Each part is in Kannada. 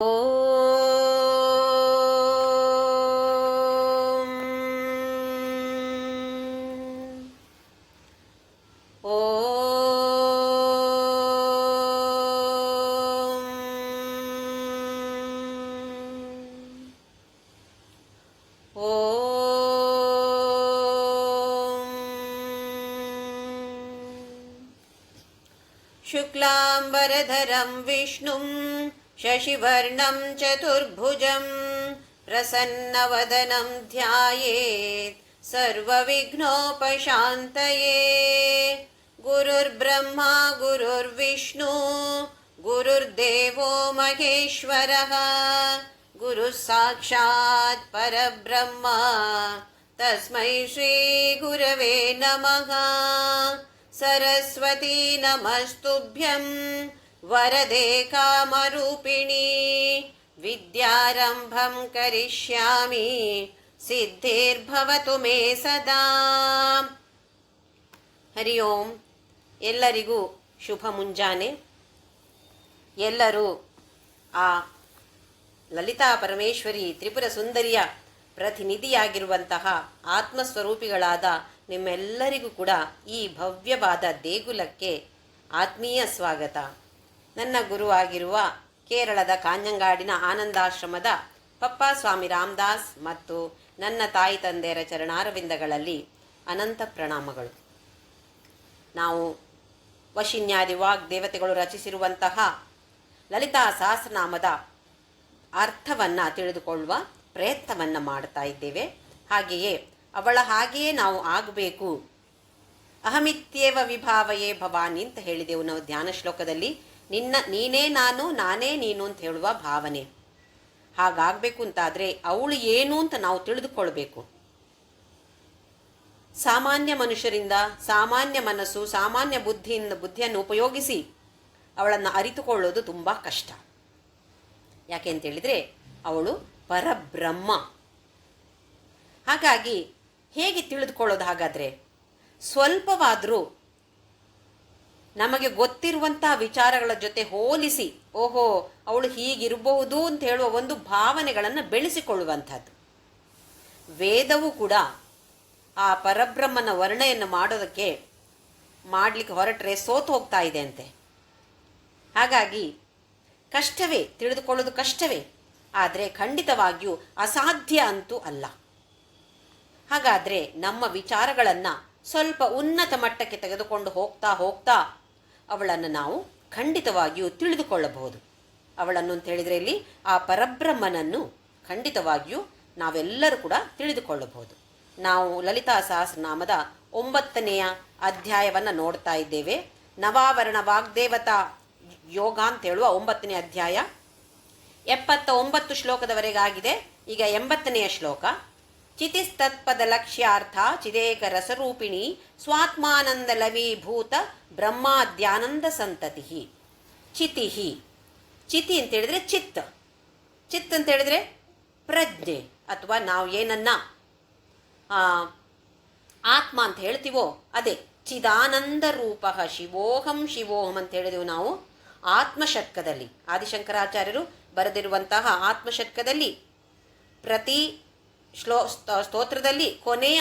ಓಂ ಶುಕ್ಲಾಂಬರಧರಂ ವಿಷ್ಣುಂ ಶಶಿವರ್ಣಂ ಚತುರ್ಭುಜಂ ಪ್ರಸನ್ನವದನಂ ಧ್ಯಾಯೇತ್ ಸರ್ವವಿಘ್ನೋಪಶಾಂತಯೇ. ಗುರುರ್ಬ್ರಹ್ಮ ಗುರುರ್ವಿಷ್ಣು ಗುರುರ್ದೇವೋ ಮಹೇಶ್ವರಃ ಗುರುಃ ಸಾಕ್ಷಾತ್ ಪರಬ್ರಹ್ಮ ತಸ್ಮೈ ಶ್ರೀ ಗುರವೇ ನಮಃ. ಸರಸ್ವತೀ ನಮಸ್ತುಭ್ಯಂ ವರದೆ ಕಾಮರೂಪಿಣಿ ವಿದ್ಯಾರಂಭಂ ಕರಿಷ್ಯಾಮಿ ಸಿದ್ಧಿರ್ಭವತು ಮೇ ಸದಾ. ಹರಿ ಓಂ. ಎಲ್ಲರಿಗೂ ಶುಭ ಮುಂಜಾನೆ. ಎಲ್ಲರೂ ಆ ಲಲಿತಾ ಪರಮೇಶ್ವರಿ ತ್ರಿಪುರ ಸುಂದರಿಯ ಪ್ರತಿನಿಧಿಯಾಗಿರುವಂತಹ ಆತ್ಮಸ್ವರೂಪಿಗಳಾದ ನಿಮ್ಮೆಲ್ಲರಿಗೂ ಕೂಡ ಈ ಭವ್ಯವಾದ ದೇಗುಲಕ್ಕೆ ಆತ್ಮೀಯ ಸ್ವಾಗತ. ನನ್ನ ಗುರುವಾಗಿರುವ ಕೇರಳದ ಕಾಂಜಂಗಾಡಿನ ಆನಂದಾಶ್ರಮದ ಪಪ್ಪ ಸ್ವಾಮಿ ರಾಮದಾಸ್ ಮತ್ತು ನನ್ನ ತಾಯಿ ತಂದೆಯರ ಚರಣಾರವಿಂದಗಳಲ್ಲಿ ಅನಂತ ಪ್ರಣಾಮಗಳು. ನಾವು ವಶಿನ್ಯಾದಿ ವಾಗ್ದೇವತೆಗಳು ರಚಿಸಿರುವಂತಹ ಲಲಿತಾ ಸಹಸ್ರನಾಮದ ಅರ್ಥವನ್ನು ತಿಳಿದುಕೊಳ್ಳುವ ಪ್ರಯತ್ನವನ್ನು ಮಾಡ್ತಾ ಇದ್ದೇವೆ. ಹಾಗೆಯೇ ಅವಳ ಹಾಗೆಯೇ ನಾವು ಆಗಬೇಕು. ಅಹಮಿತ್ಯೇವ ವಿಭಾವಯೇ ಭವಾನಿ ಅಂತ ಹೇಳಿದೆವು ನಾವು ಧ್ಯಾನ ಶ್ಲೋಕದಲ್ಲಿ. ನೀನೇ ನಾನು ನಾನೇ ನೀನು ಅಂತ ಹೇಳುವ ಭಾವನೆ. ಹಾಗಾಗಬೇಕು ಅಂತಾದರೆ ಅವಳು ಏನು ಅಂತ ನಾವು ತಿಳಿದುಕೊಳ್ಬೇಕು. ಸಾಮಾನ್ಯ ಮನುಷ್ಯರಿಂದ ಸಾಮಾನ್ಯ ಮನಸ್ಸು ಸಾಮಾನ್ಯ ಬುದ್ಧಿಯನ್ನು ಉಪಯೋಗಿಸಿ ಅವಳನ್ನು ಅರಿತುಕೊಳ್ಳೋದು ತುಂಬ ಕಷ್ಟ. ಯಾಕೆ ಅಂತೇಳಿದರೆ ಅವಳು ಪರಬ್ರಹ್ಮ. ಹಾಗಾಗಿ ಹೇಗೆ ತಿಳಿದುಕೊಳ್ಳೋದು? ಹಾಗಾದರೆ ಸ್ವಲ್ಪವಾದರೂ ನಮಗೆ ಗೊತ್ತಿರುವಂಥ ವಿಚಾರಗಳ ಜೊತೆ ಹೋಲಿಸಿ ಓಹೋ ಅವಳು ಹೀಗಿರಬಹುದು ಅಂತ ಹೇಳುವ ಒಂದು ಭಾವನೆಗಳನ್ನು ಬೆಳೆಸಿಕೊಳ್ಳುವಂಥದ್ದು. ವೇದವೂ ಕೂಡ ಆ ಪರಬ್ರಹ್ಮನ ವರ್ಣೆಯನ್ನು ಮಾಡಲಿಕ್ಕೆ ಹೊರಟ್ರೆ ಸೋತು ಹೋಗ್ತಾ ಇದೆ ಅಂತೆ. ಹಾಗಾಗಿ ಕಷ್ಟವೇ, ತಿಳಿದುಕೊಳ್ಳೋದು ಕಷ್ಟವೇ, ಆದರೆ ಖಂಡಿತವಾಗಿಯೂ ಅಸಾಧ್ಯ ಅಂತೂ ಅಲ್ಲ. ಹಾಗಾದರೆ ನಮ್ಮ ವಿಚಾರಗಳನ್ನು ಸ್ವಲ್ಪ ಉನ್ನತ ಮಟ್ಟಕ್ಕೆ ತೆಗೆದುಕೊಂಡು ಹೋಗ್ತಾ ಅವಳನ್ನು ನಾವು ಖಂಡಿತವಾಗಿಯೂ ತಿಳಿದುಕೊಳ್ಳಬಹುದು. ಅವಳನ್ನು ಅಂತ ಹೇಳಿದರೆ ಇಲ್ಲಿ ಆ ಪರಬ್ರಹ್ಮನನ್ನು ಖಂಡಿತವಾಗಿಯೂ ನಾವೆಲ್ಲರೂ ಕೂಡ ತಿಳಿದುಕೊಳ್ಳಬಹುದು. ನಾವು ಲಲಿತಾ ಸಹಸ್ರನಾಮದ 9ನೆಯ ಅಧ್ಯಾಯವನ್ನು ನೋಡ್ತಾ ಇದ್ದೇವೆ. ನವಾವರಣ ವಾಗ್ದೇವತಾ ಯೋಗ ಅಂತ ಹೇಳುವ 9ನೇ ಅಧ್ಯಾಯ 79 ಶ್ಲೋಕದವರೆಗಾಗಿದೆ. ಈಗ 80ನೆಯ ಶ್ಲೋಕ. ಚಿತಿಸ್ತತ್ಪದ ಲಕ್ಷ್ಯಾರ್ಥ ಚಿದೇಕ ರಸರೂಪಿಣಿ ಸ್ವಾತ್ಮಾನಂದ ಲವೀಭೂತ ಬ್ರಹ್ಮಾದ್ಯಾನಂದ ಸಂತತಿ. ಚಿತಿ ಅಂತೇಳಿದರೆ ಚಿತ್ ಅಂತೇಳಿದರೆ ಪ್ರಜ್ಞೆ, ಅಥವಾ ನಾವು ಏನನ್ನ ಆತ್ಮ ಅಂತ ಹೇಳ್ತೀವೋ ಅದೇ ಚಿದಾನಂದ ರೂಪ ಶಿವೋಹಂ ಅಂತ ಹೇಳಿದೆವು ನಾವು ಆತ್ಮಷಟ್ಕದಲ್ಲಿ. ಆದಿಶಂಕರಾಚಾರ್ಯರು ಬರೆದಿರುವಂತಹ ಆತ್ಮಷಟ್ಕದಲ್ಲಿ ಪ್ರತಿ ಸ್ತೋತ್ರದಲ್ಲಿ ಕೊನೆಯ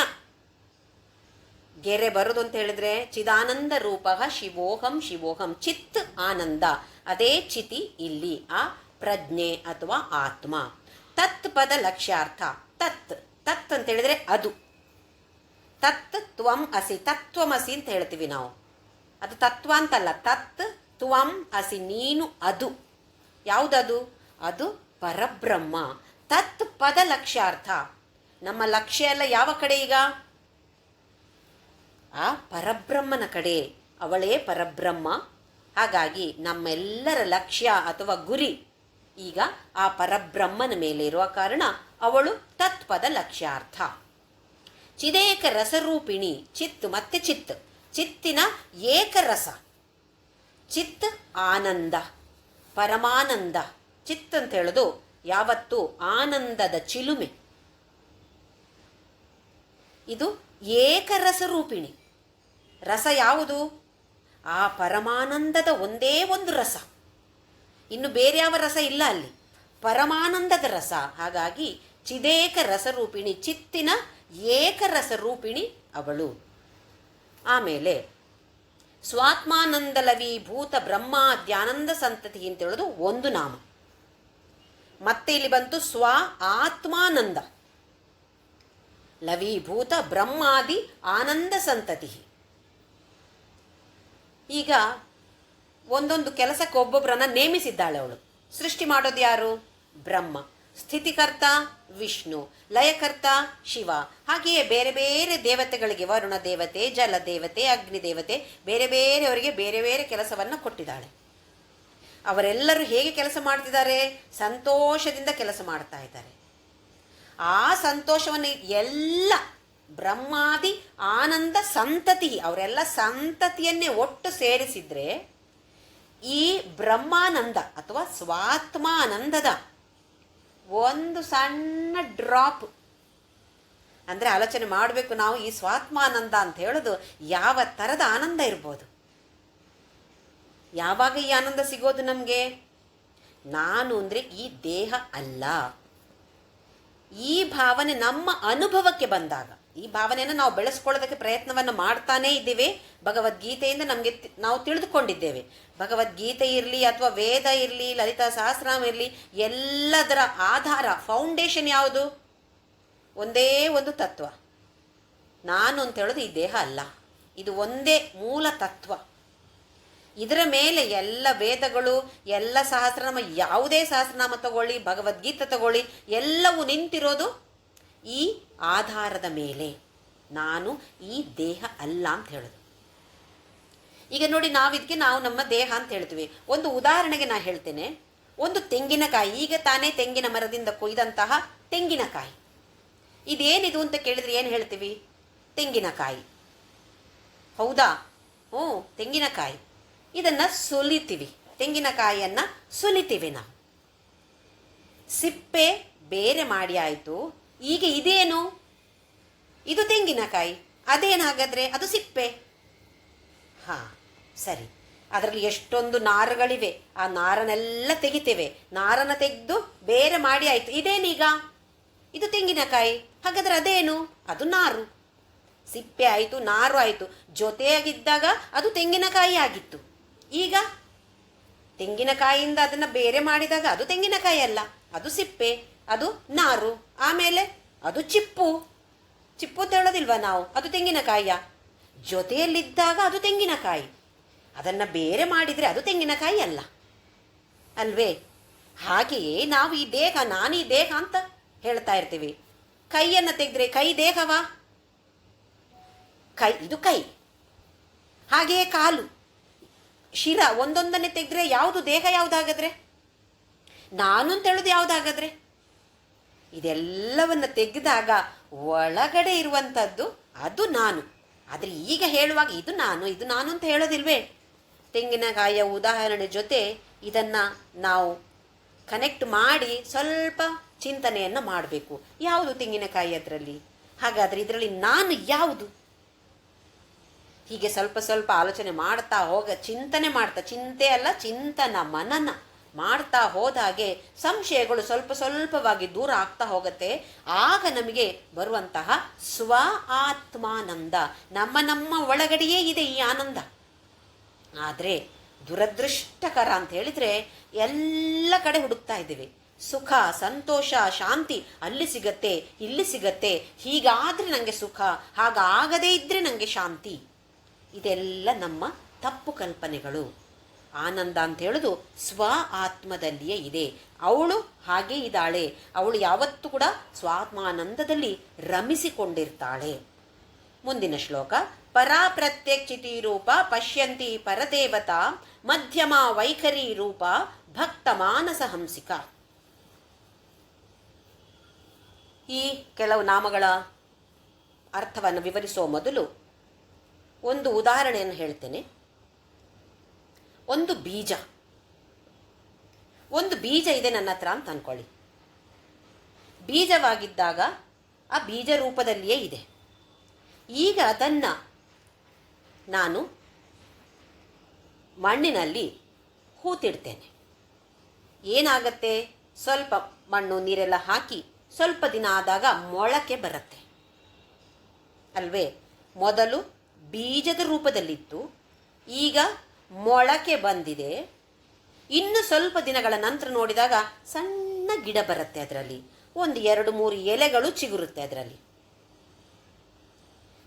ಗೆರೆ ಬರುವುದು ಅಂತ ಹೇಳಿದ್ರೆ ಚಿದಾನಂದ ರೂಪ ಶಿವೋಹಂ ಚಿತ್ ಆನಂದ. ಅದೇ ಚಿತಿ ಇಲ್ಲಿ ಆ ಪ್ರಜ್ಞೆ ಅಥವಾ ಆತ್ಮ. ತತ್ ಪದ ಲಕ್ಷ್ಯಾರ್ಥ. ತತ್ ಅಂತ ಹೇಳಿದ್ರೆ ಅದು. ತತ್ ತ್ವಂ ಅಸಿ, ತತ್ವಮಸಿ ಅಂತ ಹೇಳ್ತೀವಿ ನಾವು. ಅದು ತತ್ವ ಅಂತಲ್ಲ, ತತ್ ತ್ವಂ ಅಸಿ, ನೀನು ಅದು. ಯಾವುದದು? ಅದು ಪರಬ್ರಹ್ಮ. ತತ್ ಪದ ಲಕ್ಷ್ಯಾರ್ಥ. ನಮ್ಮ ಲಕ್ಷ್ಯ ಎಲ್ಲ ಯಾವ ಕಡೆ ಈಗ? ಆ ಪರಬ್ರಹ್ಮನ ಕಡೆ. ಅವಳೇ ಪರಬ್ರಹ್ಮ. ಹಾಗಾಗಿ ನಮ್ಮೆಲ್ಲರ ಲಕ್ಷ್ಯ ಅಥವಾ ಗುರಿ ಈಗ ಆ ಪರಬ್ರಹ್ಮನ ಮೇಲೆ ಇರುವ ಕಾರಣ ಅವಳು ತತ್ಪದ ಲಕ್ಷ್ಯಾರ್ಥ. ಚಿದೇಕ ರಸರೂಪಿಣಿ. ಚಿತ್ ಮತ್ತೆ ಚಿತ್ತಿನ ಏಕರಸ. ಚಿತ್ ಆನಂದ, ಪರಮಾನಂದ. ಚಿತ್ ಅಂತ ಹೇಳೋದು ಯಾವತ್ತು ಆನಂದದ ಚಿಲುಮೆ. ಇದು ಏಕರಸ ರೂಪಿಣಿ. ರಸ ಯಾವುದು? ಆ ಪರಮಾನಂದದ ಒಂದೇ ಒಂದು ರಸ. ಇನ್ನು ಬೇರೆ ಯಾವ ರಸ ಇಲ್ಲ ಅಲ್ಲಿ. ಪರಮಾನಂದದ ರಸ. ಹಾಗಾಗಿ ಚಿದೇಕ ರಸರೂಪಿಣಿ, ಚಿತ್ತಿನ ಏಕರಸರೂಪಿಣಿ ಅವಳು. ಆಮೇಲೆ ಸ್ವಾತ್ಮಾನಂದಲವೀಭೂತ ಬ್ರಹ್ಮಾದ್ಯಾನಂದ ಸಂತತಿ ಅಂತ ಹೇಳೋದು ಒಂದು ನಾಮ. ಮತ್ತೆ ಇಲ್ಲಿ ಬಂತು ಸ್ವ ಆತ್ಮಾನಂದ ಲವೀಭೂತ ಬ್ರಹ್ಮಾದಿ ಆನಂದ ಸಂತತಿ. ಈಗ ಒಂದೊಂದು ಕೆಲಸಕ್ಕೆ ಒಬ್ಬೊಬ್ಬರನ್ನ ನೇಮಿಸಿದ್ದಾಳೆ ಅವಳು. ಸೃಷ್ಟಿ ಮಾಡೋದು ಯಾರು? ಬ್ರಹ್ಮ. ಸ್ಥಿತಿಕರ್ತ ವಿಷ್ಣು, ಲಯಕರ್ತ ಶಿವ. ಹಾಗೆಯೇ ಬೇರೆ ಬೇರೆ ದೇವತೆಗಳಿಗೆ, ವರುಣ ದೇವತೆ, ಜಲ ದೇವತೆ, ಅಗ್ನಿ ದೇವತೆ, ಬೇರೆ ಬೇರೆಯವರಿಗೆ ಬೇರೆ ಬೇರೆ ಕೆಲಸವನ್ನು ಕೊಟ್ಟಿದ್ದಾಳೆ. ಅವರೆಲ್ಲರೂ ಹೇಗೆ ಕೆಲಸ ಮಾಡ್ತಿದ್ದಾರೆ? ಸಂತೋಷದಿಂದ ಕೆಲಸ ಮಾಡ್ತಾ ಇದ್ದಾರೆ. ಆ ಸಂತೋಷವನ್ನು ಎಲ್ಲ ಬ್ರಹ್ಮಾದಿ ಆನಂದ ಸಂತತಿ, ಅವರೆಲ್ಲ ಸಂತತಿಯನ್ನೇ ಒಟ್ಟು ಸೇರಿಸಿದ್ರೆ ಈ ಬ್ರಹ್ಮಾನಂದ ಅಥವಾ ಸ್ವಾತ್ಮಾನಂದದ ಒಂದು ಸಣ್ಣ ಡ್ರಾಪ್. ಅಂದರೆ ಆಲೋಚನೆ ಮಾಡಬೇಕು ನಾವು, ಈ ಸ್ವಾತ್ಮಾನಂದ ಅಂತ ಹೇಳೋದು ಯಾವ ಥರದ ಆನಂದ ಇರ್ಬೋದು? ಯಾವಾಗ ಈ ಆನಂದ ಸಿಗೋದು ನಮಗೆ? ನಾನು ಅಂದರೆ ಈ ದೇಹ ಅಲ್ಲ, ಈ ಭಾವನೆ ನಮ್ಮ ಅನುಭವಕ್ಕೆ ಬಂದಾಗ, ಈ ಭಾವನೆಯನ್ನು ನಾವು ಬೆಳೆಸ್ಕೊಳ್ಳೋದಕ್ಕೆ ಪ್ರಯತ್ನವನ್ನು ಮಾಡ್ತಾನೇ ಇದ್ದೇವೆ. ಭಗವದ್ಗೀತೆಯಿಂದ ನಮಗೆ ನಾವು ತಿಳಿದುಕೊಂಡಿದ್ದೇವೆ. ಭಗವದ್ಗೀತೆ ಇರಲಿ ಅಥವಾ ವೇದ ಇರಲಿ, ಲಲಿತಾ ಸಹಸ್ರನಾಮ ಇರಲಿ, ಎಲ್ಲದರ ಆಧಾರ, ಫೌಂಡೇಶನ್ ಯಾವುದು? ಒಂದೇ ಒಂದು ತತ್ವ. ನಾನು ಅಂತ ಹೇಳೋದು ಈ ದೇಹ ಅಲ್ಲ, ಇದು ಒಂದೇ ಮೂಲ ತತ್ವ. ಇದರ ಮೇಲೆ ಎಲ್ಲ ವೇದಗಳು, ಎಲ್ಲ ಸಹಸ್ರನಾಮ, ಯಾವುದೇ ಸಹಸ್ರನಾಮ ತಗೊಳ್ಳಿ, ಭಗವದ್ಗೀತೆ ತಗೊಳ್ಳಿ, ಎಲ್ಲವೂ ನಿಂತಿರೋದು ಈ ಆಧಾರದ ಮೇಲೆ. ನಾನು ಈ ದೇಹ ಅಲ್ಲ ಅಂತ ಹೇಳೋದು. ಈಗ ನೋಡಿ, ನಾವು ನಮ್ಮ ದೇಹ ಅಂತ ಹೇಳ್ತೀವಿ. ಒಂದು ಉದಾಹರಣೆಗೆ ನಾನು ಹೇಳ್ತೇನೆ. ಒಂದು ತೆಂಗಿನಕಾಯಿ, ಈಗ ತಾನೇ ತೆಂಗಿನ ಮರದಿಂದ ಕೊಯ್ದಂತಹ ತೆಂಗಿನಕಾಯಿ, ಇದೇನಿದು ಅಂತ ಕೇಳಿದ್ರೆ ಏನು ಹೇಳ್ತೀವಿ? ತೆಂಗಿನಕಾಯಿ. ಹೌದಾ? ತೆಂಗಿನಕಾಯಿ. ಇದನ್ನು ಸುಲಿತೀವಿ, ತೆಂಗಿನಕಾಯಿಯನ್ನು ಸುಲಿತೀವಿ ನಾವು. ಸಿಪ್ಪೆ ಬೇರೆ ಮಾಡಿ ಆಯಿತು. ಈಗ ಇದೇನು? ಇದು ತೆಂಗಿನಕಾಯಿ. ಅದೇನು ಹಾಗಾದರೆ? ಅದು ಸಿಪ್ಪೆ. ಹಾಂ, ಸರಿ. ಅದರಲ್ಲಿ ಎಷ್ಟೊಂದು ನಾರುಗಳಿವೆ, ಆ ನಾರನ್ನೆಲ್ಲ ತೆಗಿತೇವೆ. ನಾರನ್ನು ತೆಗೆದು ಬೇರೆ ಮಾಡಿ ಆಯಿತು. ಇದೇನೀಗ? ಇದು ತೆಂಗಿನಕಾಯಿ. ಹಾಗಾದರೆ ಅದೇನು? ಅದು ನಾರು. ಸಿಪ್ಪೆ ಆಯಿತು, ನಾರು ಆಯಿತು, ಜೊತೆಯಾಗಿದ್ದಾಗ ಅದು ತೆಂಗಿನಕಾಯಿ ಆಗಿತ್ತು. ಈಗ ತೆಂಗಿನಕಾಯಿಯಿಂದ ಅದನ್ನು ಬೇರೆ ಮಾಡಿದಾಗ ಅದು ತೆಂಗಿನಕಾಯಿ ಅಲ್ಲ, ಅದು ಸಿಪ್ಪೆ, ಅದು ನಾರು. ಆಮೇಲೆ ಅದು ಚಿಪ್ಪು. ಚಿಪ್ಪು ಹೇಳೋದಿಲ್ವ ನಾವು? ಅದು ತೆಂಗಿನಕಾಯಿಯ ಜೊತೆಯಲ್ಲಿದ್ದಾಗ ಅದು ತೆಂಗಿನಕಾಯಿ. ಅದನ್ನು ಬೇರೆ ಮಾಡಿದರೆ ಅದು ತೆಂಗಿನಕಾಯಿ ಅಲ್ಲ ಅಲ್ವೇ? ಹಾಗೆಯೇ ನಾವು ಈ ದೇಹ, ನಾನು ಈ ದೇಹ ಅಂತ ಹೇಳ್ತಾ ಇರ್ತೀವಿ. ಕೈಯನ್ನು ತೆಗೆದ್ರೆ ಕೈ ದೇಹವಾ? ಇದು ಕೈ. ಹಾಗೆಯೇ ಕಾಲು, ಶಿರ, ಒಂದೊಂದನ್ನೇ ತೆಗೆದ್ರೆ ಯಾವುದು ದೇಹ? ಯಾವುದಾಗದ್ರೆ? ನಾನು ಅಂತ ಹೇಳೋದು ಯಾವುದಾಗದ್ರೆ? ಇದೆಲ್ಲವನ್ನು ತೆಗೆದಾಗ ಒಳಗಡೆ ಇರುವಂಥದ್ದು ಅದು ನಾನು. ಆದರೆ ಈಗ ಹೇಳುವಾಗ ಇದು ನಾನು ಅಂತ ಹೇಳೋದಿಲ್ವೇ? ತೆಂಗಿನಕಾಯಿಯ ಉದಾಹರಣೆ ಜೊತೆ ಇದನ್ನು ನಾವು ಕನೆಕ್ಟ್ ಮಾಡಿ ಸ್ವಲ್ಪ ಚಿಂತನೆಯನ್ನು ಮಾಡಬೇಕು. ಯಾವುದು ತೆಂಗಿನಕಾಯಿ ಅದರಲ್ಲಿ? ಹಾಗಾದರೆ ಇದರಲ್ಲಿ ನಾನು ಯಾವುದು? ಹೀಗೆ ಸ್ವಲ್ಪ ಸ್ವಲ್ಪ ಆಲೋಚನೆ ಮಾಡ್ತಾ ಚಿಂತನೆ ಮಾಡ್ತಾ, ಚಿಂತೆ ಅಲ್ಲ ಚಿಂತನ, ಮನನ ಮಾಡ್ತಾ ಹೋದಾಗೆ ಸಂಶಯಗಳು ಸ್ವಲ್ಪ ಸ್ವಲ್ಪವಾಗಿ ದೂರ ಆಗ್ತಾ ಹೋಗುತ್ತೆ. ಆಗ ನಮಗೆ ಬರುವಂತಹ ಸ್ವ ಆತ್ಮಾನಂದ, ನಮ್ಮ ಒಳಗಡೆಯೇ ಇದೆ ಈ ಆನಂದ. ಆದರೆ ದುರದೃಷ್ಟಕರ ಅಂತ ಹೇಳಿದರೆ ಎಲ್ಲ ಕಡೆ ಹುಡುಕ್ತಾ ಇದ್ದೇವೆ. ಸುಖ, ಸಂತೋಷ, ಶಾಂತಿ ಅಲ್ಲಿ ಸಿಗತ್ತೆ, ಇಲ್ಲಿ ಸಿಗತ್ತೆ. ಹೀಗಾದರೆ ನನಗೆ ಸುಖ, ಹಾಗಾಗದೇ ಇದ್ದರೆ ನನಗೆ ಶಾಂತಿ. ಇದೆಲ್ಲ ನಮ್ಮ ತಪ್ಪು ಕಲ್ಪನೆಗಳು. ಆನಂದ ಅಂತ ಹೇಳೋದು ಸ್ವ ಆತ್ಮದಲ್ಲಿಯೇ ಇದೆ. ಅವಳು ಹಾಗೇ ಇದ್ದಾಳೆ. ಅವಳು ಯಾವತ್ತೂ ಕೂಡ ಸ್ವಾತ್ಮಾನಂದದಲ್ಲಿ ರಮಿಸಿಕೊಂಡಿರ್ತಾಳೆ. ಮುಂದಿನ ಶ್ಲೋಕ. ಪರಾ ಪ್ರತ್ಯಕ್ಷಿತಿ ರೂಪ ಪಶ್ಯಂತಿ ಪರದೇವತಾ ಮಧ್ಯಮ ವೈಖರಿ ರೂಪ ಭಕ್ತ ಮಾನಸ ಹಂಸಿಕ. ಈ ಕೆಲವು ನಾಮಗಳ ಅರ್ಥವನ್ನು ವಿವರಿಸುವ ಮೊದಲು ಒಂದು ಉದಾಹರಣೆಯನ್ನು ಹೇಳ್ತೇನೆ. ಒಂದು ಬೀಜ ಇದೆ ನನ್ನ ಹತ್ರ ಅಂತ ಅಂದ್ಕೊಳ್ಳಿ. ಬೀಜವಾಗಿದ್ದಾಗ ಆ ಬೀಜ ರೂಪದಲ್ಲಿಯೇ ಇದೆ. ಈಗ ಅದನ್ನು ನಾನು ಮಣ್ಣಿನಲ್ಲಿ ಹೂತಿಡ್ತೇನೆ. ಏನಾಗತ್ತೆ? ಸ್ವಲ್ಪ ಮಣ್ಣು ನೀರೆಲ್ಲ ಹಾಕಿ ಸ್ವಲ್ಪ ದಿನ ಆದಾಗ ಮೊಳಕೆ ಬರುತ್ತೆ ಅಲ್ವೇ. ಮೊದಲು ಬೀಜದ ರೂಪದಲ್ಲಿತ್ತು, ಈಗ ಮೊಳಕೆ ಬಂದಿದೆ. ಇನ್ನು ಸ್ವಲ್ಪ ದಿನಗಳ ನಂತರ ನೋಡಿದಾಗ ಸಣ್ಣ ಗಿಡ ಬರುತ್ತೆ, ಅದರಲ್ಲಿ ಒಂದು 2-3 ಎಲೆಗಳು ಚಿಗುರುತ್ತೆ ಅದರಲ್ಲಿ.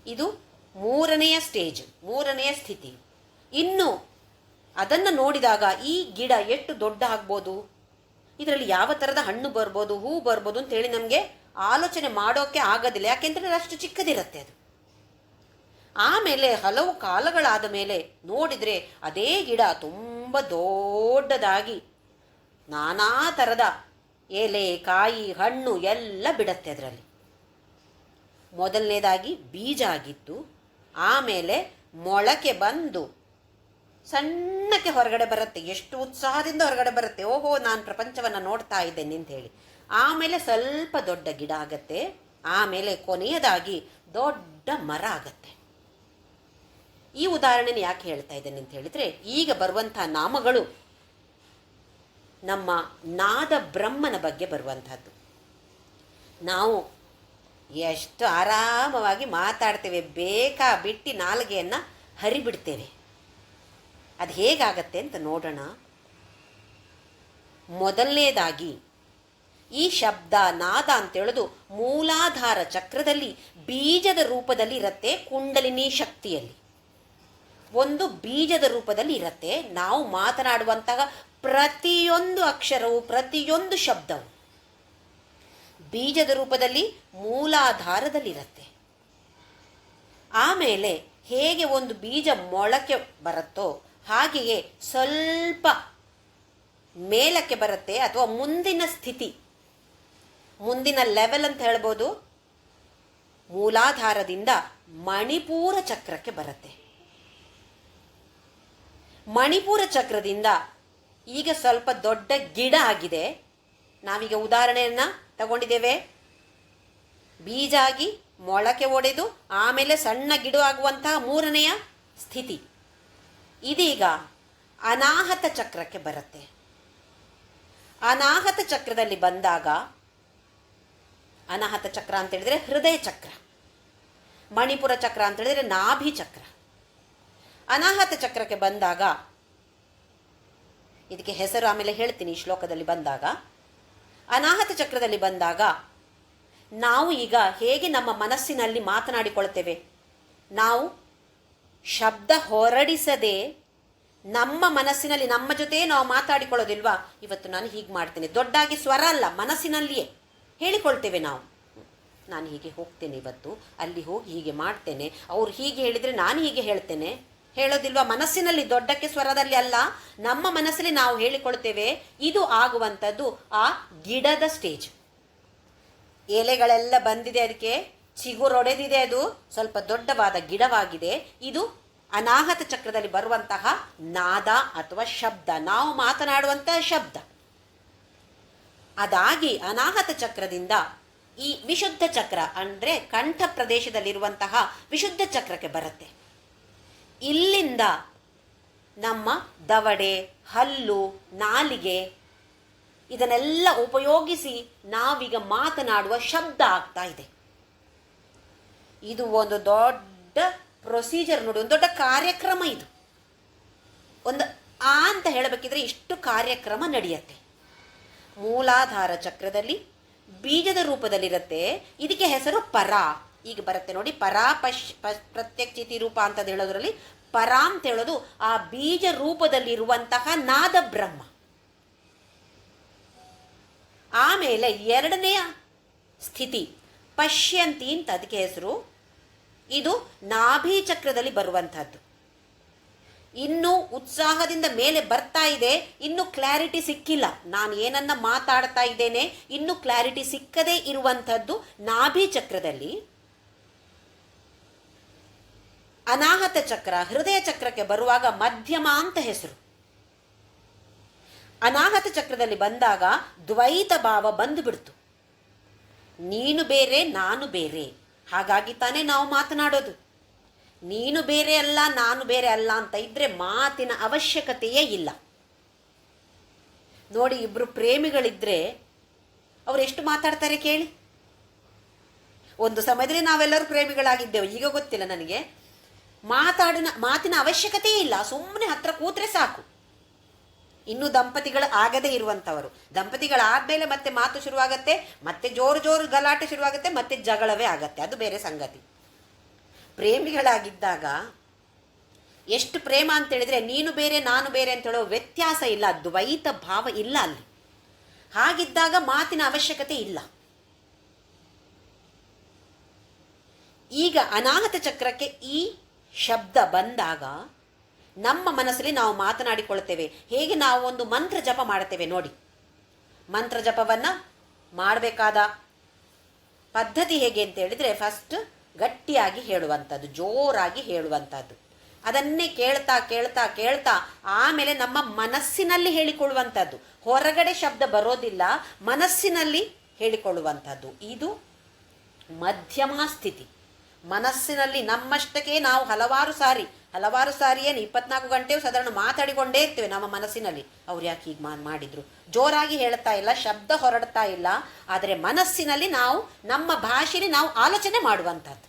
ಇದು ಮೂರನೆಯ ಸ್ಟೇಜ್, ಮೂರನೆಯ ಸ್ಥಿತಿ. ಇನ್ನು ಅದನ್ನು ನೋಡಿದಾಗ ಈ ಗಿಡ ಎಷ್ಟು ದೊಡ್ಡ ಆಗ್ಬೋದು, ಇದರಲ್ಲಿ ಯಾವ ಥರದ ಹಣ್ಣು ಬರ್ಬೋದು, ಹೂ ಬರ್ಬೋದು ಅಂತೇಳಿ ನಮಗೆ ಆಲೋಚನೆ ಮಾಡೋಕ್ಕೆ ಆಗೋದಿಲ್ಲ, ಯಾಕೆಂದರೆ ಅಷ್ಟು ಚಿಕ್ಕದಿರುತ್ತೆ ಅದು. ಆಮೇಲೆ ಹಲವು ಕಾಲಗಳಾದ ಮೇಲೆ ನೋಡಿದರೆ ಅದೇ ಗಿಡ ತುಂಬ ದೊಡ್ಡದಾಗಿ ನಾನಾ ಥರದ ಎಲೆ, ಕಾಯಿ, ಹಣ್ಣು ಎಲ್ಲ ಬಿಡತ್ತೆ ಅದರಲ್ಲಿ. ಮೊದಲನೇದಾಗಿ ಬೀಜ ಆಗಿತ್ತು, ಆಮೇಲೆ ಮೊಳಕೆ ಬಂದು ಸಣ್ಣಕ್ಕೆ ಹೊರಗಡೆ ಬರುತ್ತೆ, ಎಷ್ಟು ಉತ್ಸಾಹದಿಂದ ಹೊರಗಡೆ ಬರುತ್ತೆ, ಓಹೋ ನಾನು ಪ್ರಪಂಚವನ್ನು ನೋಡ್ತಾ ಇದ್ದೇನೆ ಅಂತ ಹೇಳಿ. ಆಮೇಲೆ ಸ್ವಲ್ಪ ದೊಡ್ಡ ಗಿಡ ಆಗತ್ತೆ, ಆಮೇಲೆ ಕೊನೆಯದಾಗಿ ದೊಡ್ಡ ಮರ ಆಗತ್ತೆ. ಈ ಉದಾಹರಣೆನ ಯಾಕೆ ಹೇಳ್ತಾ ಇದ್ದೇನೆ ಅಂತ ಹೇಳಿದರೆ, ಈಗ ಬರುವಂಥ ನಾಮಗಳು ನಮ್ಮ ನಾದ ಬ್ರಹ್ಮನ ಬಗ್ಗೆ ಬರುವಂಥದ್ದು. ನಾವು ಎಷ್ಟು ಆರಾಮವಾಗಿ ಮಾತಾಡ್ತೇವೆ, ಬೇಕಾ ಬಿಟ್ಟು ನಾಲಿಗೆಯನ್ನು ಹರಿಬಿಡ್ತೇವೆ. ಅದು ಹೇಗಾಗತ್ತೆ ಅಂತ ನೋಡೋಣ. ಮೊದಲನೇದಾಗಿ ಈ ಶಬ್ದ ನಾದ ಅಂತೇಳೋದು ಮೂಲಾಧಾರ ಚಕ್ರದಲ್ಲಿ ಬೀಜದ ರೂಪದಲ್ಲಿ ಇರುತ್ತೆ, ಕುಂಡಲಿನಿ ಶಕ್ತಿಯಲ್ಲಿ ಒಂದು ಬೀಜದ ರೂಪದಲ್ಲಿ ಇರುತ್ತೆ. ನಾವು ಮಾತನಾಡುವಂತಹ ಪ್ರತಿಯೊಂದು ಅಕ್ಷರವು, ಪ್ರತಿಯೊಂದು ಶಬ್ದವು ಬೀಜದ ರೂಪದಲ್ಲಿ ಮೂಲಾಧಾರದಲ್ಲಿರುತ್ತೆ. ಆಮೇಲೆ ಹೇಗೆ ಒಂದು ಬೀಜ ಮೊಳಕೆ ಬರುತ್ತೋ ಹಾಗೆಯೇ ಸ್ವಲ್ಪ ಮೇಲಕ್ಕೆ ಬರುತ್ತೆ, ಅಥವಾ ಮುಂದಿನ ಸ್ಥಿತಿ, ಮುಂದಿನ ಲೆವೆಲ್ ಅಂತ ಹೇಳ್ಬೋದು, ಮೂಲಾಧಾರದಿಂದ ಮಣಿಪೂರ ಚಕ್ರಕ್ಕೆ ಬರುತ್ತೆ. ಮಣಿಪೂರ ಚಕ್ರದಿಂದ ಈಗ ಸ್ವಲ್ಪ ದೊಡ್ಡ ಗಿಡ ಆಗಿದೆ. ನಾವೀಗ ಉದಾಹರಣೆಯನ್ನು ತಗೊಂಡಿದ್ದೇವೆ, ಬೀಜ ಆಗಿ ಮೊಳಕೆ ಒಡೆದು ಆಮೇಲೆ ಸಣ್ಣ ಗಿಡ ಆಗುವಂತಹ ಮೂರನೆಯ ಸ್ಥಿತಿ. ಇದೀಗ ಅನಾಹತ ಚಕ್ರಕ್ಕೆ ಬರುತ್ತೆ. ಅನಾಹತ ಚಕ್ರದಲ್ಲಿ ಬಂದಾಗ, ಅನಾಹತ ಚಕ್ರ ಅಂತ ಹೇಳಿದರೆ ಹೃದಯ ಚಕ್ರ, ಮಣಿಪುರ ಚಕ್ರ ಅಂತ ಹೇಳಿದರೆ ನಾಭಿ ಚಕ್ರ. ಅನಾಹತ ಚಕ್ರಕ್ಕೆ ಬಂದಾಗ, ಇದಕ್ಕೆ ಹೆಸರು ಆಮೇಲೆ ಹೇಳ್ತೀನಿ ಈ ಶ್ಲೋಕದಲ್ಲಿ ಬಂದಾಗ, ಅನಾಹತ ಚಕ್ರದಲ್ಲಿ ಬಂದಾಗ ನಾವು ಈಗ ಹೇಗೆ ನಮ್ಮ ಮನಸ್ಸಿನಲ್ಲಿ ಮಾತನಾಡಿಕೊಳ್ತೇವೆ, ನಾವು ಶಬ್ದ ಹೊರಡಿಸದೆ ನಮ್ಮ ಮನಸ್ಸಿನಲ್ಲಿ ನಮ್ಮ ಜೊತೆ ನಾವು ಮಾತಾಡಿಕೊಳ್ಳೋದಿಲ್ವಾ, ಇವತ್ತು ನಾನು ಹೀಗೆ ಮಾಡ್ತೇನೆ, ದೊಡ್ಡಾಗಿ ಸ್ವರ ಅಲ್ಲ, ಮನಸ್ಸಿನಲ್ಲಿಯೇ ಹೇಳಿಕೊಳ್ತೇವೆ ನಾವು. ನಾನು ಹೀಗೆ ಹೋಗ್ತೇನೆ, ಇವತ್ತು ಅಲ್ಲಿ ಹೋಗಿ ಹೀಗೆ ಮಾಡ್ತೇನೆ, ಅವ್ರು ಹೀಗೆ ಹೇಳಿದರೆ ನಾನು ಹೀಗೆ ಹೇಳ್ತೇನೆ, ಹೇಳೋದಿಲ್ವಾ? ಮನಸ್ಸಿನಲ್ಲಿ, ದೊಡ್ಡಕ್ಕೆ ಸ್ವರದಲ್ಲಿ ಅಲ್ಲ, ನಮ್ಮ ಮನಸ್ಸಲ್ಲಿ ನಾವು ಹೇಳಿಕೊಳ್ತೇವೆ. ಇದು ಆಗುವಂಥದ್ದು ಆ ಗಿಡದ ಸ್ಟೇಜ್. ಎಲೆಗಳೆಲ್ಲ ಬಂದಿದೆ, ಅದಕ್ಕೆ ಚಿಗುರೊಡೆದಿದೆ, ಅದು ಸ್ವಲ್ಪ ದೊಡ್ಡವಾದ ಗಿಡವಾಗಿದೆ. ಇದು ಅನಾಹತ ಚಕ್ರದಲ್ಲಿ ಬರುವಂತಹ ನಾದ ಅಥವಾ ಶಬ್ದ, ನಾವು ಮಾತನಾಡುವಂತಹ ಶಬ್ದ. ಅದಾಗಿ ಅನಾಹತ ಚಕ್ರದಿಂದ ಈ ವಿಶುದ್ಧ ಚಕ್ರ ಅಂದರೆ ಕಂಠ ಪ್ರದೇಶದಲ್ಲಿರುವಂತಹ ವಿಶುದ್ಧ ಚಕ್ರಕ್ಕೆ ಬರುತ್ತೆ. ಇಲ್ಲಿಂದ ನಮ್ಮ ದವಡೆ, ಹಲ್ಲು, ನಾಲಿಗೆ ಇದನ್ನೆಲ್ಲ ಉಪಯೋಗಿಸಿ ನಾವೀಗ ಮಾತನಾಡುವ ಶಬ್ದ ಆಗ್ತಾ ಇದೆ. ಇದು ಒಂದು ದೊಡ್ಡ ಪ್ರೊಸೀಜರ್ ನೋಡಿ, ಒಂದು ದೊಡ್ಡ ಕಾರ್ಯಕ್ರಮ ಇದು. ಒಂದು ಆ ಅಂತ ಹೇಳಬೇಕಿದ್ರೆ ಇಷ್ಟು ಕಾರ್ಯಕ್ರಮ ನಡೆಯುತ್ತೆ. ಮೂಲಾಧಾರ ಚಕ್ರದಲ್ಲಿ ಬೀಜದ ರೂಪದಲ್ಲಿರುತ್ತೆ. ಇದಕ್ಕೆ ಹೆಸರು ಪರ. ಈಗ ಬರುತ್ತೆ ನೋಡಿ, ಪರಾ ಪ್ರತ್ಯಕ್ಷಿತಿ ರೂಪ ಅಂತ ಹೇಳೋದ್ರಲ್ಲಿ ಪರ ಅಂತ ಹೇಳೋದು ಆ ಬೀಜ ರೂಪದಲ್ಲಿರುವಂತಹ ನಾದ ಬ್ರಹ್ಮ. ಆಮೇಲೆ ಎರಡನೆಯ ಸ್ಥಿತಿ ಪಶ್ಯಂತಿ ಅಂತ, ಅದಕ್ಕೆ ಹೆಸರು. ಇದು ನಾಭಿ ಚಕ್ರದಲ್ಲಿ ಬರುವಂತಹದ್ದು. ಇನ್ನೂ ಉತ್ಸಾಹದಿಂದ ಮೇಲೆ ಬರ್ತಾ ಇದೆ, ಇನ್ನೂ ಕ್ಲಾರಿಟಿ ಸಿಕ್ಕಿಲ್ಲ, ನಾನು ಏನನ್ನ ಮಾತಾಡ್ತಾ ಇದ್ದೇನೆ ಇನ್ನೂ ಕ್ಲಾರಿಟಿ ಸಿಕ್ಕದೇ ಇರುವಂಥದ್ದು ನಾಭಿ ಚಕ್ರದಲ್ಲಿ. ಅನಾಹತ ಚಕ್ರ, ಹೃದಯ ಚಕ್ರಕ್ಕೆ ಬರುವಾಗ ಮಧ್ಯಮ ಅಂತ ಹೆಸರು. ಅನಾಹತ ಚಕ್ರದಲ್ಲಿ ಬಂದಾಗ ದ್ವೈತ ಭಾವ ಬಂದುಬಿಡ್ತು. ನೀನು ಬೇರೆ, ನಾನು ಬೇರೆ. ಹಾಗಾಗಿ ತಾನೇ ನಾವು ಮಾತನಾಡೋದು. ನೀನು ಬೇರೆ ಅಲ್ಲ, ನಾನು ಬೇರೆ ಅಲ್ಲ ಅಂತ ಇದ್ರೆ ಮಾತಿನ ಅವಶ್ಯಕತೆಯೇ ಇಲ್ಲ. ನೋಡಿ, ಇಬ್ಬರು ಪ್ರೇಮಿಗಳಿದ್ರೆ ಅವ್ರು ಎಷ್ಟು ಮಾತಾಡ್ತಾರೆ ಕೇಳಿ. ಒಂದು ಸಮಯದಲ್ಲಿ ನಾವೆಲ್ಲರೂ ಪ್ರೇಮಿಗಳಾಗಿದ್ದೆವು, ಈಗ ಗೊತ್ತಿಲ್ಲ ನನಗೆ. ಮಾತಿನ ಅವಶ್ಯಕತೆ ಇಲ್ಲ, ಸುಮ್ಮನೆ ಹತ್ರ ಕೂತ್ರೆ ಸಾಕು. ಇನ್ನು ದಂಪತಿಗಳು ಆಗದೇ ಇರುವಂಥವರು, ದಂಪತಿಗಳಾದ್ಮೇಲೆ ಮತ್ತೆ ಮಾತು ಶುರುವಾಗತ್ತೆ, ಮತ್ತೆ ಜೋರು ಗಲಾಟೆ ಶುರುವಾಗುತ್ತೆ, ಮತ್ತೆ ಜಗಳವೇ ಆಗತ್ತೆ, ಅದು ಬೇರೆ ಸಂಗತಿ. ಪ್ರೇಮಿಗಳಾಗಿದ್ದಾಗ ಎಷ್ಟು ಪ್ರೇಮ ಅಂತೇಳಿದ್ರೆ ನೀನು ಬೇರೆ ನಾನು ಬೇರೆ ಅಂತ ಹೇಳೋ ವ್ಯತ್ಯಾಸ ಇಲ್ಲ, ದ್ವೈತ ಭಾವ ಇಲ್ಲ ಅಲ್ಲಿ. ಹಾಗಿದ್ದಾಗ ಮಾತಿನ ಅವಶ್ಯಕತೆ ಇಲ್ಲ. ಈಗ ಅನಾಹತ ಚಕ್ರಕ್ಕೆ ಈ ಶಬ್ದ ಬಂದಾಗ ನಮ್ಮ ಮನಸ್ಸಲ್ಲಿ ನಾವು ಮಾತನಾಡಿಕೊಳ್ತೇವೆ. ಹೇಗೆ ನಾವು ಒಂದು ಮಂತ್ರ ಜಪ ಮಾಡ್ತೇವೆ ನೋಡಿ, ಮಂತ್ರ ಜಪವನ್ನು ಮಾಡಬೇಕಾದ ಪದ್ಧತಿ ಹೇಗೆ ಅಂತ ಹೇಳಿದರೆ, ಫಸ್ಟ್ ಗಟ್ಟಿಯಾಗಿ ಹೇಳುವಂಥದ್ದು, ಜೋರಾಗಿ ಹೇಳುವಂಥದ್ದು, ಅದನ್ನೇ ಕೇಳ್ತಾ ಕೇಳ್ತಾ ಕೇಳ್ತಾ ಆಮೇಲೆ ನಮ್ಮ ಮನಸ್ಸಿನಲ್ಲಿ ಹೇಳಿಕೊಳ್ಳುವಂಥದ್ದು. ಹೊರಗಡೆ ಶಬ್ದ ಬರೋದಿಲ್ಲ, ಮನಸ್ಸಿನಲ್ಲಿ ಹೇಳಿಕೊಳ್ಳುವಂಥದ್ದು. ಇದು ಮಧ್ಯಮ ಸ್ಥಿತಿ. ಮನಸ್ಸಿನಲ್ಲಿ ನಮ್ಮಷ್ಟಕ್ಕೆ ನಾವು ಹಲವಾರು ಸಾರಿ ಏನು 24 ಗಂಟೆಯೂ ಸಾಧಾರಣ ಮಾತಾಡಿಕೊಂಡೇ ಇರ್ತೇವೆ ನಮ್ಮ ಮನಸ್ಸಿನಲ್ಲಿ. ಅವ್ರು ಯಾಕೆ ಹೀಗೆ ಮಾಡಿದ್ರು, ಜೋರಾಗಿ ಹೇಳ್ತಾ ಇಲ್ಲ, ಶಬ್ದ ಹೊರಡ್ತಾ ಇಲ್ಲ, ಆದರೆ ಮನಸ್ಸಿನಲ್ಲಿ ನಾವು ನಮ್ಮ ಭಾಷೆಯಲ್ಲಿ ನಾವು ಆಲೋಚನೆ ಮಾಡುವಂಥದ್ದು.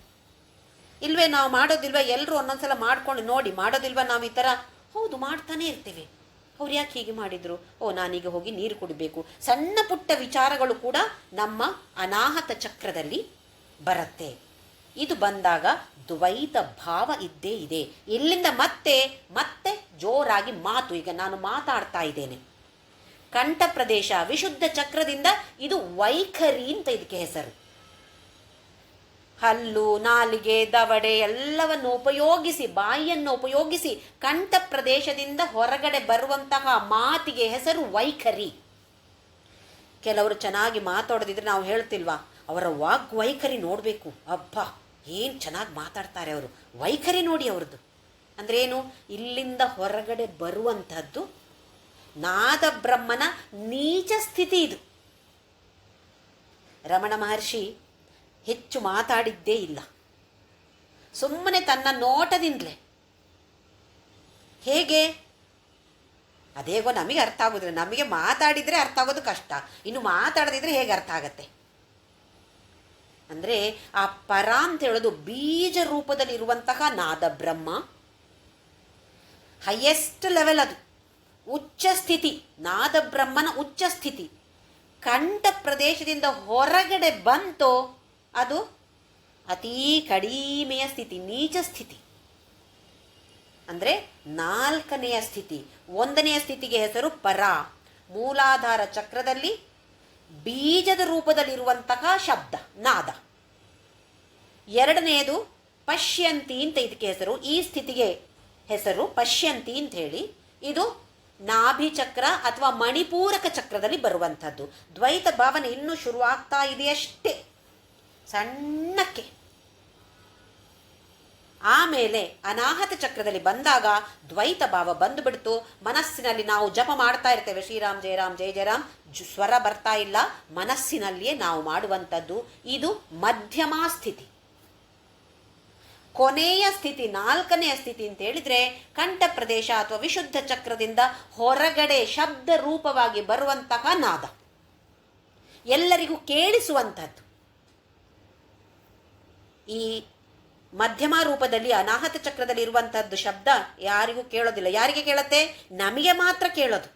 ಇಲ್ವೇ ನಾವು ಮಾಡೋದಿಲ್ವ? ಎಲ್ಲರೂ ಒಂದೊಂದ್ಸಲ ಮಾಡ್ಕೊಂಡು ನೋಡಿ, ಮಾಡೋದಿಲ್ವ ನಾವು ಈ ಥರ? ಹೌದು, ಮಾಡ್ತಾನೆ ಇರ್ತೇವೆ. ಅವ್ರು ಯಾಕೆ ಹೀಗೆ ಮಾಡಿದರು, ನಾನೀಗ ಹೋಗಿ ನೀರು ಕುಡಿಬೇಕು. ಸಣ್ಣ ಪುಟ್ಟ ವಿಚಾರಗಳು ಕೂಡ ನಮ್ಮ ಅನಾಹತ ಚಕ್ರದಲ್ಲಿ ಬರುತ್ತೆ. ಇದು ಬಂದಾಗ ದ್ವೈತ ಭಾವ ಇದ್ದೇ ಇದೆ. ಇಲ್ಲಿಂದ ಮತ್ತೆ ಜೋರಾಗಿ ಮಾತು. ಈಗ ನಾನು ಮಾತಾಡ್ತಾ ಇದ್ದೇನೆ, ಕಂಠ ಪ್ರದೇಶ ವಿಶುದ್ಧ ಚಕ್ರದಿಂದ ಇದು ವೈಖರಿ ಅಂತ ಇದಕ್ಕೆ ಹೆಸರು. ಹಲ್ಲು, ನಾಲಿಗೆ, ದವಡೆ ಎಲ್ಲವನ್ನು ಉಪಯೋಗಿಸಿ, ಬಾಯಿಯನ್ನು ಉಪಯೋಗಿಸಿ ಕಂಠ ಪ್ರದೇಶದಿಂದ ಹೊರಗಡೆ ಬರುವಂತಹ ಮಾತಿಗೆ ಹೆಸರು ವೈಖರಿ. ಕೆಲವರು ಚೆನ್ನಾಗಿ ಮಾತಾಡೋದಿದ್ರೆ ನಾವು ಹೇಳ್ತಿಲ್ವಾ, ಅವರ ವಾಗ್ವೈಖರಿ ನೋಡಬೇಕು, ಅಬ್ಬಾ ಏನು ಚೆನ್ನಾಗಿ ಮಾತಾಡ್ತಾರೆ ಅವರು, ವೈಖರಿ ನೋಡಿ ಅವ್ರದ್ದು. ಅಂದರೆ ಏನು? ಇಲ್ಲಿಂದ ಹೊರಗಡೆ ಬರುವಂಥದ್ದು ನಾದ ಬ್ರಹ್ಮನ ನೀಚ ಸ್ಥಿತಿ ಇದು. ರಮಣ ಮಹರ್ಷಿ ಹೆಚ್ಚು ಮಾತಾಡಿದ್ದೇ ಇಲ್ಲ, ಸುಮ್ಮನೆ ತನ್ನ ನೋಟದಿಂದಲೇ. ಹೇಗೆ? ಅದೇಗೋ ನಮಗೆ ಅರ್ಥ ಆಗೋದಿಲ್ಲ, ನಮಗೆ ಮಾತಾಡಿದರೆ ಅರ್ಥ ಆಗೋದು ಕಷ್ಟ, ಇನ್ನು ಮಾತಾಡದಿದ್ರೆ ಹೇಗೆ ಅರ್ಥ ಆಗತ್ತೆ? ಅಂದರೆ ಆ ಪರ ಅಂತ ಹೇಳೋದು ಬೀಜ ರೂಪದಲ್ಲಿರುವಂತಹ ನಾದ ಬ್ರಹ್ಮ, ಹೈಯೆಸ್ಟ್ ಲೆವೆಲ್, ಅದು ಉಚ್ಚ ಸ್ಥಿತಿ, ನಾದ ಬ್ರಹ್ಮನ ಉಚ್ಚ ಸ್ಥಿತಿ. ಕಂಠ ಪ್ರದೇಶದಿಂದ ಹೊರಗಡೆ ಬಂತೋ ಅದು ಅತೀ ಕಡಿಮೆಯ ಸ್ಥಿತಿ, ನೀಚ ಸ್ಥಿತಿ. ಅಂದರೆ 4ನೆಯ ಸ್ಥಿತಿ. 1ನೆಯ ಸ್ಥಿತಿಗೆ ಹೆಸರು ಪರ, ಮೂಲಾಧಾರ ಚಕ್ರದಲ್ಲಿ ಬೀಜದ ರೂಪದಲ್ಲಿರುವಂತಹ ಶಬ್ದ ನಾದ. 2ನೆಯದು ಪಶ್ಯಂತಿ ಅಂತ ಇದಕ್ಕೆ ಹೆಸರು. ಈ ಸ್ಥಿತಿಗೆ ಹೆಸರು ಪಶ್ಯಂತಿ ಅಂತ ಹೇಳಿ. ಇದು ನಾಭಿ ಚಕ್ರ ಅಥವಾ ಮಣಿಪೂರಕ ಚಕ್ರದಲ್ಲಿ ಬರುವಂಥದ್ದು. ದ್ವೈತ ಭಾವನೆ ಇನ್ನೂ ಶುರುವಾಗ್ತಾ ಇದೆಯಷ್ಟೇ, ಸಣ್ಣಕ್ಕೆ. ಆಮೇಲೆ ಅನಾಹತ ಚಕ್ರದಲ್ಲಿ ಬಂದಾಗ ದ್ವೈತ ಭಾವ ಬಂದುಬಿಡ್ತು. ಮನಸ್ಸಿನಲ್ಲಿ ನಾವು ಜಪ ಮಾಡ್ತಾ ಇರ್ತೇವೆ, ಶ್ರೀರಾಮ್ ಜಯ ರಾಮ್ ಜಯ ಜಯರಾಮ್, ಸ್ವರ ಬರ್ತಾ ಇಲ್ಲ, ಮನಸ್ಸಿನಲ್ಲಿಯೇ ನಾವು ಮಾಡುವಂಥದ್ದು. ಇದು ಮಧ್ಯಮ ಸ್ಥಿತಿ. ಕೊನೆಯ ಸ್ಥಿತಿ, 4ನೆಯ ಸ್ಥಿತಿ ಅಂತ ಹೇಳಿದ್ರೆ ಕಂಠ ಪ್ರದೇಶ ಅಥವಾ ವಿಶುದ್ಧ ಚಕ್ರದಿಂದ ಹೊರಗಡೆ ಶಬ್ದ ರೂಪವಾಗಿ ಬರುವಂತಹ ನಾದ, ಎಲ್ಲರಿಗೂ ಕೇಳಿಸುವಂಥದ್ದು. ಈ ಮಧ್ಯಮ ರೂಪದಲ್ಲಿ ಅನಾಹತ ಚಕ್ರದಲ್ಲಿ ಇರುವಂಥದ್ದು ಶಬ್ದ ಯಾರಿಗೂ ಕೇಳೋದಿಲ್ಲ. ಯಾರಿಗೆ ಕೇಳುತ್ತೆ? ನಮಗೆ ಮಾತ್ರ ಕೇಳೋದು.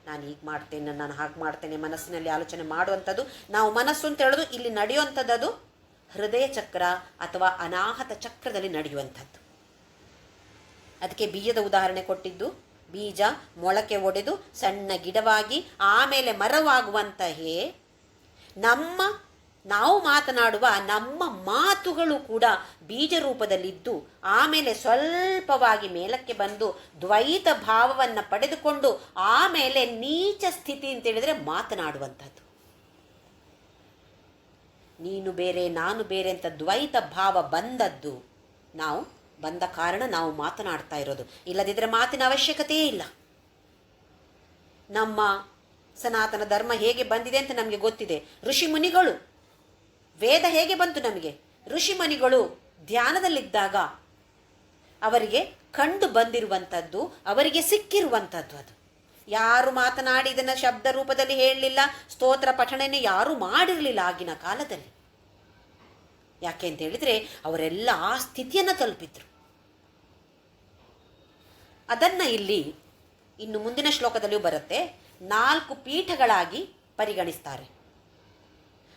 ನಾನು ಹೀಗೆ ಮಾಡ್ತೇನೆ, ನಾನು ಹಾಗೆ ಮಾಡ್ತೇನೆ, ಮನಸ್ಸಿನಲ್ಲಿ ಆಲೋಚನೆ ಮಾಡುವಂಥದ್ದು. ನಾವು ಮನಸ್ಸು ಅಂತ ಹೇಳೋದು ಇಲ್ಲಿ ನಡೆಯುವಂಥದ್ದು ಅದು ಹೃದಯ ಚಕ್ರ ಅಥವಾ ಅನಾಹತ ಚಕ್ರದಲ್ಲಿ ನಡೆಯುವಂಥದ್ದು. ಅದಕ್ಕೆ ಬೀಜದ ಉದಾಹರಣೆ ಕೊಟ್ಟಿದ್ದು. ಬೀಜ ಮೊಳಕೆ ಒಡೆದು ಸಣ್ಣ ಗಿಡವಾಗಿ ಆಮೇಲೆ ಮರವಾಗುವಂತೆಯೇ ನಾವು ಮಾತನಾಡುವ ನಮ್ಮ ಮಾತುಗಳು ಕೂಡ ಬೀಜ ರೂಪದಲ್ಲಿದ್ದು ಆಮೇಲೆ ಸ್ವಲ್ಪವಾಗಿ ಮೇಲಕ್ಕೆ ಬಂದು ದ್ವೈತ ಭಾವವನ್ನು ಪಡೆದುಕೊಂಡು ಆಮೇಲೆ ನೀಚ ಸ್ಥಿತಿ ಅಂತೇಳಿದರೆ ಮಾತನಾಡುವಂಥದ್ದು. ನೀನು ಬೇರೆ ನಾನು ಬೇರೆ ಅಂತ ದ್ವೈತ ಭಾವ ಬಂದದ್ದು, ಬಂದ ಕಾರಣ ನಾವು ಮಾತನಾಡ್ತಾ ಇರೋದು. ಇಲ್ಲದಿದ್ದರೆ ಮಾತಿನ ಅವಶ್ಯಕತೆಯೇ ಇಲ್ಲ. ನಮ್ಮ ಸನಾತನ ಧರ್ಮ ಹೇಗೆ ಬಂದಿದೆ ಅಂತ ನಮಗೆ ಗೊತ್ತಿದೆ. ಋಷಿ ಮುನಿಗಳು, ವೇದ ಹೇಗೆ ಬಂತು ನಮಗೆ? ಋಷಿ ಮುನಿಗಳು ಧ್ಯಾನದಲ್ಲಿದ್ದಾಗ ಅವರಿಗೆ ಕಂಡು ಬಂದಿರುವಂಥದ್ದು, ಅವರಿಗೆ ಸಿಕ್ಕಿರುವಂಥದ್ದು. ಅದು ಯಾರು ಮಾತನಾಡಿ ಇದನ್ನು ಶಬ್ದ ರೂಪದಲ್ಲಿ ಹೇಳಲಿಲ್ಲ, ಸ್ತೋತ್ರ ಪಠಣೆಯನ್ನು ಯಾರೂ ಮಾಡಿರಲಿಲ್ಲ ಆಗಿನ ಕಾಲದಲ್ಲಿ. ಯಾಕೆ ಅಂತ ಹೇಳಿದರೆ ಅವರೆಲ್ಲ ಆ ಸ್ಥಿತಿಯನ್ನು ತಲುಪಿದ್ರು. ಅದನ್ನು ಇಲ್ಲಿ ಇನ್ನು ಮುಂದಿನ ಶ್ಲೋಕದಲ್ಲಿಯೂ ಬರುತ್ತೆ, 4 ಪೀಠಗಳಾಗಿ ಪರಿಗಣಿಸ್ತಾರೆ.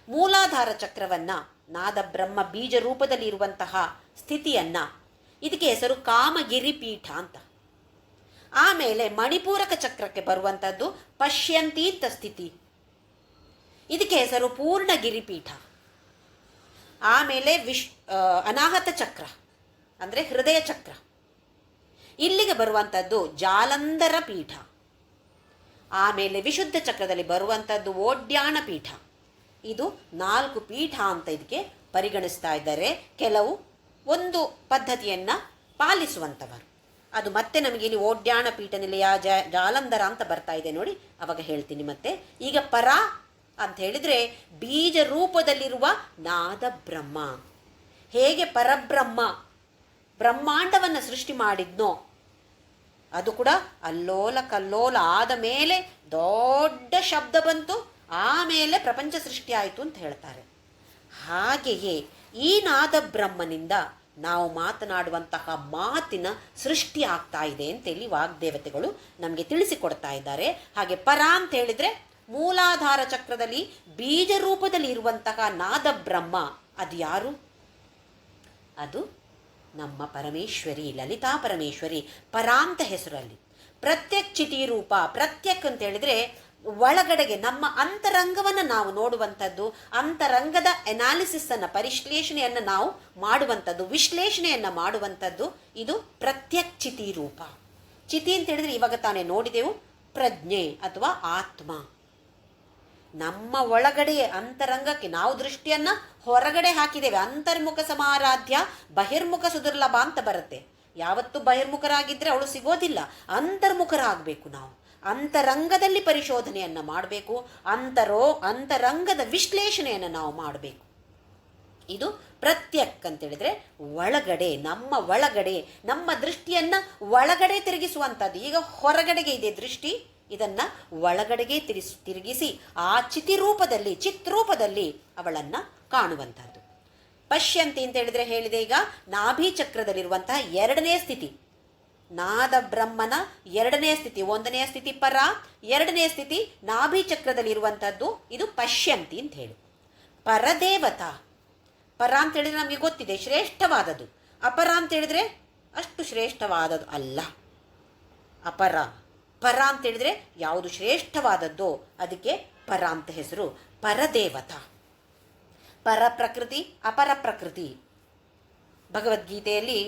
ಮೂಲಾಧಾರ ಚಕ್ರವನ್ನು, ನಾದ ಬ್ರಹ್ಮ ಬೀಜ ರೂಪದಲ್ಲಿ ಇರುವಂತಹ ಸ್ಥಿತಿಯನ್ನು, ಇದಕ್ಕೆ ಹೆಸರು ಕಾಮಗಿರಿ ಪೀಠ ಅಂತ. ಆಮೇಲೆ ಮಣಿಪೂರಕ ಚಕ್ರಕ್ಕೆ ಬರುವಂಥದ್ದು ಪಶ್ಯಂತೀತ ಸ್ಥಿತಿ, ಇದಕ್ಕೆ ಹೆಸರು ಪೂರ್ಣಗಿರಿ ಪೀಠ. ಆಮೇಲೆ ಅನಾಹತ ಚಕ್ರ ಅಂದರೆ ಹೃದಯ ಚಕ್ರ, ಇಲ್ಲಿಗೆ ಬರುವಂಥದ್ದು ಜಾಲಂಧರ ಪೀಠ. ಆಮೇಲೆ ವಿಶುದ್ಧ ಚಕ್ರದಲ್ಲಿ ಬರುವಂಥದ್ದು ಓಡ್ಯಾಣ ಪೀಠ. ಇದು 4 ಪೀಠ ಅಂತ ಇದಕ್ಕೆ ಪರಿಗಣಿಸ್ತಾ ಇದ್ದಾರೆ. ಕೆಲವು ಒಂದು ಪದ್ಧತಿಯನ್ನು ಪಾಲಿಸುವಂಥವರು. ಅದು ಮತ್ತೆ ನಮಗೆ ಇಲ್ಲಿ ಓಡ್ಯಾಣ ಪೀಠ ನಿಲಯ ಜಾಲಂಧರ ಅಂತ ಬರ್ತಾ ಇದೆ ನೋಡಿ, ಅವಾಗ ಹೇಳ್ತೀನಿ ಮತ್ತೆ. ಈಗ ಪರ ಅಂತ ಹೇಳಿದರೆ ಬೀಜ ರೂಪದಲ್ಲಿರುವ ನಾದ ಬ್ರಹ್ಮ. ಹೇಗೆ ಪರಬ್ರಹ್ಮ ಬ್ರಹ್ಮಾಂಡವನ್ನು ಸೃಷ್ಟಿ ಮಾಡಿದ್ನೋ, ಅದು ಕೂಡ ಅಲ್ಲೋಲ ಕಲ್ಲೋಲ ಆದ ಮೇಲೆ ದೊಡ್ಡ ಶಬ್ದ ಬಂತು, ಆಮೇಲೆ ಪ್ರಪಂಚ ಸೃಷ್ಟಿ ಆಯಿತು ಅಂತ ಹೇಳ್ತಾರೆ. ಹಾಗೆಯೇ ಈ ನಾದ ಬ್ರಹ್ಮನಿಂದ ನಾವು ಮಾತನಾಡುವಂತಹ ಮಾತಿನ ಸೃಷ್ಟಿ ಆಗ್ತಾ ಇದೆ ಅಂತೇಳಿ ವಾಗ್ದೇವತೆಗಳು ನಮಗೆ ತಿಳಿಸಿಕೊಡ್ತಾ ಇದ್ದಾರೆ. ಹಾಗೆ ಪರ ಅಂತ ಹೇಳಿದರೆ ಮೂಲಾಧಾರ ಚಕ್ರದಲ್ಲಿ ಬೀಜ ರೂಪದಲ್ಲಿ ಇರುವಂತಹ ನಾದ ಬ್ರಹ್ಮ. ಅದು ಯಾರು? ಅದು ನಮ್ಮ ಪರಮೇಶ್ವರಿ, ಲಲಿತಾ ಪರಮೇಶ್ವರಿ. ಪರಾಂತ ಹೆಸರಲ್ಲಿ ಪ್ರತ್ಯಕ್ ಚಿತಿ ರೂಪ. ಪ್ರತ್ಯಕ್ ಅಂತ ಹೇಳಿದರೆ ಒಳಗಡೆಗೆ ನಮ್ಮ ಅಂತರಂಗವನ್ನು ನಾವು ನೋಡುವಂಥದ್ದು, ಅಂತರಂಗದ ಎನಾಲಿಸಿಸನ್ನು, ಪರಿಶ್ಲೇಷಣೆಯನ್ನು ನಾವು ಮಾಡುವಂಥದ್ದು, ವಿಶ್ಲೇಷಣೆಯನ್ನು ಮಾಡುವಂಥದ್ದು. ಇದು ಪ್ರತ್ಯಕ್ ಚಿತಿ ರೂಪ. ಚಿತಿ ಅಂತ ಹೇಳಿದರೆ ಇವಾಗ ತಾನೇ ನೋಡಿದೆವು, ಪ್ರಜ್ಞೆ ಅಥವಾ ಆತ್ಮ. ನಮ್ಮ ಒಳಗಡೆಯೇ ಅಂತರಂಗಕ್ಕೆ ನಾವು ದೃಷ್ಟಿಯನ್ನು ಹೊರಗಡೆ ಹಾಕಿದ್ದೇವೆ. ಅಂತರ್ಮುಖ ಸಮಾರಾಧ್ಯ ಬಹಿರ್ಮುಖ ಸುದುರ್ಲಭ ಅಂತ ಬರುತ್ತೆ. ಯಾವತ್ತೂ ಬಹಿರ್ಮುಖರಾಗಿದ್ದರೆ ಅವಳು ಸಿಗೋದಿಲ್ಲ. ಅಂತರ್ಮುಖರಾಗಬೇಕು ನಾವು. ಅಂತರಂಗದಲ್ಲಿ ಪರಿಶೋಧನೆಯನ್ನು ಮಾಡಬೇಕು. ಅಂತರಂಗದ ವಿಶ್ಲೇಷಣೆಯನ್ನು ನಾವು ಮಾಡಬೇಕು. ಇದು ಪ್ರತ್ಯಕ್ ಅಂತೇಳಿದರೆ ಒಳಗಡೆ, ನಮ್ಮ ಒಳಗಡೆ, ನಮ್ಮ ದೃಷ್ಟಿಯನ್ನು ಒಳಗಡೆ ತಿರುಗಿಸುವಂಥದ್ದು. ಈಗ ಹೊರಗಡೆಗೆ ಇದೆ ದೃಷ್ಟಿ, ಇದನ್ನು ಒಳಗಡೆಗೆ ತಿರುಗಿಸಿ ಆ ಚಿತ್ರೂಪದಲ್ಲಿ ಅವಳನ್ನು ಕಾಣುವಂಥದ್ದು. ಪಶ್ಯಂತಿ ಅಂತ ಹೇಳಿದೆ ಈಗ ನಾಭಿ ಚಕ್ರದಲ್ಲಿರುವಂತಹ 2ನೇ ಸ್ಥಿತಿ, ನಾದ ಬ್ರಹ್ಮನ 2ನೇ ಸ್ಥಿತಿ. 1ನೇ ಸ್ಥಿತಿ ಪರ, 2ನೇ ಸ್ಥಿತಿ ನಾಭಿ ಚಕ್ರದಲ್ಲಿರುವಂಥದ್ದು. ಇದು ಪಶ್ಯಂತಿ ಅಂತ ಹೇಳಿ. ಪರದೇವತಾ. ಪರ ಅಂತ ಹೇಳಿದ್ರೆ ನಮಗೆ ಗೊತ್ತಿದೆ, ಶ್ರೇಷ್ಠವಾದದ್ದು. ಅಪರ ಅಂತ ಹೇಳಿದ್ರೆ ಅಷ್ಟು ಶ್ರೇಷ್ಠವಾದದ್ದು ಅಲ್ಲ. ಅಪರ. ಪರ ಅಂತ ಹೇಳಿದರೆ ಯಾವುದು ಶ್ರೇಷ್ಠವಾದದ್ದೋ ಅದಕ್ಕೆ ಪರ ಅಂತ ಹೆಸರು. ಪರದೇವತಾ, ಪರಪ್ರಕೃತಿ, ಅಪರ ಪ್ರಕೃತಿ. ಭಗವದ್ಗೀತೆಯಲ್ಲಿ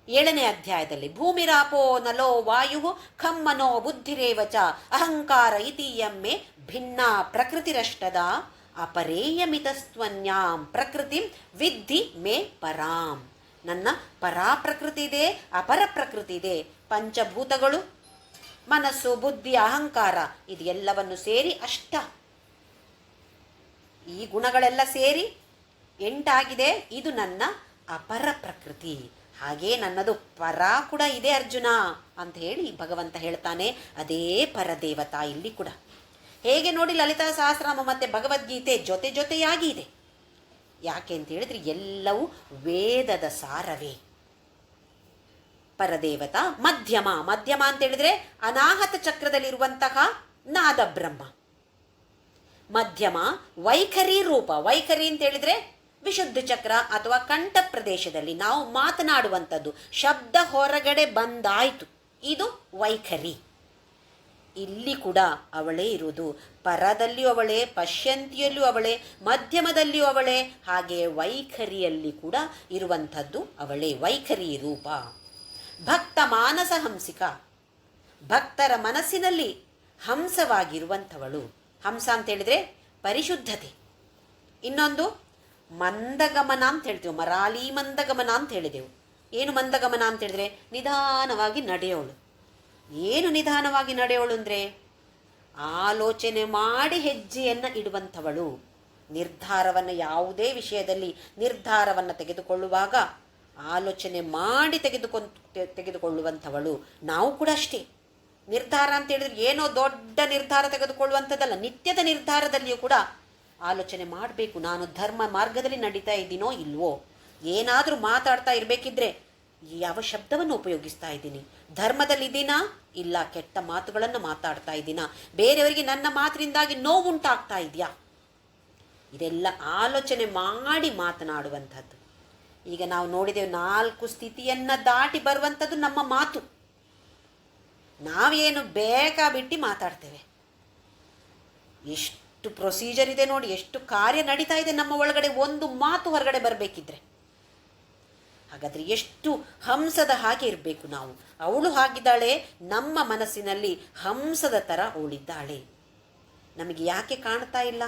7ನೇ ಅಧ್ಯಾಯದಲ್ಲಿ ಭೂಮಿರಾಪೋ ನಲೋ ವಾಯು ಖಂ ಮನೋ ಬುದ್ಧಿರೇವಚ ಅಹಂಕಾರ ಇತೀಯಮ್ಮೆ ಭಿನ್ನ ಪ್ರಕೃತಿರಷ್ಟದ ಅಪರೇಯಮಿತಸ್ತ್ವನ್ಯಾಂ ಪ್ರಕೃತಿ ವಿದ್ಧಿ ಮೇ ಪರಾಂ. ನನ್ನ ಪರಾಪ್ರಕೃತಿ ಇದೆ, ಅಪರ ಪ್ರಕೃತಿ ಇದೆ. ಪಂಚಭೂತಗಳು, ಮನಸ್ಸು, ಬುದ್ಧಿ, ಅಹಂಕಾರ, ಇದು ಎಲ್ಲವನ್ನು ಸೇರಿ ಈ ಗುಣಗಳೆಲ್ಲ ಸೇರಿ 8 ಆಗಿದೆ. ಇದು ನನ್ನ ಅಪರ ಪ್ರಕೃತಿ. ಹಾಗೇ ನನ್ನದು ಪರ ಕೂಡ ಇದೆ ಅರ್ಜುನ ಅಂತ ಹೇಳಿ ಭಗವಂತ ಹೇಳ್ತಾನೆ. ಅದೇ ಪರದೇವತಾ ಇಲ್ಲಿ ಕೂಡ. ಹೇಗೆ ನೋಡಿ ಲಲಿತಾ ಸಹಸ್ರನಾಮ ಮತ್ತು ಭಗವದ್ಗೀತೆ ಜೊತೆಯಾಗಿ ಇದೆ. ಯಾಕೆ ಅಂತ ಹೇಳಿದ್ರೆ ಎಲ್ಲವೂ ವೇದದ ಸಾರವೇ. ಪರದೇವತಾ. ಮಧ್ಯಮ ಅಂತ ಹೇಳಿದ್ರೆ ಅನಾಹತ ಚಕ್ರದಲ್ಲಿರುವಂತಹ ನಾದ ಬ್ರಹ್ಮ. ಮಧ್ಯಮ ವೈಖರಿ ರೂಪ. ವೈಖರಿ ಅಂತ ಹೇಳಿದ್ರೆ ವಿಶುದ್ಧ ಚಕ್ರ ಅಥವಾ ಕಂಠ ಪ್ರದೇಶದಲ್ಲಿ ನಾವು ಮಾತನಾಡುವಂಥದ್ದು. ಶಬ್ದ ಹೊರಗಡೆ ಬಂದಾಯಿತು, ಇದು ವೈಖರಿ. ಇಲ್ಲಿ ಕೂಡ ಅವಳೇ ಇರುವುದು. ಪರದಲ್ಲಿಯೂ ಅವಳೇ, ಪಶ್ಯಂತಿಯಲ್ಲಿಯೂ ಅವಳೇ, ಮಧ್ಯಮದಲ್ಲಿಯೂ ಅವಳೇ, ಹಾಗೆ ವೈಖರಿಯಲ್ಲಿ ಕೂಡ ಇರುವಂಥದ್ದು ಅವಳೇ. ವೈಖರಿ ರೂಪ. ಭಕ್ತ ಮಾನಸ ಹಂಸಿಕ. ಭಕ್ತರ ಮನಸ್ಸಿನಲ್ಲಿ ಹಂಸವಾಗಿರುವಂಥವಳು. ಹಂಸ ಅಂತ ಹೇಳಿದರೆ ಪರಿಶುದ್ಧತೆ. ಇನ್ನೊಂದು ಮಂದಗಮನ ಅಂತ ಹೇಳ್ತೇವೆ, ಮರಾಲಿ ಮಂದಗಮನ ಅಂತ ಹೇಳಿದೆವು. ಏನು ಮಂದಗಮನ ಅಂತ ಹೇಳಿದ್ರೆ ನಿಧಾನವಾಗಿ ನಡೆಯೋಳು. ಏನು ನಿಧಾನವಾಗಿ ನಡೆಯೋಳು ಅಂದರೆ ಆಲೋಚನೆ ಮಾಡಿ ಹೆಜ್ಜೆಯನ್ನು ಇಡುವಂಥವಳು. ನಿರ್ಧಾರವನ್ನು, ಯಾವುದೇ ವಿಷಯದಲ್ಲಿ ನಿರ್ಧಾರವನ್ನು ತೆಗೆದುಕೊಳ್ಳುವಾಗ ಆಲೋಚನೆ ಮಾಡಿ ತೆಗೆದುಕೊಳ್ಳುವಂಥವಳು. ನಾವು ಕೂಡ ಅಷ್ಟೇ. ನಿರ್ಧಾರ ಅಂತ ಹೇಳಿದ್ರೆ ಏನೋ ದೊಡ್ಡ ನಿರ್ಧಾರ ತೆಗೆದುಕೊಳ್ಳುವಂಥದ್ದಲ್ಲ. ನಿತ್ಯದ ನಿರ್ಧಾರದಲ್ಲಿಯೂ ಕೂಡ ಆಲೋಚನೆ ಮಾಡಬೇಕು. ನಾನು ಧರ್ಮ ಮಾರ್ಗದಲ್ಲಿ ನಡೀತಾ ಇದ್ದೀನೋ ಇಲ್ವೋ, ಏನಾದರೂ ಮಾತಾಡ್ತಾ ಇರಬೇಕಿದ್ರೆ ಯಾವ ಶಬ್ದವನ್ನು ಉಪಯೋಗಿಸ್ತಾ ಇದ್ದೀನಿ, ಧರ್ಮದಲ್ಲಿದ್ದೀನಾ ಇಲ್ಲ ಕೆಟ್ಟ ಮಾತುಗಳನ್ನು ಮಾತಾಡ್ತಾ ಇದ್ದೀನಾ, ಬೇರೆಯವರಿಗೆ ನನ್ನ ಮಾತಿನಿಂದಾಗಿ ನೋವುಂಟಾಗ್ತಾ ಇದೆಯಾ, ಇದೆಲ್ಲ ಆಲೋಚನೆ ಮಾಡಿ ಮಾತನಾಡುವಂಥದ್ದು. ಈಗ ನಾವು ನೋಡಿದ್ದೇವೆ 4 ಸ್ಥಿತಿಯನ್ನು ದಾಟಿ ಬರುವಂಥದ್ದು ನಮ್ಮ ಮಾತು. ನಾವೇನು ಬೇಕಾಬಿಟ್ಟು ಮಾತಾಡ್ತೇವೆ. ಎಷ್ಟು ಪ್ರೊಸೀಜರ್ ಇದೆ ನೋಡಿ, ಎಷ್ಟು ಕಾರ್ಯ ನಡೀತಾ ಇದೆ ನಮ್ಮ ಒಳಗಡೆ ಒಂದು ಮಾತು ಹೊರಗಡೆ ಬರಬೇಕಿದ್ರೆ. ಹಾಗಾದರೆ ಎಷ್ಟು ಹಂಸದ ಹಾಗೆ ಇರಬೇಕು ನಾವು. ಅವಳು ಹಾಗಿದ್ದಾಳೆ, ನಮ್ಮ ಮನಸ್ಸಿನಲ್ಲಿ ಹಂಸದ ಥರ ಅವಳಿದ್ದಾಳೆ. ನಮಗೆ ಯಾಕೆ ಕಾಣ್ತಾ ಇಲ್ಲ?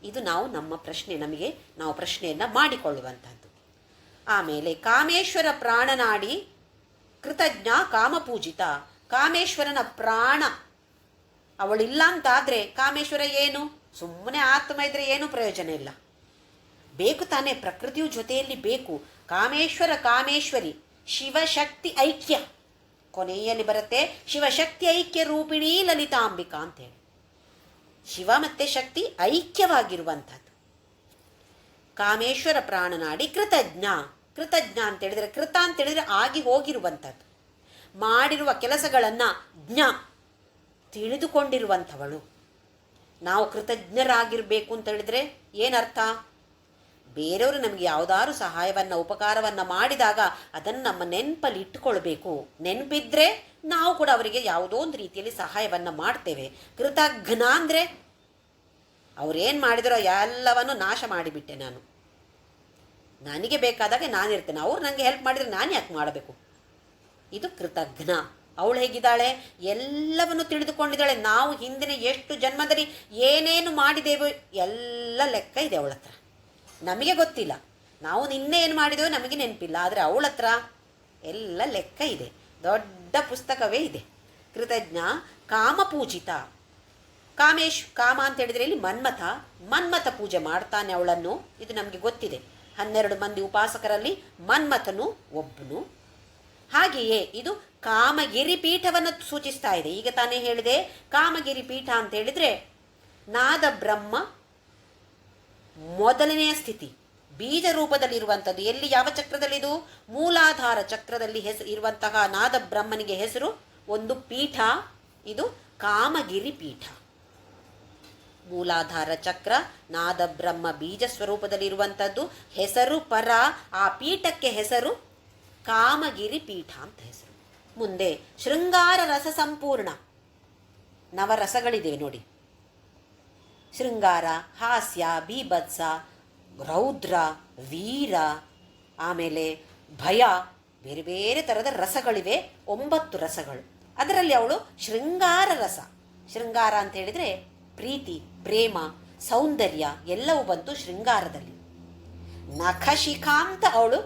ಇದು ನಮ್ಮ ಪ್ರಶ್ನೆ, ನಾವು ಪ್ರಶ್ನೆಯನ್ನು ಮಾಡಿಕೊಳ್ಳುವಂಥದ್ದು. ಆಮೇಲೆ ಕಾಮೇಶ್ವರ ಪ್ರಾಣನಾಡಿ ಕೃತಜ್ಞ ಕಾಮಪೂಜಿತ. ಕಾಮೇಶ್ವರನ ಪ್ರಾಣ ಅವಳಿಲ್ಲ ಅಂತಾದರೆ ಕಾಮೇಶ್ವರ ಏನು? ಸುಮ್ಮನೆ ಆತ್ಮ ಇದ್ದರೆ ಏನೂ ಪ್ರಯೋಜನ ಇಲ್ಲ. ಬೇಕು ತಾನೇ, ಪ್ರಕೃತಿಯು ಜೊತೆಯಲ್ಲಿ ಬೇಕು. ಕಾಮೇಶ್ವರ ಕಾಮೇಶ್ವರಿ ಶಿವಶಕ್ತಿ ಐಕ್ಯ, ಕೊನೆಯಲ್ಲಿ ಬರುತ್ತೆ ಶಿವಶಕ್ತಿ ಐಕ್ಯ ರೂಪಿಣಿ ಲಲಿತಾಂಬಿಕಾ ಅಂತೇಳಿ. ಶಿವ ಮತ್ತು ಶಕ್ತಿ ಐಕ್ಯವಾಗಿರುವಂಥದ್ದು. ಕಾಮೇಶ್ವರ ಪ್ರಾಣನಾಡಿ ಕೃತಜ್ಞ. ಕೃತಜ್ಞ ಅಂತೇಳಿದರೆ, ಕೃತ ಅಂತೇಳಿದರೆ ಆಗಿ ಹೋಗಿರುವಂಥದ್ದು, ಮಾಡಿರುವ ಕೆಲಸಗಳನ್ನು ಜ್ಞ ತಿಳಿದುಕೊಂಡಿರುವಂಥವಳು. ನಾವು ಕೃತಜ್ಞರಾಗಿರಬೇಕು ಅಂತ ಹೇಳಿದರೆ ಏನರ್ಥ? ಬೇರೆಯವರು ನಮಗೆ ಯಾವುದಾದ್ರು ಸಹಾಯವನ್ನು ಉಪಕಾರವನ್ನು ಮಾಡಿದಾಗ ಅದನ್ನು ನಮ್ಮ ನೆನಪಲ್ಲಿ ಇಟ್ಟುಕೊಳ್ಬೇಕು. ನೆನಪಿದ್ರೆ ನಾವು ಕೂಡ ಅವರಿಗೆ ಯಾವುದೋ ಒಂದು ರೀತಿಯಲ್ಲಿ ಸಹಾಯವನ್ನು ಮಾಡ್ತೇವೆ. ಕೃತಜ್ಞ ಅಂದರೆ ಅವರೇನು ಮಾಡಿದರೋ ಎಲ್ಲವನ್ನು ನಾಶ ಮಾಡಿಬಿಟ್ಟೆ ನಾನು, ನನಗೆ ಬೇಕಾದಾಗ ನಾನಿರ್ತೇನೆ, ಅವ್ರು ನನಗೆ ಹೆಲ್ಪ್ ಮಾಡಿದರೆ ನಾನು ಯಾಕೆ ಮಾಡಬೇಕು? ಇದು ಕೃತಜ್ಞ. ಅವಳು ಹೇಗಿದ್ದಾಳೆ? ಎಲ್ಲವನ್ನು ತಿಳಿದುಕೊಂಡಿದ್ದಾಳೆ. ನಾವು ಹಿಂದಿನ ಎಷ್ಟು ಜನ್ಮದಲ್ಲಿ ಏನೇನು ಮಾಡಿದ್ದೇವೆ ಎಲ್ಲ ಲೆಕ್ಕ ಇದೆ ಅವಳ ಹತ್ರ. ನಮಗೆ ಗೊತ್ತಿಲ್ಲ, ನಾವು ನಿನ್ನೆ ಏನು ಮಾಡಿದೆವೋ ನಮಗೆ ನೆನಪಿಲ್ಲ, ಆದರೆ ಅವಳ ಹತ್ರ ಎಲ್ಲ ಲೆಕ್ಕ ಇದೆ, ದೊಡ್ಡ ಪುಸ್ತಕವೇ ಇದೆ. ಕೃತಜ್ಞ ಕಾಮಪೂಜಿತ. ಕಾಮ ಅಂತ ಹೇಳಿದರೆ ಇಲ್ಲಿ ಮನ್ಮಥ ಪೂಜೆ ಮಾಡ್ತಾನೆ ಅವಳನ್ನು, ಇದು ನಮಗೆ ಗೊತ್ತಿದೆ. 12 ಮಂದಿ ಉಪಾಸಕರಲ್ಲಿ ಮನ್ಮಥನು ಒಬ್ಬನು. ಹಾಗೆಯೇ ಇದು ಕಾಮಗಿರಿ ಪೀಠವನ್ನು ಸೂಚಿಸ್ತಾ ಇದೆ. ಈಗ ತಾನೇ ಹೇಳಿದೆ, ಕಾಮಗಿರಿ ಪೀಠ ಅಂತ ಹೇಳಿದರೆ ನಾದ ಬ್ರಹ್ಮ ಮೊದಲನೆಯ ಸ್ಥಿತಿ, ಬೀಜ ರೂಪದಲ್ಲಿರುವಂಥದ್ದು. ಎಲ್ಲಿ, ಯಾವ ಚಕ್ರದಲ್ಲಿದು? ಮೂಲಾಧಾರ ಚಕ್ರದಲ್ಲಿ ಇರುವಂತಹ ನಾದ ಬ್ರಹ್ಮನಿಗೆ ಹೆಸರು ಒಂದು ಪೀಠ, ಇದು ಕಾಮಗಿರಿ ಪೀಠ. ಮೂಲಾಧಾರ ಚಕ್ರ, ನಾದ ಬ್ರಹ್ಮ ಬೀಜ ಸ್ವರೂಪದಲ್ಲಿರುವಂಥದ್ದು, ಹೆಸರು ಪರ. ಆ ಪೀಠಕ್ಕೆ ಹೆಸರು ಕಾಮಗಿರಿ ಪೀಠ ಅಂತ ಹೆಸರು. ಮುಂದೆ ಶೃಂಗಾರ ರಸ ಸಂಪೂರ್ಣ. ನವರಸಗಳಿದೆ ನೋಡಿ, ಶೃಂಗಾರ, ಹಾಸ್ಯ, ಬೀಭತ್ಸ, ರೌದ್ರ, ವೀರ, ಆಮೇಲೆ ಭಯ, ಬೇರೆ ಬೇರೆ ಥರದ ರಸಗಳಿವೆ. 9 ರಸಗಳು. ಅದರಲ್ಲಿ ಅವಳು ಶೃಂಗಾರ ರಸ. ಶೃಂಗಾರ ಅಂತ ಹೇಳಿದರೆ ಪ್ರೀತಿ, ಪ್ರೇಮ, ಸೌಂದರ್ಯ ಎಲ್ಲವೂ ಬಂತು ಶೃಂಗಾರದಲ್ಲಿ. ನಖಶಿಖಾಂತ ಅವಳು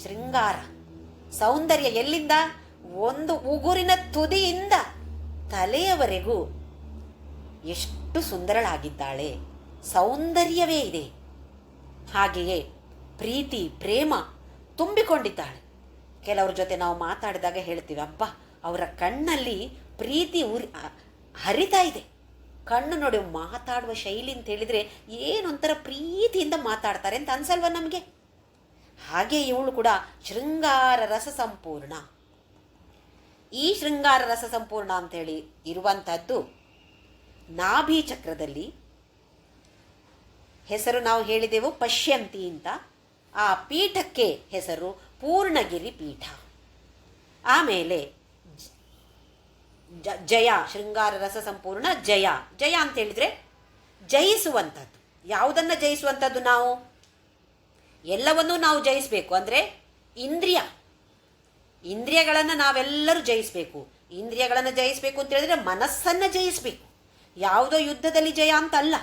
ಶೃಂಗಾರ. ಸೌಂದರ್ಯ ಎಲ್ಲಿಂದ? ಒಂದು ಉಗುರಿನ ತುದಿಯಿಂದ ತಲೆಯವರೆಗೂ ಎಷ್ಟು ಸುಂದರಳಾಗಿದ್ದಾಳೆ, ಸೌಂದರ್ಯವೇ ಇದೆ. ಹಾಗೆಯೇ ಪ್ರೀತಿ, ಪ್ರೇಮ ತುಂಬಿಕೊಂಡಿದ್ದಾಳೆ. ಕೆಲವ್ರ ಜೊತೆ ನಾವು ಮಾತಾಡಿದಾಗ ಹೇಳ್ತೀವಿ, ಅಬ್ಬಾ ಅವರ ಕಣ್ಣಲ್ಲಿ ಪ್ರೀತಿ ಹರಿತಾ ಇದೆ. ಕಣ್ಣು ನೋಡಿ, ಮಾತಾಡುವ ಶೈಲಿ ಅಂತ ಹೇಳಿದರೆ ಏನೊಂಥರ ಪ್ರೀತಿಯಿಂದ ಮಾತಾಡ್ತಾರೆ ಅಂತ ಅನ್ಸಲ್ವ ನಮಗೆ? ಹಾಗೆ ಇವಳು ಕೂಡ ಶೃಂಗಾರ ರಸ ಸಂಪೂರ್ಣ. ಈ ಶೃಂಗಾರ ರಸ ಸಂಪೂರ್ಣ ಅಂಥೇಳಿ ಇರುವಂಥದ್ದು ನಾಭಿ ಚಕ್ರದಲ್ಲಿ. ಹೆಸರು ನಾವು ಹೇಳಿದೆವು ಪಶ್ಯಂತಿ ಅಂತ. ಆ ಪೀಠಕ್ಕೆ ಹೆಸರು ಪೂರ್ಣಗಿರಿ ಪೀಠ. ಆಮೇಲೆ ಜಯ, ಶೃಂಗಾರ ರಸ ಸಂಪೂರ್ಣ ಜಯ. ಜಯ ಅಂತ ಹೇಳಿದರೆ ಜಯಿಸುವಂಥದ್ದು. ಯಾವುದನ್ನು ಜಯಿಸುವಂಥದ್ದು? ನಾವು ಎಲ್ಲವನ್ನೂ ನಾವು ಜಯಿಸಬೇಕು. ಅಂದರೆ ಇಂದ್ರಿಯಗಳನ್ನು ನಾವೆಲ್ಲರೂ ಜಯಿಸಬೇಕು. ಇಂದ್ರಿಯಗಳನ್ನು ಜಯಿಸಬೇಕು ಅಂತ ಹೇಳಿದ್ರೆ ಮನಸ್ಸನ್ನು ಜಯಿಸಬೇಕು. ಯಾವುದೋ ಯುದ್ಧದಲ್ಲಿ ಜಯ ಅಂತ ಅಲ್ಲ.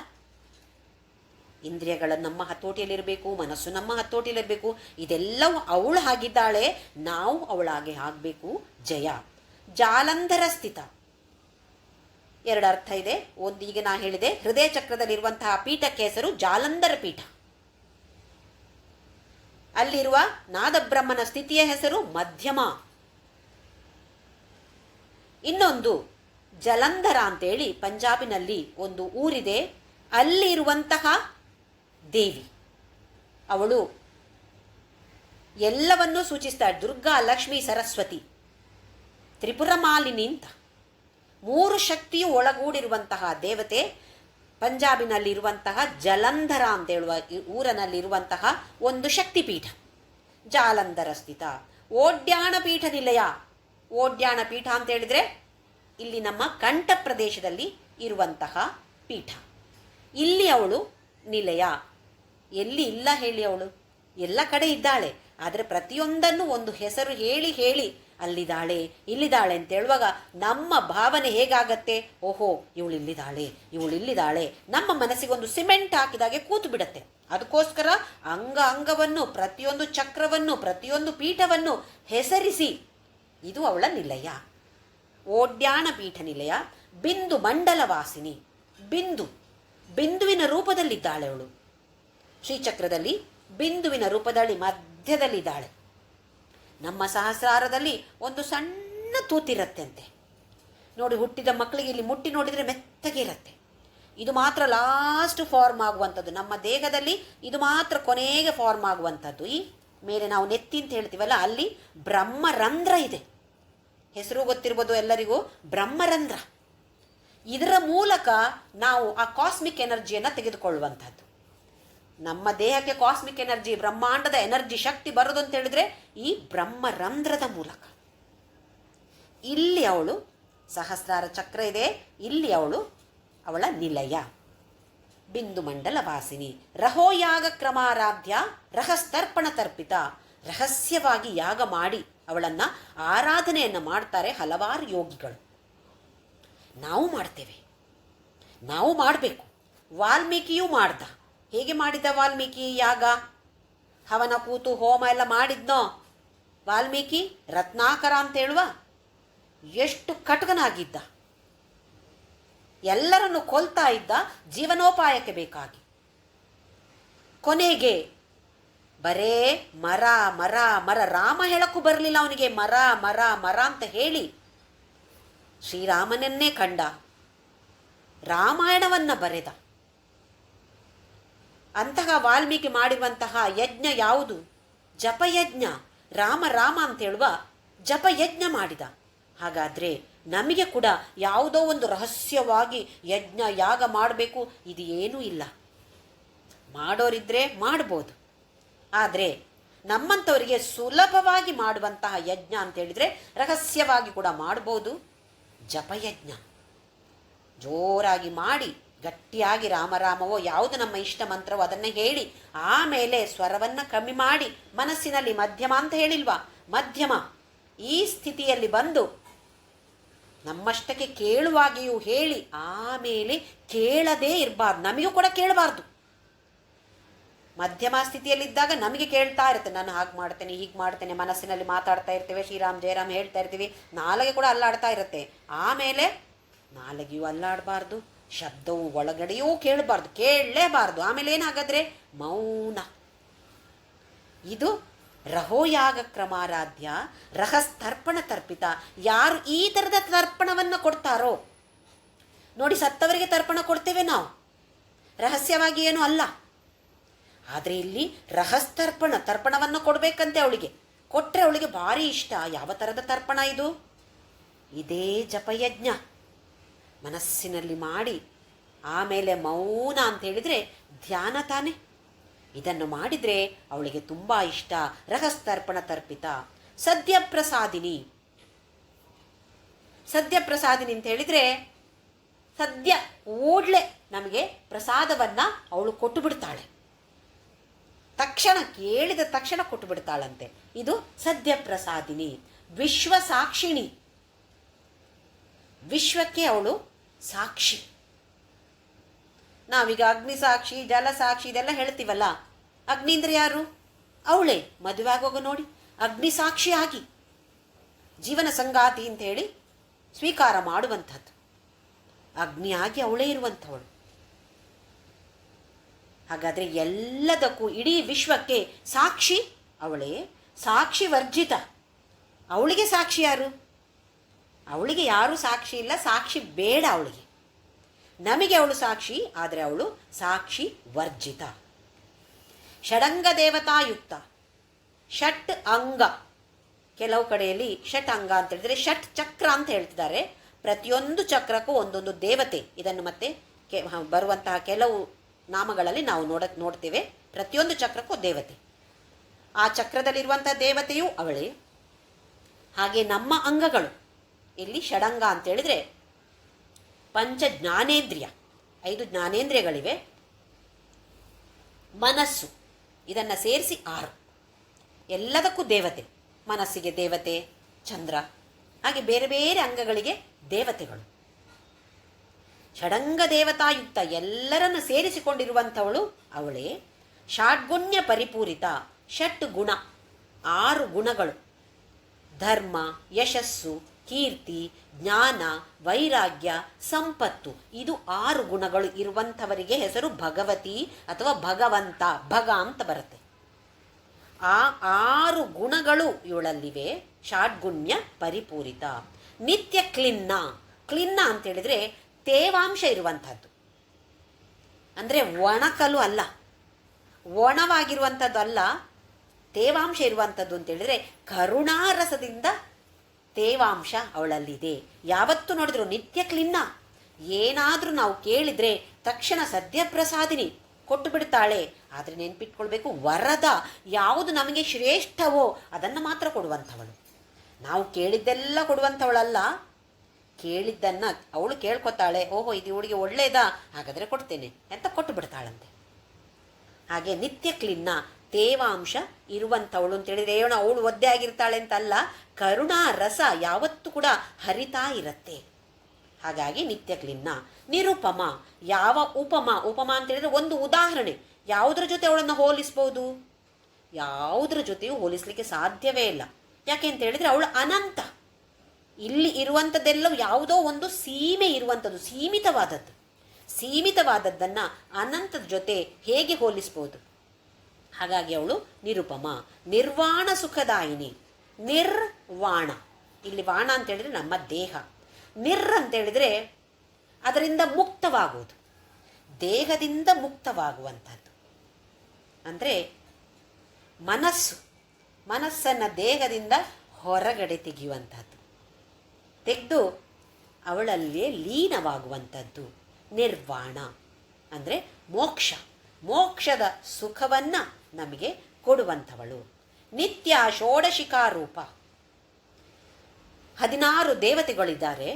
ಇಂದ್ರಿಯಗಳು ನಮ್ಮ ಹತೋಟಿಯಲ್ಲಿರಬೇಕು, ಮನಸ್ಸು ನಮ್ಮ ಹತೋಟಿಯಲ್ಲಿರಬೇಕು. ಇದೆಲ್ಲವೂ ಅವಳು ಹಾಗಿದ್ದಾಳೆ, ನಾವು ಅವಳಾಗೆ ಆಗಬೇಕು. ಜಯ. ಜಾಲಂಧರ ಸ್ಥಿತ. 2 ಅರ್ಥ ಇದೆ. ಒಂದು ಈಗ ನಾ ಹೇಳಿದೆ, ಹೃದಯ ಚಕ್ರದಲ್ಲಿರುವಂತಹ ಪೀಠಕ್ಕೆ ಹೆಸರು ಜಾಲಂಧರ ಪೀಠ. ಅಲ್ಲಿರುವ ನಾದಬ್ರಹ್ಮನ ಸ್ಥಿತಿಯ ಹೆಸರು ಮಧ್ಯಮ. ಇನ್ನೊಂದು ಜಲಂಧರ ಅಂತೇಳಿ ಪಂಜಾಬಿನಲ್ಲಿ ಒಂದು ಊರಿದೆ. ಅಲ್ಲಿ ಇರುವಂತಹ ದೇವಿ, ಅವಳು ಎಲ್ಲವನ್ನೂ ಸೂಚಿಸ್ತಾಳೆ. ದುರ್ಗಾ, ಲಕ್ಷ್ಮೀ, ಸರಸ್ವತಿ, ತ್ರಿಪುರ ಮಾಲಿನಿ ಅಂತ 3 ಶಕ್ತಿಯು ಒಳಗೂಡಿರುವಂತಹ ದೇವತೆ. ಪಂಜಾಬಿನಲ್ಲಿರುವಂತಹ ಜಲಂಧರ ಅಂತೇಳುವ ಊರಿನಲ್ಲಿರುವಂತಹ ಒಂದು ಶಕ್ತಿಪೀಠ, ಜಾಲಂಧರ ಸ್ಥಿತ. ಓಡ್ಯಾಣ ಪೀಠ ನಿಲಯ. ಓಡ್ಯಾಣ ಪೀಠ ಅಂತ ಹೇಳಿದರೆ ಇಲ್ಲಿ ನಮ್ಮ ಕಂಠ ಪ್ರದೇಶದಲ್ಲಿ ಇರುವಂತಹ ಪೀಠ. ಇಲ್ಲಿ ಅವಳು ನಿಲಯ. ಎಲ್ಲಿ ಇಲ್ಲ ಹೇಳಿ, ಅವಳು ಎಲ್ಲ ಕಡೆ ಇದ್ದಾಳೆ. ಆದರೆ ಪ್ರತಿಯೊಂದನ್ನು ಒಂದು ಹೆಸರು ಹೇಳಿ ಹೇಳಿ ಅಲ್ಲಿದ್ದಾಳೆ ಇಲ್ಲಿದ್ದಾಳೆ ಅಂತ ಹೇಳುವಾಗ ನಮ್ಮ ಭಾವನೆ ಹೇಗಾಗತ್ತೆ? ಓಹೋ, ಇವಳಿಲ್ಲಿದ್ದಾಳೆ. ನಮ್ಮ ಮನಸ್ಸಿಗೊಂದು ಸಿಮೆಂಟ್ ಹಾಕಿದಾಗೆ ಕೂತು ಬಿಡತ್ತೆ. ಅದಕ್ಕೋಸ್ಕರ ಅಂಗವನ್ನು, ಪ್ರತಿಯೊಂದು ಚಕ್ರವನ್ನು, ಪ್ರತಿಯೊಂದು ಪೀಠವನ್ನು ಹೆಸರಿಸಿ ಇದು ಅವಳ ನಿಲಯ. ಓಡ್ಯಾಣ ಪೀಠ ನಿಲಯ. ಬಿಂದು ಮಂಡಲ ವಾಸಿನಿ. ಬಿಂದುವಿನ ರೂಪದಲ್ಲಿದ್ದಾಳೆ ಅವಳು. ಶ್ರೀಚಕ್ರದಲ್ಲಿ ಬಿಂದುವಿನ ರೂಪದಲ್ಲಿ ಮಧ್ಯದಲ್ಲಿದ್ದಾಳೆ. ನಮ್ಮ ಸಹಸ್ರಾರದಲ್ಲಿ ಒಂದು ಸಣ್ಣ ತೂತಿರತ್ತೆ ಅಂತೆ ನೋಡಿ. ಹುಟ್ಟಿದ ಮಕ್ಕಳಿಗೆ ಇಲ್ಲಿ ಮುಟ್ಟಿ ನೋಡಿದರೆ ಮೆತ್ತಗೆ ಇರುತ್ತೆ. ಇದು ಮಾತ್ರ ಲಾಸ್ಟ್ ಫಾರ್ಮ್ ಆಗುವಂಥದ್ದು. ನಮ್ಮ ದೇಹದಲ್ಲಿ ಇದು ಮಾತ್ರ ಕೊನೆಗೆ ಫಾರ್ಮ್ ಆಗುವಂಥದ್ದು. ಈ ಮೇಲೆ ನಾವು ನೆತ್ತಿ ಅಂತ ಹೇಳ್ತೀವಲ್ಲ, ಅಲ್ಲಿ ಬ್ರಹ್ಮರಂಧ್ರ ಇದೆ. ಹೆಸರು ಗೊತ್ತಿರ್ಬೋದು ಎಲ್ಲರಿಗೂ, ಬ್ರಹ್ಮರಂಧ್ರ. ಇದರ ಮೂಲಕ ನಾವು ಆ ಕಾಸ್ಮಿಕ್ ಎನರ್ಜಿಯನ್ನು ತೆಗೆದುಕೊಳ್ಳುವಂಥದ್ದು. ನಮ್ಮ ದೇಹಕ್ಕೆ ಕಾಸ್ಮಿಕ್ ಎನರ್ಜಿ, ಬ್ರಹ್ಮಾಂಡದ ಎನರ್ಜಿ, ಶಕ್ತಿ ಬರೋದು ಅಂತ ಹೇಳಿದ್ರೆ ಈ ಬ್ರಹ್ಮರಂಧ್ರದ ಮೂಲಕ. ಇಲ್ಲಿ ಅವಳು ಸಹಸ್ರಾರ ಚಕ್ರ ಇದೆ. ಇಲ್ಲಿ ಅವಳ ನಿಲಯ. ಬಿಂದು ಮಂಡಲ ವಾಸಿನಿ. ರಹೋಯಾಗ ಕ್ರಮಾರಾಧ್ಯ ರಹಸ್ತರ್ಪಣ ತರ್ಪಿತ. ರಹಸ್ಯವಾಗಿ ಯಾಗ ಮಾಡಿ ಅವಳನ್ನು ಆರಾಧನೆಯನ್ನು ಮಾಡ್ತಾರೆ ಹಲವಾರು ಯೋಗಿಗಳು. ನಾವು ಮಾಡ್ತೇವೆ, ನಾವು ಮಾಡಬೇಕು. ವಾಲ್ಮೀಕಿಯೂ ಮಾಡ್ದ. ಹೇಗೆ ಮಾಡಿದ ವಾಲ್ಮೀಕಿ ಯಾಗ? ಹವನ ಕೂತು ಹೋಮ ಎಲ್ಲ ಮಾಡಿದ್ನೋ ವಾಲ್ಮೀಕಿ? ರತ್ನಾಕರ ಅಂತ ಹೇಳುವ ಎಷ್ಟು ಕಟಕನಾಗಿದ್ದ. ಎಲ್ಲರನ್ನು ಕೊಲ್ತಾ ಇದ್ದ ಜೀವನೋಪಾಯಕ್ಕೆ ಬೇಕಾಗಿ. ಕೊನೆಗೆ ಬರೇ ಮರ ಮರ ಮರ, ರಾಮ ಹೇಳಕ್ಕೂ ಬರಲಿಲ್ಲ ಅವನಿಗೆ. ಮರ ಮರ ಮರ ಅಂತ ಹೇಳಿ ಶ್ರೀರಾಮನನ್ನೇ ಕಂಡ, ರಾಮಾಯಣವನ್ನು ಬರೆದ. ಅಂತಹ ವಾಲ್ಮೀಕಿ ಮಾಡಿರುವಂತಹ ಯಜ್ಞ ಯಾವುದು? ಜಪಯಜ್ಞ. ರಾಮ ರಾಮ ಅಂತ ಹೇಳುವ ಜಪಯಜ್ಞ ಮಾಡಿದ. ಹಾಗಾದರೆ ನಮಗೆ ಕೂಡ ಯಾವುದೋ ಒಂದು ರಹಸ್ಯವಾಗಿ ಯಜ್ಞ ಯಾಗ ಮಾಡಬೇಕು ಇದು ಏನೂ ಇಲ್ಲ. ಮಾಡೋರಿದ್ರೆ ಮಾಡ್ಬೋದು. ಆದರೆ ನಮ್ಮಂಥವರಿಗೆ ಸುಲಭವಾಗಿ ಮಾಡುವಂತಹ ಯಜ್ಞ ಅಂತೇಳಿದರೆ ರಹಸ್ಯವಾಗಿ ಕೂಡ ಮಾಡ್ಬೋದು. ಜಪಯಜ್ಞ ಜೋರಾಗಿ ಮಾಡಿ ಗಟ್ಟಿಯಾಗಿ ರಾಮರಾಮವೋ ಯಾವುದು ನಮ್ಮ ಇಷ್ಟ ಮಂತ್ರವೋ ಅದನ್ನು ಹೇಳಿ ಆಮೇಲೆ ಸ್ವರವನ್ನು ಕಮ್ಮಿ ಮಾಡಿ ಮನಸ್ಸಿನಲ್ಲಿ ಮಧ್ಯಮ ಅಂತ ಹೇಳಿಲ್ವಾ, ಮಧ್ಯಮ ಈ ಸ್ಥಿತಿಯಲ್ಲಿ ಬಂದು ನಮ್ಮಷ್ಟಕ್ಕೆ ಕೇಳುವಾಗಿಯೂ ಹೇಳಿ ಆಮೇಲೆ ಕೇಳದೇ ಇರಬಾರ್ದು. ನಮಗೂ ಕೂಡ ಕೇಳಬಾರ್ದು. ಮಧ್ಯಮ ಸ್ಥಿತಿಯಲ್ಲಿದ್ದಾಗ ನಮಗೆ ಕೇಳ್ತಾ ಇರುತ್ತೆ, ನಾನು ಹಾಗೆ ಮಾಡ್ತೇನೆ ಹೀಗೆ ಮಾಡ್ತೇನೆ, ಮನಸ್ಸಿನಲ್ಲಿ ಮಾತಾಡ್ತಾ ಇರ್ತೇವೆ, ಶ್ರೀರಾಮ್ ಜಯರಾಮ್ ಹೇಳ್ತಾ ಇರ್ತೀವಿ, ನಾಲಿಗೆ ಕೂಡ ಅಲ್ಲಾಡ್ತಾ ಇರುತ್ತೆ. ಆಮೇಲೆ ನಾಲಿಗೆಯೂ ಅಲ್ಲಾಡಬಾರ್ದು, ಶಬ್ದವು ಒಳಗಡೆಯೂ ಕೇಳಬಾರ್ದು, ಕೇಳಲೇಬಾರ್ದು. ಆಮೇಲೆ ಏನಾಗಾದ್ರೆ ಮೌನ. ಇದು ರಹೋಯಾಗ ಕ್ರಮಾರಾಧ್ಯ ರಹಸ್ತರ್ಪಣ ತರ್ಪಿತ. ಯಾರು ಈ ಥರದ ತರ್ಪಣವನ್ನು ಕೊಡ್ತಾರೋ ನೋಡಿ, ಸತ್ತವರಿಗೆ ತರ್ಪಣ ಕೊಡ್ತೇವೆ ನಾವು, ರಹಸ್ಯವಾಗಿ ಏನೂ ಅಲ್ಲ. ಆದರೆ ಇಲ್ಲಿ ತರ್ಪಣವನ್ನು ಕೊಡಬೇಕಂತೆ ಅವಳಿಗೆ. ಕೊಟ್ಟರೆ ಅವಳಿಗೆ ಭಾರಿ ಇಷ್ಟ. ಯಾವ ಥರದ ತರ್ಪಣ ಇದು? ಇದೇ ಜಪಯಜ್ಞ ಮನಸ್ಸಿನಲ್ಲಿ ಮಾಡಿ ಆಮೇಲೆ ಮೌನ ಅಂತ ಹೇಳಿದರೆ ಧ್ಯಾನ ತಾನೆ. ಇದನ್ನು ಮಾಡಿದರೆ ಅವಳಿಗೆ ತುಂಬ ಇಷ್ಟ. ರಹಸ್ತರ್ಪಣ ತರ್ಪಿತ. ಸದ್ಯಪ್ರಸಾದಿನಿ. ಸದ್ಯಪ್ರಸಾದಿನಿ ಅಂತ ಹೇಳಿದರೆ ಸದ್ಯ ಕೂಡಲೇ ನಮಗೆ ಪ್ರಸಾದವನ್ನು ಅವಳು ಕೊಟ್ಟು ಬಿಡ್ತಾಳೆ. ತಕ್ಷಣ ಕೇಳಿದ ತಕ್ಷಣ ಕೊಟ್ಟು ಬಿಡ್ತಾಳಂತೆ. ಇದು ಸದ್ಯಪ್ರಸಾದಿನಿ. ವಿಶ್ವಸಾಕ್ಷಿಣಿ. ವಿಶ್ವಕ್ಕೆ ಅವಳು ಸಾಕ್ಷಿ. ನಾವೀಗ ಅಗ್ನಿ ಸಾಕ್ಷಿ, ಜಲ ಸಾಕ್ಷಿ ಇದೆಲ್ಲ ಹೇಳ್ತೀವಲ್ಲ, ಅಗ್ನಿ ಅಂದರೆ ಯಾರು? ಅವಳೇ. ಮದುವೆ ಆಗೋಗ ನೋಡಿ, ಅಗ್ನಿ ಸಾಕ್ಷಿಯಾಗಿ ಜೀವನ ಸಂಗಾತಿ ಅಂತ ಹೇಳಿ ಸ್ವೀಕಾರ ಮಾಡುವಂಥದ್ದು. ಅಗ್ನಿಯಾಗಿ ಅವಳೇ ಇರುವಂಥವಳು. ಹಾಗಾದರೆ ಎಲ್ಲದಕ್ಕೂ ಇಡೀ ವಿಶ್ವಕ್ಕೆ ಸಾಕ್ಷಿ ಅವಳೇ. ಸಾಕ್ಷಿ ವರ್ಜಿತ. ಅವಳಿಗೆ ಸಾಕ್ಷಿ ಯಾರು? ಅವಳಿಗೆ ಯಾರೂ ಸಾಕ್ಷಿ ಇಲ್ಲ, ಸಾಕ್ಷಿ ಬೇಡ ಅವಳಿಗೆ. ನಮಗೆ ಅವಳು ಸಾಕ್ಷಿ, ಆದರೆ ಅವಳು ಸಾಕ್ಷಿ ವರ್ಜಿತ. ಷಡಂಗ ದೇವತಾಯುಕ್ತ, ಷಟ್ ಅಂಗ, ಕೆಲವು ಕಡೆಯಲ್ಲಿ ಷಟ್ ಅಂಗ ಅಂತ ಹೇಳಿದರೆ ಷಟ್ ಚಕ್ರ ಅಂತ ಹೇಳ್ತಿದ್ದಾರೆ. ಪ್ರತಿಯೊಂದು ಚಕ್ರಕ್ಕೂ ಒಂದೊಂದು ದೇವತೆ. ಇದನ್ನು ಮತ್ತೆ ಬರುವಂತಹ ಕೆಲವು ನಾಮಗಳಲ್ಲಿ ನಾವು ನೋಡ್ತೇವೆ. ಪ್ರತಿಯೊಂದು ಚಕ್ರಕ್ಕೂ ದೇವತೆ. ಆ ಚಕ್ರದಲ್ಲಿರುವಂಥ ದೇವತೆಯೂ ಅವಳೇ. ಹಾಗೆ ನಮ್ಮ ಅಂಗಗಳು ಇಲ್ಲಿ ಷಡಂಗ ಅಂತೇಳಿದರೆ ಪಂಚ ಜ್ಞಾನೇಂದ್ರಿಯ, 5 ಜ್ಞಾನೇಂದ್ರಿಯಗಳಿವೆ. ಮನಸ್ಸು, ಇದನ್ನು ಸೇರಿಸಿ 6. ಎಲ್ಲದಕ್ಕೂ ದೇವತೆ. ಮನಸ್ಸಿಗೆ ದೇವತೆ ಚಂದ್ರ, ಹಾಗೆ ಬೇರೆ ಬೇರೆ ಅಂಗಗಳಿಗೆ ದೇವತೆಗಳು. ಷಡಂಗ ದೇವತಾಯುಕ್ತ, ಎಲ್ಲರನ್ನು ಸೇರಿಸಿಕೊಂಡಿರುವಂಥವಳು ಅವಳೇ. ಷಾಡ್ಗುಣ್ಯ ಪರಿಪೂರಿತ, ಷಟ್ ಗುಣ, 6 ಗುಣಗಳು. ಧರ್ಮ, ಯಶಸ್ಸು, ಕೀರ್ತಿ, ಜ್ಞಾನ, ವೈರಾಗ್ಯ, ಸಂಪತ್ತು, ಇದು 6 ಗುಣಗಳು ಇರುವಂಥವರಿಗೆ ಹೆಸರು ಭಗವತಿ ಅಥವಾ ಭಗವಂತ. ಭಗ ಅಂತ ಬರುತ್ತೆ. ಆ 6 ಗುಣಗಳು ಇವಳಲ್ಲಿವೆ. ಷಾಡ್ಗುಣ್ಯ ಪರಿಪೂರಿತ. ನಿತ್ಯ ಕ್ಲಿನ್ನ, ಕ್ಲಿನ್ನ ಅಂತೇಳಿದರೆ ತೇವಾಂಶ ಇರುವಂಥದ್ದು. ಅಂದರೆ ಒಣಕಲು ಅಲ್ಲ, ಒಣವಾಗಿರುವಂಥದ್ದು ಅಲ್ಲ, ತೇವಾಂಶ ಇರುವಂಥದ್ದು ಅಂತೇಳಿದರೆ ಕರುಣಾರಸದಿಂದ ತೇವಾಂಶ ಅವಳಲ್ಲಿದೆ. ಯಾವತ್ತು ನೋಡಿದ್ರು ನಿತ್ಯ ಕ್ಲಿನ್ನ. ಏನಾದರೂ ನಾವು ಕೇಳಿದರೆ ತಕ್ಷಣ ಸದ್ಯಪ್ರಸಾದಿನಿ, ಕೊಟ್ಟು ಬಿಡ್ತಾಳೆ. ಆದರೆ ನೆನ್ಪಿಟ್ಕೊಳ್ಬೇಕು, ವರದ, ಯಾವುದು ನಮಗೆ ಶ್ರೇಷ್ಠವೋ ಅದನ್ನು ಮಾತ್ರ ಕೊಡುವಂಥವಳು. ನಾವು ಕೇಳಿದ್ದೆಲ್ಲ ಕೊಡುವಂಥವಳಲ್ಲ. ಕೇಳಿದ್ದನ್ನು ಅವಳು ಕೇಳ್ಕೊತಾಳೆ. ಓಹೋ, ಇದು ಇವಳಿಗೆ ಒಳ್ಳೆಯದಾ, ಹಾಗಾದರೆ ಕೊಡ್ತೇನೆ ಅಂತ ಕೊಟ್ಟು ಬಿಡ್ತಾಳಂತೆ. ಹಾಗೆ ನಿತ್ಯ ಕ್ಲಿನ್ನ, ತೇವಾಂಶ ಇರುವಂಥವಳು ಅಂತೇಳಿದರೆ ಏನೋ ಅವಳು ಒದ್ದೆ ಆಗಿರ್ತಾಳೆ ಅಂತಲ್ಲ, ಕರುಣಾ ರಸ ಯಾವತ್ತೂ ಕೂಡ ಹರಿತಾ ಇರತ್ತೆ. ಹಾಗಾಗಿ ನಿತ್ಯ ಕ್ಲಿನ್ನ. ನಿರುಪಮ, ಯಾವ ಉಪಮ, ಉಪಮ ಅಂತೇಳಿದರೆ ಒಂದು ಉದಾಹರಣೆ. ಯಾವುದರ ಜೊತೆ ಅವಳನ್ನು ಹೋಲಿಸ್ಬೋದು? ಯಾವುದರ ಜೊತೆಯೂ ಹೋಲಿಸಲಿಕ್ಕೆ ಸಾಧ್ಯವೇ ಇಲ್ಲ. ಯಾಕೆ ಅಂತ ಹೇಳಿದರೆ ಅವಳು ಅನಂತ. ಇಲ್ಲಿ ಇರುವಂಥದ್ದೆಲ್ಲವೂ ಯಾವುದೋ ಒಂದು ಸೀಮೆ ಇರುವಂಥದ್ದು, ಸೀಮಿತವಾದದ್ದು. ಸೀಮಿತವಾದದ್ದನ್ನು ಅನಂತದ ಜೊತೆ ಹೇಗೆ ಹೋಲಿಸ್ಬೋದು? ಹಾಗಾಗಿ ಅವಳು ನಿರುಪಮ. ನಿರ್ವಾಣ ಸುಖದಾಯಿನಿ. ನಿರ್ವಾಣ, ಇಲ್ಲಿ ವಾಣ ಅಂತೇಳಿದರೆ ನಮ್ಮ ದೇಹ. ನಿರ್ ಅಂತೇಳಿದರೆ ಅದರಿಂದ ಮುಕ್ತವಾಗುವುದು, ದೇಹದಿಂದ ಮುಕ್ತವಾಗುವಂಥದ್ದು. ಅಂದರೆ ಮನಸ್ಸನ್ನು ದೇಹದಿಂದ ಹೊರಗಡೆ ತೆಗೆಯುವಂಥದ್ದು, ತೆಗೆದು ಅವಳಲ್ಲಿಯೇ ಲೀನವಾಗುವಂಥದ್ದು. ನಿರ್ವಾಣ ಅಂದರೆ ಮೋಕ್ಷ, ಮೋಕ್ಷದ ಸುಖವನ್ನು ನಮಗೆ ಕೊಡುವಂಥವಳು. ನಿತ್ಯ ಷೋಡಶಿಕಾರೂಪ, 16 ದೇವತೆಗಳಿದ್ದಾರೆ.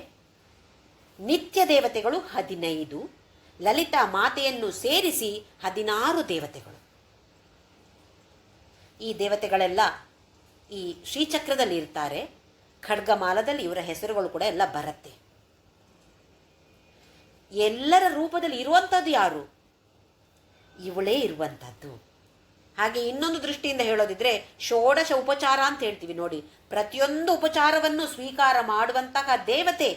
ನಿತ್ಯ ದೇವತೆಗಳು 15, ಲಲಿತಾ ಮಾತೆಯನ್ನು ಸೇರಿಸಿ 16 ದೇವತೆಗಳು. ಈ ದೇವತೆಗಳೆಲ್ಲ ಈ ಶ್ರೀಚಕ್ರದಲ್ಲಿ ಇರ್ತಾರೆ. ಖಡ್ಗಮಾಲದಲ್ಲಿ ಇವರ ಹೆಸರುಗಳು ಕೂಡ ಎಲ್ಲ ಬರುತ್ತೆ. ಎಲ್ಲರ ರೂಪದಲ್ಲಿ ಇರುವಂಥದ್ದು ಯಾರು? ಇವಳೇ ಇರುವಂಥದ್ದು. ಹಾಗೆ ಇನ್ನೊಂದು ದೃಷ್ಟಿಯಿಂದ ಹೇಳೋದಿದ್ರೆ ಷೋಡಶ ಉಪಚಾರ ಅಂತ ಹೇಳ್ತೀವಿ ನೋಡಿ. ಪ್ರತಿಯೊಂದು ಉಪಚಾರವನ್ನು ಸ್ವೀಕಾರ ಮಾಡುವಂತಹ ದೇವತೆ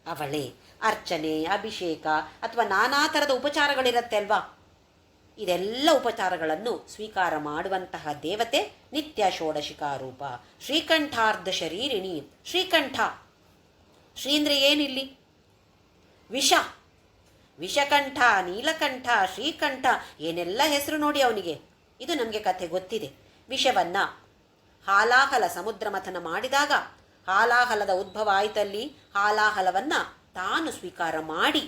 ಅವಳೇ. ಅರ್ಚನೆ, ಅಭಿಷೇಕ ಅಥವಾ ನಾನಾ ಥರದ ಉಪಚಾರಗಳಿರುತ್ತೆ ಅಲ್ವಾ, ಇದೆಲ್ಲ ಉಪಚಾರಗಳನ್ನು ಸ್ವೀಕಾರ ಮಾಡುವಂತಹ ದೇವತೆ ನಿತ್ಯ ಷೋಡಶಿಕಾರೂಪ. ಶ್ರೀಕಂಠಾರ್ಧ ಶರೀರಿಣಿ. ಶ್ರೀಕಂಠ, ಶ್ರೀ ಅಂದರೆ ಏನಿಲ್ಲಿ? ವಿಷ. ವಿಷಕಂಠ, ನೀಲಕಂಠ, ಶ್ರೀಕಂಠ, ಏನೆಲ್ಲ ಹೆಸರು ನೋಡಿ ಅವನಿಗೆ. ಇದು ನಮಗೆ ಕಥೆ ಗೊತ್ತಿದೆ. ವಿಷವನ್ನು ಹಾಲಾಹಲ ಸಮುದ್ರ ಮಥನ ಮಾಡಿದಾಗ ಹಾಲಾಹಲದ ಉದ್ಭವ ಆಯಿತಲ್ಲಿ. ಹಾಲಾಹಲವನ್ನು ತಾನು ಸ್ವೀಕಾರ ಮಾಡಿ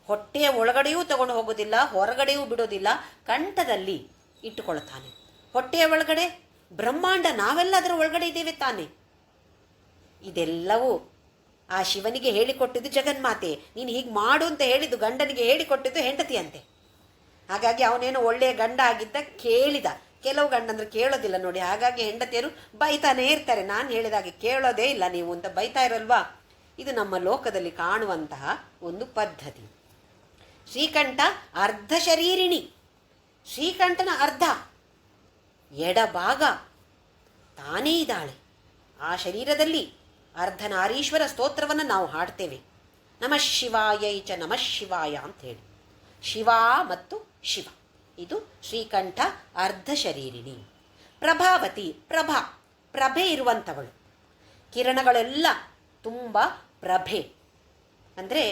ಹೊಟ್ಟೆಯ ಒಳಗಡೆಯೂ ತಗೊಂಡು ಹೋಗೋದಿಲ್ಲ, ಹೊರಗಡೆಯೂ ಬಿಡೋದಿಲ್ಲ, ಕಂಠದಲ್ಲಿ ಇಟ್ಟುಕೊಳ್ತಾನೆ. ಹೊಟ್ಟೆಯ ಒಳಗಡೆ ಬ್ರಹ್ಮಾಂಡ, ನಾವೆಲ್ಲ ಅದರ ಒಳಗಡೆ ಇದ್ದೇವೆ ತಾನೆ. ಇದೆಲ್ಲವೂ ಆ ಶಿವನಿಗೆ ಹೇಳಿಕೊಟ್ಟಿದ್ದು ಜಗನ್ಮಾತೆ. ನೀನು ಹೀಗೆ ಮಾಡು ಅಂತ ಹೇಳಿದ್ದು ಗಂಡನಿಗೆ ಹೇಳಿಕೊಟ್ಟಿದ್ದು ಹೆಂಡತಿಯಂತೆ. ಹಾಗಾಗಿ ಅವನೇನೋ ಒಳ್ಳೆಯ ಗಂಡ ಆಗಿದ್ದ, ಕೇಳಿದ. ಕೆಲವು ಗಂಡಂದ್ರೆ ಕೇಳೋದಿಲ್ಲ ನೋಡಿ. ಹಾಗಾಗಿ ಹೆಂಡತಿಯರು ಬೈತಾನೇ ಇರ್ತಾರೆ. ನಾನು ಹೇಳಿದಾಗೆ ಕೇಳೋದೇ ಇಲ್ಲ ನೀವು ಅಂತ ಬೈತಾ ಇರಲ್ವಾ. ಇದು ನಮ್ಮ ಲೋಕದಲ್ಲಿ ಕಾಣುವಂತಹ ಒಂದು ಪದ್ಧತಿ. ಶ್ರೀಕಂಠ ಅರ್ಧ ಶರೀರಿಣಿ. ಶ್ರೀಕಂಠನ ಅರ್ಧ ಎಡಭಾಗ ತಾನೇ ಇದ್ದಾಳೆ. ಆ ಶರೀರದಲ್ಲಿ ಅರ್ಧನಾರೀಶ್ವರ ಸ್ತೋತ್ರವನ್ನು ನಾವು ಹಾಡ್ತೇವೆ. ನಮಃ ಶಿವಾಯ ಚ ನಮಃ ಶಿವಾಯ ಅಂತ ಹೇಳಿ. ಶಿವ ಮತ್ತು ಶಿವ, ಇದು ಶ್ರೀಕಂಠ ಅರ್ಧ ಶರೀರಿಣಿ. ಪ್ರಭಾವತಿ, ಪ್ರಭೆ ಇರುವಂಥವಳು. ಕಿರಣಗಳೆಲ್ಲ ತುಂಬ ಪ್ರಭೆ, ಅಂದರೆ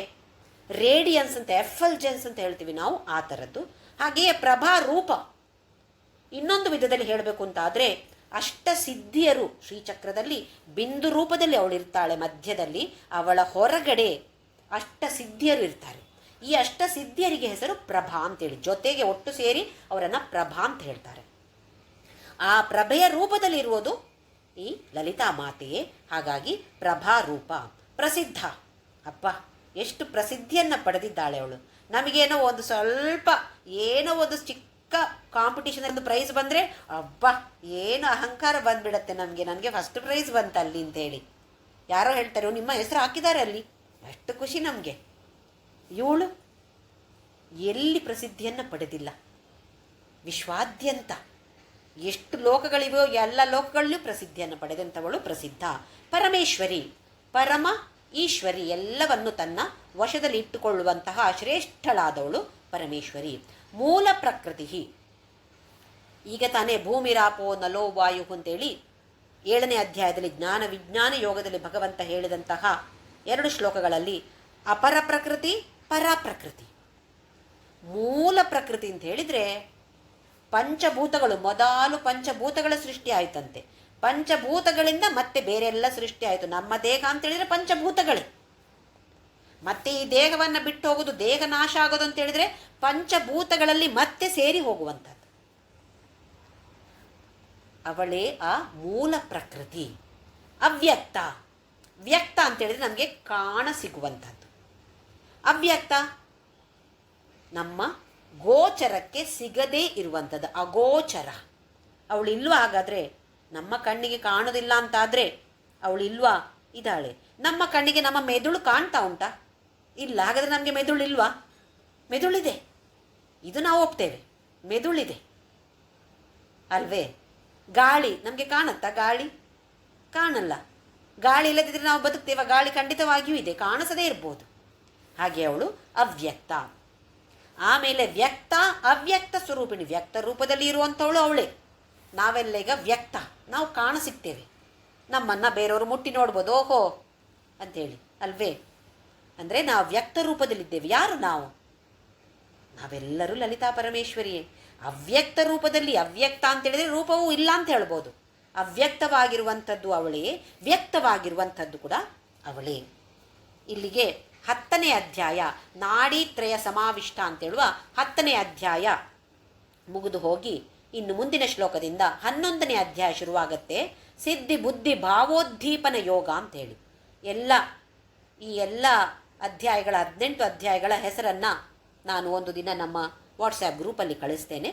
ರೇಡಿಯನ್ಸ್ ಅಂತ, ಎಫಲ್ಜೆನ್ಸ್ ಅಂತ ಹೇಳ್ತೀವಿ ನಾವು, ಆ ಥರದ್ದು. ಹಾಗೆಯೇ ಪ್ರಭಾ ರೂಪ. ಇನ್ನೊಂದು ವಿಧದಲ್ಲಿ ಹೇಳಬೇಕು ಅಂತ ಆದರೆ, ಅಷ್ಟಸಿದ್ಧಿಯರು ಶ್ರೀಚಕ್ರದಲ್ಲಿ ಬಿಂದು ರೂಪದಲ್ಲಿ ಅವಳಿರ್ತಾಳೆ ಮಧ್ಯದಲ್ಲಿ, ಅವಳ ಹೊರಗಡೆ ಅಷ್ಟಸಿದ್ಧಿಯರು ಇರ್ತಾರೆ. ಈ ಅಷ್ಟಸಿದ್ಧಿಯರಿಗೆ ಹೆಸರು ಪ್ರಭಾ ಅಂತೇಳಿ, ಜೊತೆಗೆ ಒಟ್ಟು ಸೇರಿ ಅವರನ್ನು ಪ್ರಭಾ ಅಂತ ಹೇಳ್ತಾರೆ. ಆ ಪ್ರಭೆಯ ರೂಪದಲ್ಲಿರುವುದು ಈ ಲಲಿತಾ ಮಾತೆಯೇ. ಹಾಗಾಗಿ ಪ್ರಭಾ ರೂಪ ಪ್ರಸಿದ್ಧ. ಅಪ್ಪ, ಎಷ್ಟು ಪ್ರಸಿದ್ಧಿಯನ್ನು ಪಡೆದಿದ್ದಾಳೆ ಅವಳು. ನಮಗೇನೋ ಒಂದು ಸ್ವಲ್ಪ ಏನೋ ಒಂದು ಚಿಕ್ಕ ಕಾಂಪಿಟೇಷನ್ ಒಂದು ಪ್ರೈಸ್ ಬಂದರೆ ಅಬ್ಬಾ ಏನು ಅಹಂಕಾರ ಬಂದುಬಿಡತ್ತೆ ನನಗೆ ಫಸ್ಟ್ ಪ್ರೈಸ್ ಬಂತಲ್ಲಿ ಅಂತೇಳಿ. ಯಾರೋ ಹೇಳ್ತಾರೆ ನಿಮ್ಮ ಹೆಸರು ಹಾಕಿದ್ದಾರೆ ಅಲ್ಲಿ, ಎಷ್ಟು ಖುಷಿ ನಮಗೆ. ಇವಳು ಎಲ್ಲಿ ಪ್ರಸಿದ್ಧಿಯನ್ನು ಪಡೆದಿಲ್ಲ. ವಿಶ್ವಾದ್ಯಂತ ಎಷ್ಟು ಲೋಕಗಳಿವೆಯೋ ಎಲ್ಲ ಲೋಕಗಳಲ್ಲೂ ಪ್ರಸಿದ್ಧಿಯನ್ನು ಪಡೆದಂಥವಳು ಪ್ರಸಿದ್ಧ. ಪರಮೇಶ್ವರಿ, ಪರಮ ಈಶ್ವರಿ, ಎಲ್ಲವನ್ನು ತನ್ನ ವಶದಲ್ಲಿ ಇಟ್ಟುಕೊಳ್ಳುವಂತಹ ಶ್ರೇಷ್ಠಳಾದವಳು ಪರಮೇಶ್ವರಿ. ಮೂಲ ಪ್ರಕೃತಿ. ಈಗ ತಾನೇ ಭೂಮಿರಾಪೋ ನಲೋ ವಾಯು ಅಂತೇಳಿ 7ನೇ ಅಧ್ಯಾಯದಲ್ಲಿ ಜ್ಞಾನ ವಿಜ್ಞಾನ ಯೋಗದಲ್ಲಿ ಭಗವಂತ ಹೇಳಿದಂತಹ 2 ಶ್ಲೋಕಗಳಲ್ಲಿ ಅಪರ ಪ್ರಕೃತಿ, ಪರಾಪ್ರಕೃತಿ. ಮೂಲ ಪ್ರಕೃತಿ ಅಂತ ಹೇಳಿದರೆ ಪಂಚಭೂತಗಳು, ಮೊದಲು ಪಂಚಭೂತಗಳ ಸೃಷ್ಟಿ ಆಯ್ತಂತೆ. ಪಂಚಭೂತಗಳಿಂದ ಮತ್ತೆ ಬೇರೆ ಎಲ್ಲ ಸೃಷ್ಟಿ ಆಯಿತು. ನಮ್ಮ ದೇಹ ಅಂತ ಹೇಳಿದರೆ ಪಂಚಭೂತಗಳೇ. ಮತ್ತೆ ಈ ದೇಹವನ್ನು ಬಿಟ್ಟು ಹೋಗೋದು, ದೇಹ ನಾಶ ಆಗೋದು ಅಂತ ಹೇಳಿದರೆ ಪಂಚಭೂತಗಳಲ್ಲಿ ಮತ್ತೆ ಸೇರಿ ಹೋಗುವಂಥದ್ದು. ಅವಳೇ ಆ ಮೂಲ ಪ್ರಕೃತಿ. ಅವ್ಯಕ್ತ, ವ್ಯಕ್ತ ಅಂತ ಹೇಳಿದರೆ ನಮಗೆ ಕಾಣ ಸಿಗುವಂಥದ್ದು. ಅವ್ಯಕ್ತ ನಮ್ಮ ಗೋಚರಕ್ಕೆ ಸಿಗದೇ ಇರುವಂಥದ್ದು, ಅಗೋಚರ. ಅವಳಿಲ್ವಾ? ಹಾಗಾದರೆ ನಮ್ಮ ಕಣ್ಣಿಗೆ ಕಾಣೋದಿಲ್ಲ ಅಂತಾದರೆ ಅವಳಿಲ್ವಾ? ಇದ್ದಾಳೆ. ನಮ್ಮ ಕಣ್ಣಿಗೆ ನಮ್ಮ ಮೆದುಳು ಕಾಣ್ತಾ ಉಂಟಾ? ಇಲ್ಲ. ಹಾಗಾದರೆ ನಮಗೆ ಮೆದುಳಿಲ್ವಾ? ಮೆದುಳಿದೆ, ಇದು ನಾವು ಒಪ್ತೇವೆ, ಮೆದುಳಿದೆ ಅಲ್ವೇ? ಗಾಳಿ ನಮಗೆ ಕಾಣುತ್ತಾ? ಗಾಳಿ ಕಾಣಲ್ಲ. ಗಾಳಿ ಇಲ್ಲದಿದ್ದರೆ ನಾವು ಬದುಕ್ತೇವ? ಗಾಳಿ ಖಂಡಿತವಾಗಿಯೂ ಇದೆ, ಕಾಣಿಸದೇ ಇರ್ಬೋದು. ಹಾಗೆ ಅವಳು ಅವ್ಯಕ್ತ. ಆಮೇಲೆ ವ್ಯಕ್ತ, ಅವ್ಯಕ್ತ ಸ್ವರೂಪಿಣಿ. ವ್ಯಕ್ತ ರೂಪದಲ್ಲಿ ಇರುವಂಥವಳು ಅವಳೇ. ನಾವೆಲ್ಲ ಈಗ ವ್ಯಕ್ತ, ನಾವು ಕಾಣಸಿಗ್ತೇವೆ. ನಮ್ಮನ್ನು ಬೇರೆಯವರು ಮುಟ್ಟಿ ನೋಡ್ಬೋದು, ಓಹೋ ಅಂಥೇಳಿ ಅಲ್ವೇ? ಅಂದರೆ ನಾವು ವ್ಯಕ್ತ ರೂಪದಲ್ಲಿದ್ದೇವೆ. ಯಾರು ನಾವು? ನಾವೆಲ್ಲರೂ ಲಲಿತಾ ಪರಮೇಶ್ವರಿಯೇ. ಅವ್ಯಕ್ತ ರೂಪದಲ್ಲಿ, ಅವ್ಯಕ್ತ ಅಂತೇಳಿದರೆ ರೂಪವೂ ಇಲ್ಲ ಅಂತ ಹೇಳ್ಬೋದು. ಅವ್ಯಕ್ತವಾಗಿರುವಂಥದ್ದು ಅವಳೇ, ವ್ಯಕ್ತವಾಗಿರುವಂಥದ್ದು ಕೂಡ ಅವಳೇ. ಇಲ್ಲಿಗೆ 10ನೇ ಅಧ್ಯಾಯ ನಾಡೀತ್ರಯ ಸಮಾವಿಷ್ಟ ಅಂತೇಳುವ 10ನೇ ಅಧ್ಯಾಯ ಮುಗಿದು ಹೋಗಿ ಇನ್ನು ಮುಂದಿನ ಶ್ಲೋಕದಿಂದ 11ನೇ ಅಧ್ಯಾಯ ಶುರುವಾಗತ್ತೆ. ಸಿದ್ಧಿ ಬುದ್ಧಿ ಭಾವೋದ್ದೀಪನ ಯೋಗ ಅಂತೇಳಿ ಈ ಎಲ್ಲ ಅಧ್ಯಾಯಗಳ 18 ಅಧ್ಯಾಯಗಳ ಹೆಸರನ್ನು ನಾನು ಒಂದು ದಿನ ನಮ್ಮ ವಾಟ್ಸ್ಆ್ಯಪ್ ಗ್ರೂಪಲ್ಲಿ ಕಳಿಸ್ತೇನೆ.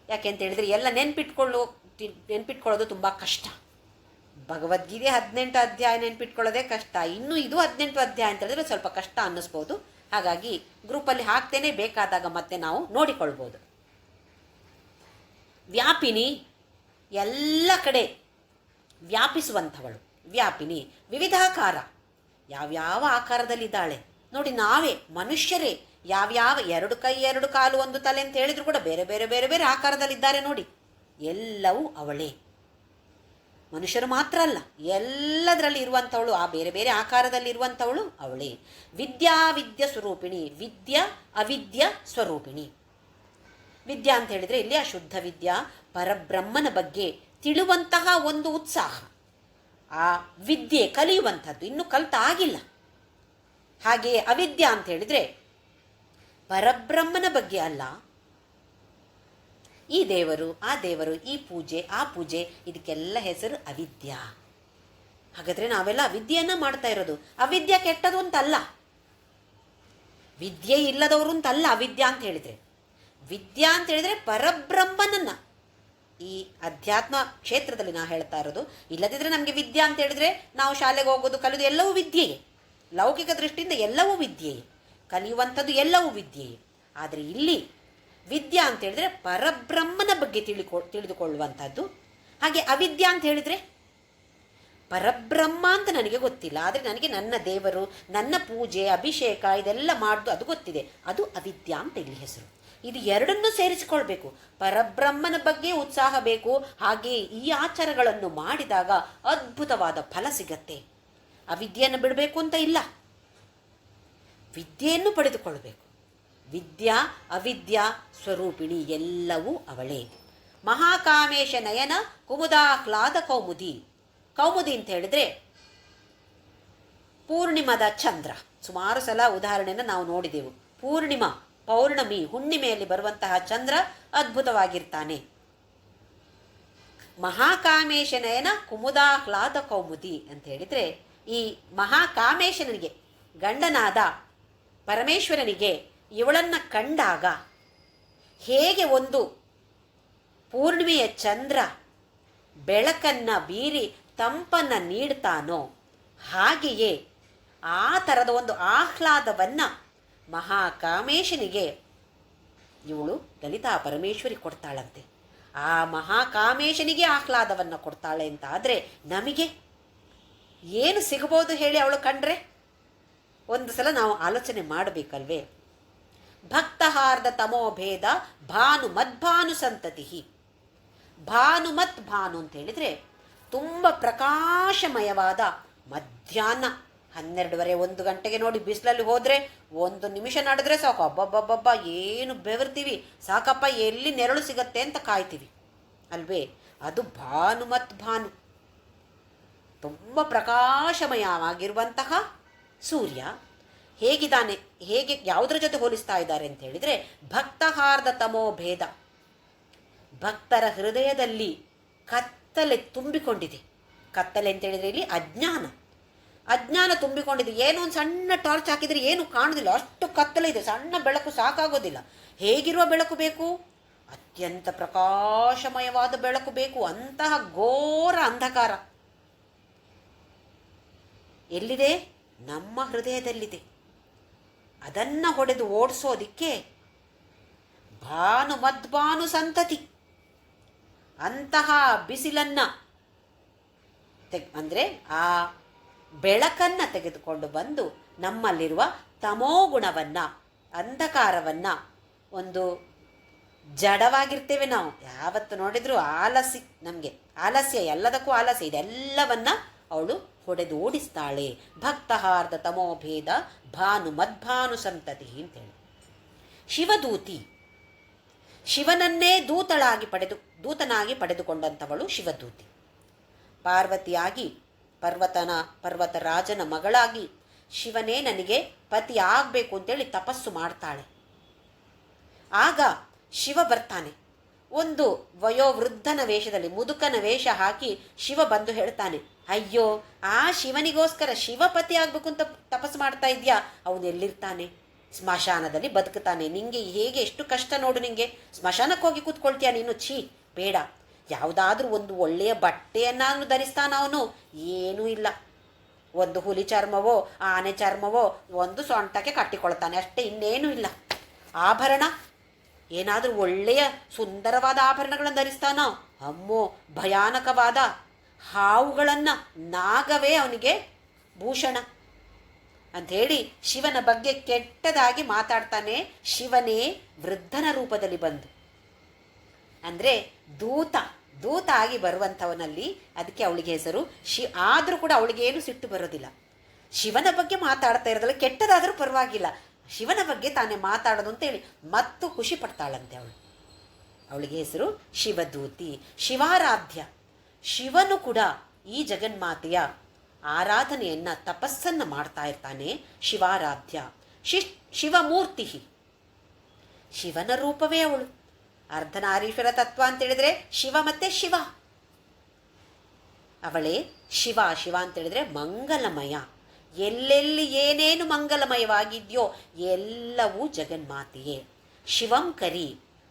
ಯಾಕೆಂತೇಳಿದರೆ ಎಲ್ಲ ನೆನ್ಪಿಟ್ಕೊಳ್ಳೋದು ತುಂಬ ಕಷ್ಟ. ಭಗವದ್ಗೀತೆ 18 ಅಧ್ಯಾಯ ನೆನ್ಪಿಟ್ಕೊಳ್ಳೋದೇ ಕಷ್ಟ, ಇನ್ನು ಇದು 18 ಅಧ್ಯಾಯ ಅಂತ ಹೇಳಿದ್ರೆ ಸ್ವಲ್ಪ ಕಷ್ಟ ಅನ್ನಿಸ್ಬೋದು. ಹಾಗಾಗಿ ಗ್ರೂಪಲ್ಲಿ ಹಾಕ್ತೇನೆ, ಬೇಕಾದಾಗ ಮತ್ತೆ ನಾವು ನೋಡಿಕೊಳ್ಬೋದು. ವ್ಯಾಪಿನಿ, ಎಲ್ಲ ಕಡೆ ವ್ಯಾಪಿಸುವಂಥವಳು ವ್ಯಾಪಿನಿ. ವಿವಿಧಾಕಾರ, ಯಾವ್ಯಾವ ಆಕಾರದಲ್ಲಿದ್ದಾಳೆ ನೋಡಿ. ನಾವೇ ಮನುಷ್ಯರೇ ಯಾವ್ಯಾವ 2 ಕೈ 2 ಕಾಲು 1 ತಲೆ ಅಂತ ಹೇಳಿದ್ರು ಕೂಡ ಬೇರೆ ಬೇರೆ ಬೇರೆ ಬೇರೆ ಆಕಾರದಲ್ಲಿದ್ದಾರೆ ನೋಡಿ. ಎಲ್ಲವೂ ಅವಳೇ. ಮನುಷ್ಯರು ಮಾತ್ರ ಅಲ್ಲ, ಎಲ್ಲದರಲ್ಲಿ ಇರುವಂಥವಳು, ಆ ಬೇರೆ ಬೇರೆ ಆಕಾರದಲ್ಲಿರುವಂಥವಳು ಅವಳೇ. ವಿದ್ಯಾ ಸ್ವರೂಪಿಣಿ, ವಿದ್ಯಾ ಅವಿದ್ಯ ಸ್ವರೂಪಿಣಿ. ವಿದ್ಯಾ ಅಂತ ಹೇಳಿದರೆ ಇಲ್ಲಿ ಅಶುದ್ಧ ವಿದ್ಯಾ, ಪರಬ್ರಹ್ಮನ ಬಗ್ಗೆ ತಿಳುವಂತಹ ಒಂದು ಉತ್ಸಾಹ, ಆ ವಿದ್ಯೆ ಕಲಿಯುವಂಥದ್ದು, ಇನ್ನೂ ಕಲಿತಾಗಿಲ್ಲ. ಹಾಗೆಯೇ ಅವಿದ್ಯಾ ಅಂತ ಹೇಳಿದರೆ ಪರಬ್ರಹ್ಮನ ಬಗ್ಗೆ ಅಲ್ಲ, ಈ ದೇವರು ಆ ದೇವರು, ಈ ಪೂಜೆ ಆ ಪೂಜೆ, ಇದಕ್ಕೆಲ್ಲ ಹೆಸರು ಅವಿದ್ಯಾ. ಹಾಗಾದರೆ ನಾವೆಲ್ಲ ಅವಿದ್ಯೆಯನ್ನು ಮಾಡ್ತಾ ಇರೋದು. ಅವಿದ್ಯೆ ಕೆಟ್ಟದು ಅಂತಲ್ಲ, ವಿದ್ಯೆ ಇಲ್ಲದವರು ಅಂತಲ್ಲ ಅವಿದ್ಯಾ ಅಂತ ಹೇಳಿದರೆ. ವಿದ್ಯಾ ಅಂತ ಹೇಳಿದರೆ ಪರಬ್ರಹ್ಮನನ್ನು, ಈ ಅಧ್ಯಾತ್ಮ ಕ್ಷೇತ್ರದಲ್ಲಿ ನಾವು ಹೇಳ್ತಾ ಇರೋದು. ಇಲ್ಲದಿದ್ದರೆ ನಮಗೆ ವಿದ್ಯಾ ಅಂತ ಹೇಳಿದರೆ ನಾವು ಶಾಲೆಗೆ ಹೋಗೋದು ಕಲಿಯೋದು ಎಲ್ಲವೂ ವಿದ್ಯೆಯೇ. ಲೌಕಿಕ ದೃಷ್ಟಿಯಿಂದ ಎಲ್ಲವೂ ವಿದ್ಯೆಯೇ, ಕಲಿಯುವಂಥದ್ದು ಎಲ್ಲವೂ ವಿದ್ಯೆಯೇ. ಆದರೆ ಇಲ್ಲಿ ವಿದ್ಯಾ ಅಂತ ಹೇಳಿದರೆ ಪರಬ್ರಹ್ಮನ ಬಗ್ಗೆ ತಿಳಿದುಕೊಳ್ಳುವಂಥದ್ದು. ಹಾಗೆ ಅವಿದ್ಯಾ ಅಂತ ಹೇಳಿದರೆ ಪರಬ್ರಹ್ಮ ಅಂತ ನನಗೆ ಗೊತ್ತಿಲ್ಲ, ಆದರೆ ನನಗೆ ನನ್ನ ದೇವರು, ನನ್ನ ಪೂಜೆ ಅಭಿಷೇಕ ಇದೆಲ್ಲ ಮಾಡೋದು ಅದು ಗೊತ್ತಿದೆ, ಅದು ಅವಿದ್ಯಾ ಅಂತ ಇಲ್ಲಿ ಹೆಸರು. ಇದು ಎರಡನ್ನೂ ಸೇರಿಸಿಕೊಳ್ಬೇಕು. ಪರಬ್ರಹ್ಮನ ಬಗ್ಗೆ ಉತ್ಸಾಹ ಬೇಕು, ಹಾಗೆಯೇ ಈ ಆಚಾರಗಳನ್ನು ಮಾಡಿದಾಗ ಅದ್ಭುತವಾದ ಫಲ ಸಿಗತ್ತೆ. ಅವಿದ್ಯೆಯನ್ನು ಬಿಡಬೇಕು ಅಂತ ಇಲ್ಲ, ವಿದ್ಯೆಯನ್ನು ಪಡೆದುಕೊಳ್ಳಬೇಕು. ವಿದ್ಯಾ ಅವಿದ್ಯಾ ಸ್ವರೂಪಿಣಿ, ಎಲ್ಲವೂ ಅವಳೇ. ಮಹಾಕಾಮೇಶ ನಯನ ಕುಮುದಾಹ್ಲಾದ ಕೌಮುದಿ. ಕೌಮುದಿ ಅಂತ ಹೇಳಿದ್ರೆ ಪೂರ್ಣಿಮದ ಚಂದ್ರ. ಸುಮಾರು ಸಲ ಉದಾಹರಣೆಯನ್ನು ನಾವು ನೋಡಿದೆವು. ಪೂರ್ಣಿಮಾ, ಪೌರ್ಣಮಿ, ಹುಣ್ಣಿಮೆಯಲ್ಲಿ ಬರುವಂತಹ ಚಂದ್ರ ಅದ್ಭುತವಾಗಿರ್ತಾನೆ. ಮಹಾಕಾಮೇಶ ನಯನ ಕುಮುದಾಹ್ಲಾದ ಕೌಮುದಿ ಅಂತ ಹೇಳಿದರೆ, ಈ ಮಹಾಕಾಮೇಶನಿಗೆ, ಗಂಡನಾದ ಪರಮೇಶ್ವರನಿಗೆ ಇವಳನ್ನು ಕಂಡಾಗ ಹೇಗೆ ಒಂದು ಪೂರ್ಣಿಮೆಯ ಚಂದ್ರ ಬೆಳಕನ್ನು ಬೀರಿ ತಂಪನ್ನು ನೀಡ್ತಾನೋ, ಹಾಗೆಯೇ ಆ ಥರದ ಒಂದು ಆಹ್ಲಾದವನ್ನು ಮಹಾಕಾಮೇಶನಿಗೆ ಇವಳು ಲಲಿತಾ ಪರಮೇಶ್ವರಿ ಕೊಡ್ತಾಳಂತೆ. ಆ ಮಹಾಕಾಮೇಶನಿಗೆ ಆಹ್ಲಾದವನ್ನು ಕೊಡ್ತಾಳೆ ಅಂತ ಆದರೆ ನಮಗೆ ಏನು ಸಿಗಬಹುದು ಹೇಳಿ ಅವಳು ಕಂಡ್ರೆ? ಒಂದು ಸಲ ನಾವು ಆಲೋಚನೆ ಮಾಡಬೇಕಲ್ವೇ? ಭಕ್ತಹಾರ್ದ ತಮೋಭೇದ ಭಾನು ಮದ್ಭಾನು ಸಂತತಿ. ಭಾನುಮತ್ ಭಾನು ಅಂತ ಹೇಳಿದರೆ ತುಂಬ ಪ್ರಕಾಶಮಯವಾದ ಮಧ್ಯಾಹ್ನ 12:30 1 ಗಂಟೆಗೆ ನೋಡಿ ಬಿಸಿಲಲ್ಲಿ ಹೋದರೆ 1 ನಿಮಿಷ ನಡೆದ್ರೆ ಸಾಕು, ಅಬ್ಬಬ್ಬಬ್ಬಬ್ಬ ಏನು ಬೆವರ್ತೀವಿ, ಸಾಕಪ್ಪ ಎಲ್ಲಿ ನೆರಳು ಸಿಗತ್ತೆ ಅಂತ ಕಾಯ್ತೀವಿ ಅಲ್ವೇ? ಅದು ಭಾನುಮತ್ ಭಾನು. ತುಂಬ ಪ್ರಕಾಶಮಯವಾಗಿರುವಂತಹ ಸೂರ್ಯ ಹೇಗಿದ್ದಾನೆ, ಹೇಗೆ ಯಾವುದರ ಜೊತೆ ಹೋಲಿಸ್ತಾ ಇದ್ದಾರೆ ಅಂತ ಹೇಳಿದರೆ, ಭಕ್ತಹಾರ್ದ ತಮೋಭೇದ. ಭಕ್ತರ ಹೃದಯದಲ್ಲಿ ಕತ್ತಲೆ ತುಂಬಿಕೊಂಡಿದೆ. ಕತ್ತಲೆ ಅಂತ ಹೇಳಿದರೆ ಇಲ್ಲಿ ಅಜ್ಞಾನ ತುಂಬಿಕೊಂಡಿದೆ. ಏನೋ ಒಂದು ಸಣ್ಣ ಟಾರ್ಚ್ ಹಾಕಿದರೆ ಏನು ಕಾಣೋದಿಲ್ಲ, ಅಷ್ಟು ಕತ್ತಲೆ ಇದೆ. ಸಣ್ಣ ಬೆಳಕು ಸಾಕಾಗೋದಿಲ್ಲ. ಹೇಗಿರುವ ಬೆಳಕು ಬೇಕು? ಅತ್ಯಂತ ಪ್ರಕಾಶಮಯವಾದ ಬೆಳಕು ಬೇಕು. ಅಂತಹ ಘೋರ ಅಂಧಕಾರ ಎಲ್ಲಿದೆ? ನಮ್ಮ ಹೃದಯದಲ್ಲಿದೆ. ಅದನ್ನು ಹೊಡೆದು ಓಡಿಸೋದಿಕ್ಕೆ ಭಾನು ಮದ್ಭಾನು ಸಂತತಿ, ಅಂತಹ ಬಿಸಿಲನ್ನು ಅಂದರೆ ಆ ಬೆಳಕನ್ನು ತೆಗೆದುಕೊಂಡು ಬಂದು ನಮ್ಮಲ್ಲಿರುವ ತಮೋಗುಣವನ್ನು, ಅಂಧಕಾರವನ್ನು, ಒಂದು ಜಡವಾಗಿರ್ತೇವೆ ನಾವು, ಯಾವತ್ತು ನೋಡಿದರೂ ನಮಗೆ ಆಲಸ್ಯ, ಎಲ್ಲದಕ್ಕೂ ಆಲಸ್ಯ, ಇದೆಲ್ಲವನ್ನು ಅವಳು ಹೊಡೆದು ಓಡಿಸ್ತಾಳೆ. ಭಕ್ತಹಾರ್ದ ತಮೋಭೇದ ಭಾನು ಮದ್ಭಾನು ಸಂತತಿ ಅಂತೇಳಿ. ಶಿವದೂತಿ, ಶಿವನನ್ನೇ ದೂತನಾಗಿ ಪಡೆದುಕೊಂಡಂಥವಳು ಶಿವದೂತಿ. ಪಾರ್ವತಿಯಾಗಿ ಪರ್ವತರಾಜನ ಮಗಳಾಗಿ ಶಿವನೇ ನನಗೆ ಪತಿ ಆಗಬೇಕು ಅಂತೇಳಿ ತಪಸ್ಸು ಮಾಡ್ತಾಳೆ. ಆಗ ಶಿವ ಬರ್ತಾನೆ. ಒಂದು ವಯೋವೃದ್ಧನ ವೇಷದಲ್ಲಿ, ಮುದುಕನ ವೇಷ ಹಾಕಿ ಶಿವ ಬಂದು ಹೇಳ್ತಾನೆ, ಅಯ್ಯೋ, ಆ ಶಿವನಿಗೋಸ್ಕರ ಶಿವಪತಿ ಆಗಬೇಕು ಅಂತ ತಪಸ್ಸು ಮಾಡ್ತಾ ಇದೆಯಾ? ಅವನು ಎಲ್ಲಿರ್ತಾನೆ? ಸ್ಮಶಾನದಲ್ಲಿ ಬದುಕ್ತಾನೆ. ನಿಂಗೆ ಹೇಗೆ ಎಷ್ಟು ಕಷ್ಟ ನೋಡು, ನಿಂಗೆ ಸ್ಮಶಾನಕ್ಕೆ ಹೋಗಿ ಕೂತ್ಕೊಳ್ತೀಯ ನೀನು? ಛೀ, ಬೇಡ. ಯಾವುದಾದ್ರೂ ಒಂದು ಒಳ್ಳೆಯ ಬಟ್ಟೆಯನ್ನಾದ್ರೂ ಧರಿಸ್ತಾನ ಅವನು? ಏನೂ ಇಲ್ಲ. ಒಂದು ಹುಲಿ ಚರ್ಮವೋ ಆನೆ ಚರ್ಮವೋ ಒಂದು ಸೊಂಟಕ್ಕೆ ಕಟ್ಟಿಕೊಳ್ತಾನೆ ಅಷ್ಟೇ, ಇನ್ನೇನೂ ಇಲ್ಲ. ಆಭರಣ ಏನಾದರೂ ಒಳ್ಳೆಯ ಸುಂದರವಾದ ಆಭರಣಗಳನ್ನು ಧರಿಸ್ತಾನ? ಅಮ್ಮೋ, ಭಯಾನಕವಾದ ಹಾವುಗಳನ್ನು, ನಾಗವೇ ಅವನಿಗೆ ಭೂಷಣ ಅಂಥೇಳಿ ಶಿವನ ಬಗ್ಗೆ ಕೆಟ್ಟದಾಗಿ ಮಾತಾಡ್ತಾನೆ. ಶಿವನೇ ವೃದ್ಧನ ರೂಪದಲ್ಲಿ ಬಂದು, ಅಂದರೆ ದೂತ ಆಗಿ ಬರುವಂಥವನಲ್ಲಿ, ಅದಕ್ಕೆ ಅವಳಿಗೆ ಹೆಸರು ಆದರೂ ಕೂಡ ಅವಳಿಗೇನು ಸಿಟ್ಟು ಬರೋದಿಲ್ಲ. ಶಿವನ ಬಗ್ಗೆ ಮಾತಾಡ್ತಾ ಇರೋದಲ್ಲ, ಕೆಟ್ಟದಾದರೂ ಪರವಾಗಿಲ್ಲ, ಶಿವನ ಬಗ್ಗೆ ತಾನೇ ಮಾತಾಡೋದು ಅಂತೇಳಿ ಮತ್ತು ಖುಷಿ ಪಡ್ತಾಳಂತೆ ಅವಳಿಗೆ ಹೆಸರು ಶಿವದೂತಿ. ಶಿವಾರಾಧ್ಯ, ಶಿವನು ಕೂಡ ಈ ಜಗನ್ಮಾತೆಯ ಆರಾಧನೆಯನ್ನು, ತಪಸ್ಸನ್ನು ಮಾಡ್ತಾ ಇರ್ತಾನೆ. ಶಿವಾರಾಧ್ಯ. ಶಿವಮೂರ್ತಿ, ಶಿವನ ರೂಪವೇ ಅವಳು. ಅರ್ಧನಾರೀಶ್ವರ ತತ್ವ ಅಂತೇಳಿದರೆ ಶಿವ ಮತ್ತು ಶಿವ. ಅವಳೇ ಶಿವ ಅಂತೇಳಿದರೆ ಮಂಗಲಮಯ. ಎಲ್ಲೆಲ್ಲಿ ಏನೇನು ಮಂಗಲಮಯವಾಗಿದೆಯೋ ಎಲ್ಲವೂ ಜಗನ್ಮಾತೆಯೇ. ಶಿವಂ ಕರಿ,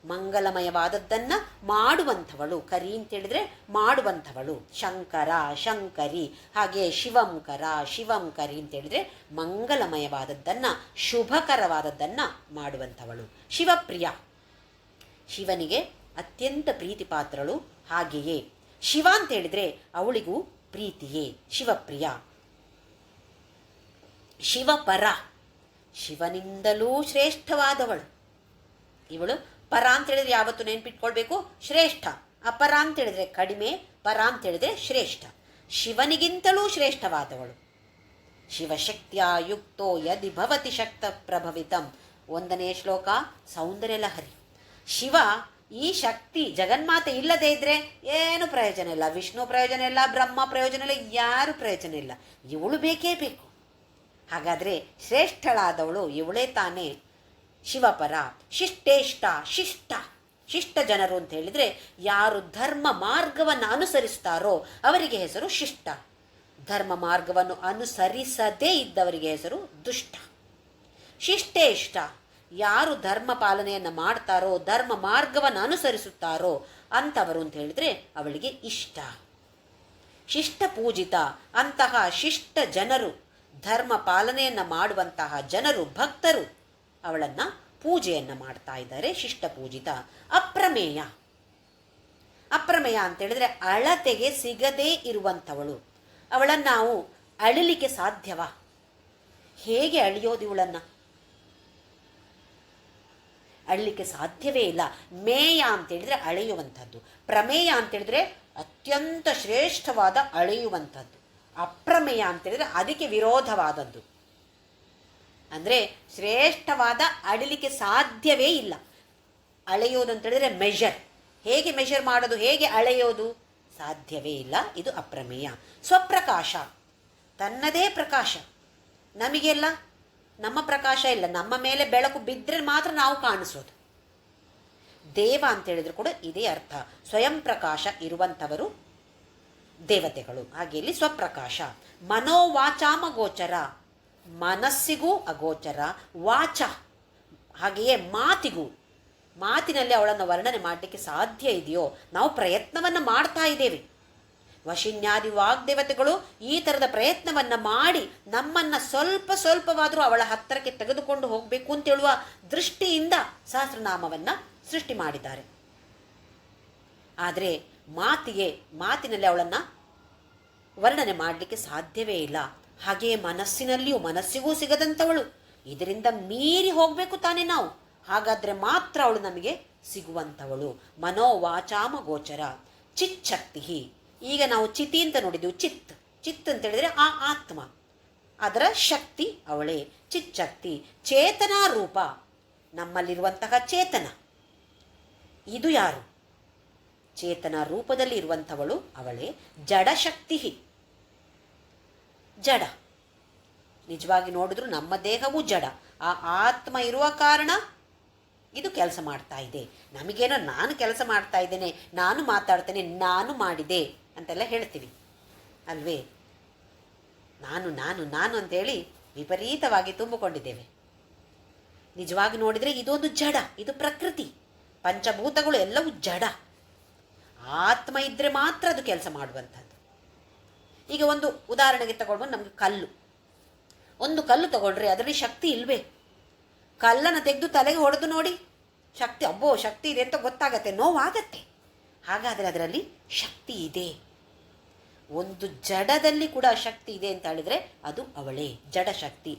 ಮಂಗಲಮಯವಾದದ್ದನ್ನು ಮಾಡುವಂಥವಳು. ಕರಿ ಅಂತೇಳಿದರೆ ಮಾಡುವಂಥವಳು. ಶಂಕರಿ, ಹಾಗೆ ಶಿವಂ ಕರಿ ಅಂತೇಳಿದರೆ ಮಂಗಲಮಯವಾದದ್ದನ್ನು, ಶುಭಕರವಾದದ್ದನ್ನು ಮಾಡುವಂಥವಳು. ಶಿವಪ್ರಿಯ, ಶಿವನಿಗೆ ಅತ್ಯಂತ ಪ್ರೀತಿ ಪಾತ್ರಳು. ಹಾಗೆಯೇ ಶಿವ ಅಂತೇಳಿದರೆ ಅವಳಿಗೂ ಪ್ರೀತಿಯೇ. ಶಿವಪ್ರಿಯ. ಶಿವಪರ, ಶಿವನಿಂದಲೂ ಶ್ರೇಷ್ಠವಾದವಳು ಇವಳು. ಪರ ಅಂತೇಳಿದರೆ ಯಾವತ್ತು ನೆನ್ಪಿಟ್ಕೊಳ್ಬೇಕು, ಶ್ರೇಷ್ಠ. ಅಪರ ಅಂತೇಳಿದರೆ ಕಡಿಮೆ, ಪರ ಅಂತೇಳಿದರೆ ಶ್ರೇಷ್ಠ. ಶಿವನಿಗಿಂತಲೂ ಶ್ರೇಷ್ಠವಾದವಳು. ಶಿವಶಕ್ತಿಯ ಯುಕ್ತೋ ಯದಿ ಭವತಿ ಶಕ್ತ ಪ್ರಭವಿತಂ. 1ನೇ ಶ್ಲೋಕ ಸೌಂದರ್ಯಲಹರಿ. ಶಿವ ಈ ಶಕ್ತಿ ಜಗನ್ಮಾತೆ ಇಲ್ಲದೇ ಇದ್ರೆ ಏನು ಪ್ರಯೋಜನ ಇಲ್ಲ. ವಿಷ್ಣು ಪ್ರಯೋಜನ ಇಲ್ಲ, ಬ್ರಹ್ಮ ಪ್ರಯೋಜನ ಇಲ್ಲ, ಯಾರು ಪ್ರಯೋಜನ ಇಲ್ಲ. ಇವಳು ಬೇಕೇ ಬೇಕು. ಹಾಗಾದರೆ ಶ್ರೇಷ್ಠಳಾದವಳು ಇವಳೇ ತಾನೇ ಶಿವಪರ. ಶಿಷ್ಟೇಷ್ಟ, ಶಿಷ್ಟ ಜನರು ಅಂತ ಹೇಳಿದರೆ ಯಾರು ಧರ್ಮ ಮಾರ್ಗವನ್ನು ಅನುಸರಿಸ್ತಾರೋ ಅವರಿಗೆ ಹೆಸರು ಶಿಷ್ಟ. ಧರ್ಮ ಮಾರ್ಗವನ್ನು ಅನುಸರಿಸದೇ ಇದ್ದವರಿಗೆ ಹೆಸರು ದುಷ್ಟ. ಶಿಷ್ಟೇಷ್ಟ, ಯಾರು ಧರ್ಮ ಪಾಲನೆಯನ್ನು ಮಾಡ್ತಾರೋ, ಧರ್ಮ ಮಾರ್ಗವನ್ನು ಅನುಸರಿಸುತ್ತಾರೋ ಅಂಥವರು ಅಂತ ಹೇಳಿದರೆ ಅವಳಿಗೆ ಇಷ್ಟ. ಶಿಷ್ಟ ಪೂಜಿತ, ಅಂತಹ ಶಿಷ್ಟ ಜನರು, ಧರ್ಮ ಪಾಲನೆಯನ್ನು ಮಾಡುವಂತಹ ಜನರು, ಭಕ್ತರು ಅವಳನ್ನು ಪೂಜೆಯನ್ನು ಮಾಡ್ತಾ ಇದ್ದಾರೆ. ಶಿಷ್ಟ ಪೂಜಿತ. ಅಪ್ರಮೇಯ, ಅಪ್ರಮೇಯ ಅಂತೇಳಿದರೆ ಅಳತೆಗೆ ಸಿಗದೇ ಇರುವಂಥವಳು. ಅವಳನ್ನು ನಾವು ಅಳಿಲಿಕ್ಕೆ ಸಾಧ್ಯವಾ? ಹೇಗೆ ಅಳಿಯೋದು ಇವಳನ್ನು? ಅಳಿಲಿಕ್ಕೆ ಸಾಧ್ಯವೇ ಇಲ್ಲ. ಮೇಯ ಅಂತೇಳಿದರೆ ಅಳೆಯುವಂಥದ್ದು, ಪ್ರಮೇಯ ಅಂತೇಳಿದರೆ ಅತ್ಯಂತ ಶ್ರೇಷ್ಠವಾದ ಅಳೆಯುವಂಥದ್ದು, ಅಪ್ರಮೇಯ ಅಂತೇಳಿದರೆ ಅದಕ್ಕೆ ವಿರೋಧವಾದದ್ದು. ಅಂದರೆ ಶ್ರೇಷ್ಠವಾದ ಅಳಿಲಿಕ್ಕೆ ಸಾಧ್ಯವೇ ಇಲ್ಲ. ಅಳೆಯೋದು ಅಂತೇಳಿದರೆ ಮೆಷರ್. ಹೇಗೆ ಮೆಷರ್ ಮಾಡೋದು, ಹೇಗೆ ಅಳೆಯೋದು? ಸಾಧ್ಯವೇ ಇಲ್ಲ. ಇದು ಅಪ್ರಮೇಯ. ಸ್ವಪ್ರಕಾಶ, ತನ್ನದೇ ಪ್ರಕಾಶ. ನಮಗೆಲ್ಲ ನಮ್ಮ ಪ್ರಕಾಶ ಇಲ್ಲ. ನಮ್ಮ ಮೇಲೆ ಬೆಳಕು ಬಿದ್ದರೆ ಮಾತ್ರ ನಾವು ಕಾಣಿಸೋದು. ದೇವ ಅಂತೇಳಿದ್ರು ಕೂಡ ಇದೇ ಅರ್ಥ. ಸ್ವಯಂ ಪ್ರಕಾಶ ಇರುವಂಥವರು ದೇವತೆಗಳು. ಹಾಗೆ ಇಲ್ಲಿ ಸ್ವಪ್ರಕಾಶ. ಮನೋವಾಚಾಮ ಗೋಚರ, ಮನಸ್ಸಿಗೂ ಅಗೋಚರ. ವಾಚ, ಹಾಗೆಯೇ ಮಾತಿಗೂ. ಮಾತಿನಲ್ಲಿ ಅವಳನ್ನು ವರ್ಣನೆ ಮಾಡಲಿಕ್ಕೆ ಸಾಧ್ಯ ಇದೆಯೋ? ನಾವು ಪ್ರಯತ್ನವನ್ನು ಮಾಡ್ತಾ ಇದ್ದೇವೆ. ವಶಿನ್ಯಾದಿ ವಾಗ್ದೇವತೆಗಳು ಈ ಥರದ ಪ್ರಯತ್ನವನ್ನು ಮಾಡಿ ನಮ್ಮನ್ನು ಸ್ವಲ್ಪವಾದರೂ ಅವಳ ಹತ್ತಿರಕ್ಕೆ ತೆಗೆದುಕೊಂಡು ಹೋಗಬೇಕು ಅಂತೇಳುವ ದೃಷ್ಟಿಯಿಂದ ಸಹಸ್ರನಾಮವನ್ನು ಸೃಷ್ಟಿ ಮಾಡಿದ್ದಾರೆ. ಆದರೆ ಮಾತಿನಲ್ಲಿ ಅವಳನ್ನು ವರ್ಣನೆ ಮಾಡಲಿಕ್ಕೆ ಸಾಧ್ಯವೇ ಇಲ್ಲ. ಹಾಗೆಯೇ ಮನಸ್ಸಿಗೂ ಸಿಗದಂಥವಳು. ಇದರಿಂದ ಮೀರಿ ಹೋಗಬೇಕು ತಾನೇ ನಾವು. ಹಾಗಾದರೆ ಮಾತ್ರ ಅವಳು ನಮಗೆ ಸಿಗುವಂಥವಳು. ಮನೋವಾಚಾಮ ಗೋಚರ. ಚಿಚ್ಚಕ್ತಿ, ಈಗ ನಾವು ಚಿತಿ ಅಂತ ನೋಡಿದ್ದೆವು. ಚಿತ್ ಅಂತ ಹೇಳಿದರೆ ಆ ಆತ್ಮ, ಅದರ ಶಕ್ತಿ ಅವಳೇ ಚಿಚ್ಚಕ್ತಿ. ಚೇತನಾ ರೂಪ, ನಮ್ಮಲ್ಲಿರುವಂತಹ ಚೇತನ. ಇದು ಯಾರು? ಚೇತನ ರೂಪದಲ್ಲಿ ಇರುವಂಥವಳು ಅವಳೇ. ಜಡಶಕ್ತಿ, ಜಡ. ನಿಜವಾಗಿ ನೋಡಿದ್ರು ನಮ್ಮ ದೇಹವೂ ಜಡ. ಆ ಆತ್ಮ ಇರುವ ಕಾರಣ ಇದು ಕೆಲಸ ಮಾಡ್ತಾ ಇದೆ. ನಮಗೇನೋ ನಾನು ಕೆಲಸ ಮಾಡ್ತಾ ಇದ್ದೇನೆ, ನಾನು ಮಾತಾಡ್ತೇನೆ, ನಾನು ಮಾಡಿದೆ ಅಂತೆಲ್ಲ ಹೇಳ್ತೀವಿ ಅಲ್ವೇ? ನಾನು ಅಂತೇಳಿ ವಿಪರೀತವಾಗಿ ತುಂಬಿಕೊಂಡಿದ್ದೇವೆ. ನಿಜವಾಗಿ ನೋಡಿದರೆ ಇದೊಂದು ಜಡ, ಇದು ಪ್ರಕೃತಿ. ಪಂಚಭೂತಗಳು ಎಲ್ಲವೂ ಜಡ. ಆತ್ಮ ಇದ್ದರೆ ಮಾತ್ರ ಅದು ಕೆಲಸ ಮಾಡುವಂಥದ್ದು. ಈಗ ಒಂದು ಉದಾಹರಣೆಗೆ ತಗೊಳ್ಬೋದು. ನಮಗೆ ಒಂದು ಕಲ್ಲು ತಗೊಂಡ್ರೆ ಅದರಲ್ಲಿ ಶಕ್ತಿ ಇಲ್ವೇ? ಕಲ್ಲನ್ನು ತೆಗೆದು ತಲೆಗೆ ಹೊಡೆದು ನೋಡಿ, ಶಕ್ತಿ ಇದೆ ಅಂತ ಗೊತ್ತಾಗತ್ತೆ, ನೋವಾಗತ್ತೆ. ಹಾಗಾದರೆ ಅದರಲ್ಲಿ ಶಕ್ತಿ ಇದೆ. ಒಂದು ಜಡದಲ್ಲಿ ಕೂಡ ಶಕ್ತಿ ಇದೆ ಅಂತ ಹೇಳಿದರೆ ಅದು ಅವಳೇ ಜಡಶಕ್ತಿ.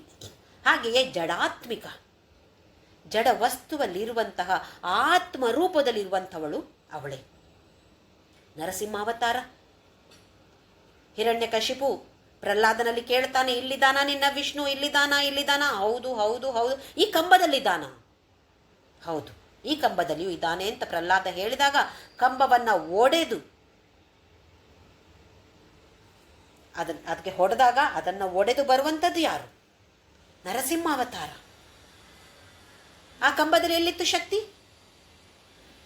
ಹಾಗೆಯೇ ಜಡಾತ್ಮಿಕ, ಜಡ ವಸ್ತುವಲ್ಲಿರುವಂತಹ ಆತ್ಮ ರೂಪದಲ್ಲಿರುವಂಥವಳು ಅವಳೇ. ನರಸಿಂಹಾವತಾರ. ಹಿರಣ್ಯಕಶಿಪು ಪ್ರಹ್ಲಾದನಲ್ಲಿ ಕೇಳ್ತಾನೆ, ಇಲ್ಲಿದ್ದಾನ ನಿನ್ನ ವಿಷ್ಣು? ಇಲ್ಲಿದ್ದಾನ? ಹೌದು. ಈ ಕಂಬದಲ್ಲಿದ್ದಾನ? ಹೌದು, ಈ ಕಂಬದಲ್ಲಿಯೂ ಇದ್ದಾನೆ ಅಂತ ಪ್ರಹ್ಲಾದ ಹೇಳಿದಾಗ ಕಂಬವನ್ನು ಒಡೆದು ಅದಕ್ಕೆ ಹೊಡೆದಾಗ ಅದನ್ನು ಒಡೆದು ಬರುವಂಥದ್ದು ಯಾರು? ನರಸಿಂಹಾವತಾರ. ಆ ಕಂಬದಲ್ಲಿ ಎಲ್ಲಿತ್ತು ಶಕ್ತಿ?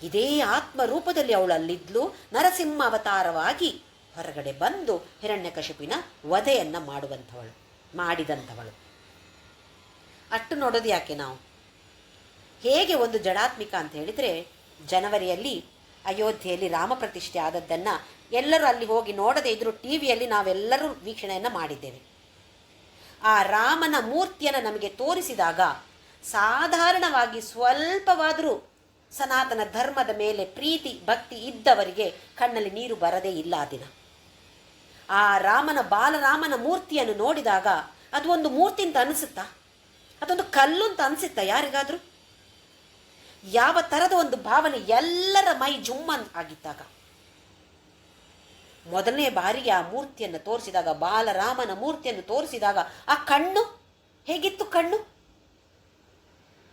ಇದೇ ಆತ್ಮ ರೂಪದಲ್ಲಿ ಅವಳು ಅಲ್ಲಿದ್ಲು. ನರಸಿಂಹಾವತಾರವಾಗಿ ಹೊರಗಡೆ ಬಂದು ಹಿರಣ್ಯಕಶಿಪಿನ ವಧೆಯನ್ನು ಮಾಡಿದಂಥವಳು. ಅಷ್ಟು ನೋಡೋದು ಯಾಕೆ ನಾವು? ಹೇಗೆ ಒಂದು ಜಡಾತ್ಮಿಕ ಅಂತ ಹೇಳಿದರೆ, ಜನವರಿಯಲ್ಲಿ ಅಯೋಧ್ಯೆಯಲ್ಲಿ ರಾಮ ಪ್ರತಿಷ್ಠೆ ಆದದ್ದನ್ನು ಎಲ್ಲರೂ ಅಲ್ಲಿ ಹೋಗಿ ನೋಡದೇ ಇದ್ದರೂ ಟಿ ವಿಯಲ್ಲಿ ನಾವೆಲ್ಲರೂ ವೀಕ್ಷಣೆಯನ್ನು ಮಾಡಿದ್ದೇವೆ. ಆ ರಾಮನ ಮೂರ್ತಿಯನ್ನು ನಮಗೆ ತೋರಿಸಿದಾಗ ಸಾಧಾರಣವಾಗಿ ಸ್ವಲ್ಪವಾದರೂ ಸನಾತನ ಧರ್ಮದ ಮೇಲೆ ಪ್ರೀತಿ ಭಕ್ತಿ ಇದ್ದವರಿಗೆ ಕಣ್ಣಲ್ಲಿ ನೀರು ಬರದೇ ಇಲ್ಲ ಆ ದಿನ. ಆ ಬಾಲರಾಮನ ಮೂರ್ತಿಯನ್ನು ನೋಡಿದಾಗ ಅದು ಒಂದು ಮೂರ್ತಿ ಅಂತ ಅನಿಸುತ್ತಾ? ಅದೊಂದು ಕಲ್ಲು ಅಂತ ಅನಿಸುತ್ತಾ ಯಾರಿಗಾದರೂ? ಯಾವ ಥರದ ಒಂದು ಭಾವನೆ ಎಲ್ಲರ ಮೈ ಜುಮ್ಮನ್ ಆಗಿದ್ದಾಗ. ಮೊದಲನೇ ಬಾರಿಗೆ ಆ ಮೂರ್ತಿಯನ್ನು ತೋರಿಸಿದಾಗ, ಬಾಲರಾಮನ ಮೂರ್ತಿಯನ್ನು ತೋರಿಸಿದಾಗ ಆ ಕಣ್ಣು ಹೇಗಿತ್ತು? ಕಣ್ಣು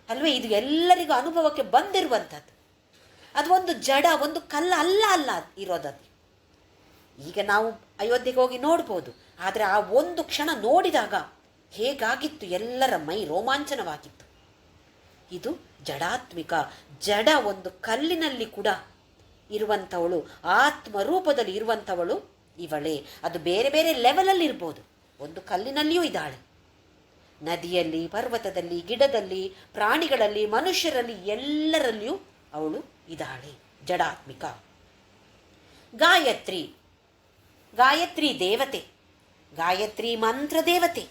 ಅಲ್ವೇ? ಇದು ಎಲ್ಲರಿಗೂ ಅನುಭವಕ್ಕೆ ಬಂದಿರುವಂಥದ್ದು. ಅದು ಒಂದು ಜಡ, ಒಂದು ಕಲ್ಲ ಅಲ್ಲ ಇರೋದದು. ಈಗ ನಾವು ಅಯೋಧ್ಯೆಗೆ ಹೋಗಿ ನೋಡ್ಬೋದು, ಆದರೆ ಆ ಒಂದು ಕ್ಷಣ ನೋಡಿದಾಗ ಹೇಗಾಗಿತ್ತು, ಎಲ್ಲರ ಮೈ ರೋಮಾಂಚನವಾಗಿತ್ತು. ಇದು ಜಡಾತ್ಮಿಕ, ಜಡ ಒಂದು ಕಲ್ಲಿನಲ್ಲಿ ಕೂಡ ಇರುವಂಥವಳು, ಆತ್ಮರೂಪದಲ್ಲಿ ಇರುವಂಥವಳು ಇವಳೇ. ಅದು ಬೇರೆ ಬೇರೆ ಲೆವೆಲಲ್ಲಿ ಇರ್ಬೋದು, ಒಂದು ಕಲ್ಲಿನಲ್ಲಿಯೂ ಇದ್ದಾಳೆ. ನದಿಯಲ್ಲಿ, ಪರ್ವತದಲ್ಲಿ, ಗಿಡದಲ್ಲಿ, ಪ್ರಾಣಿಗಳಲ್ಲಿ, ಮನುಷ್ಯರಲ್ಲಿ, ಎಲ್ಲರಲ್ಲಿಯೂ ಅವಳು ಇದ್ದಾಳೆ, ಜಡಾತ್ಮಿಕ. ಗಾಯತ್ರಿ, ಗಾಯತ್ರಿ ದೇವತೆ, ಗಾಯತ್ರಿ ಮಂತ್ರ ದೇವತೆ.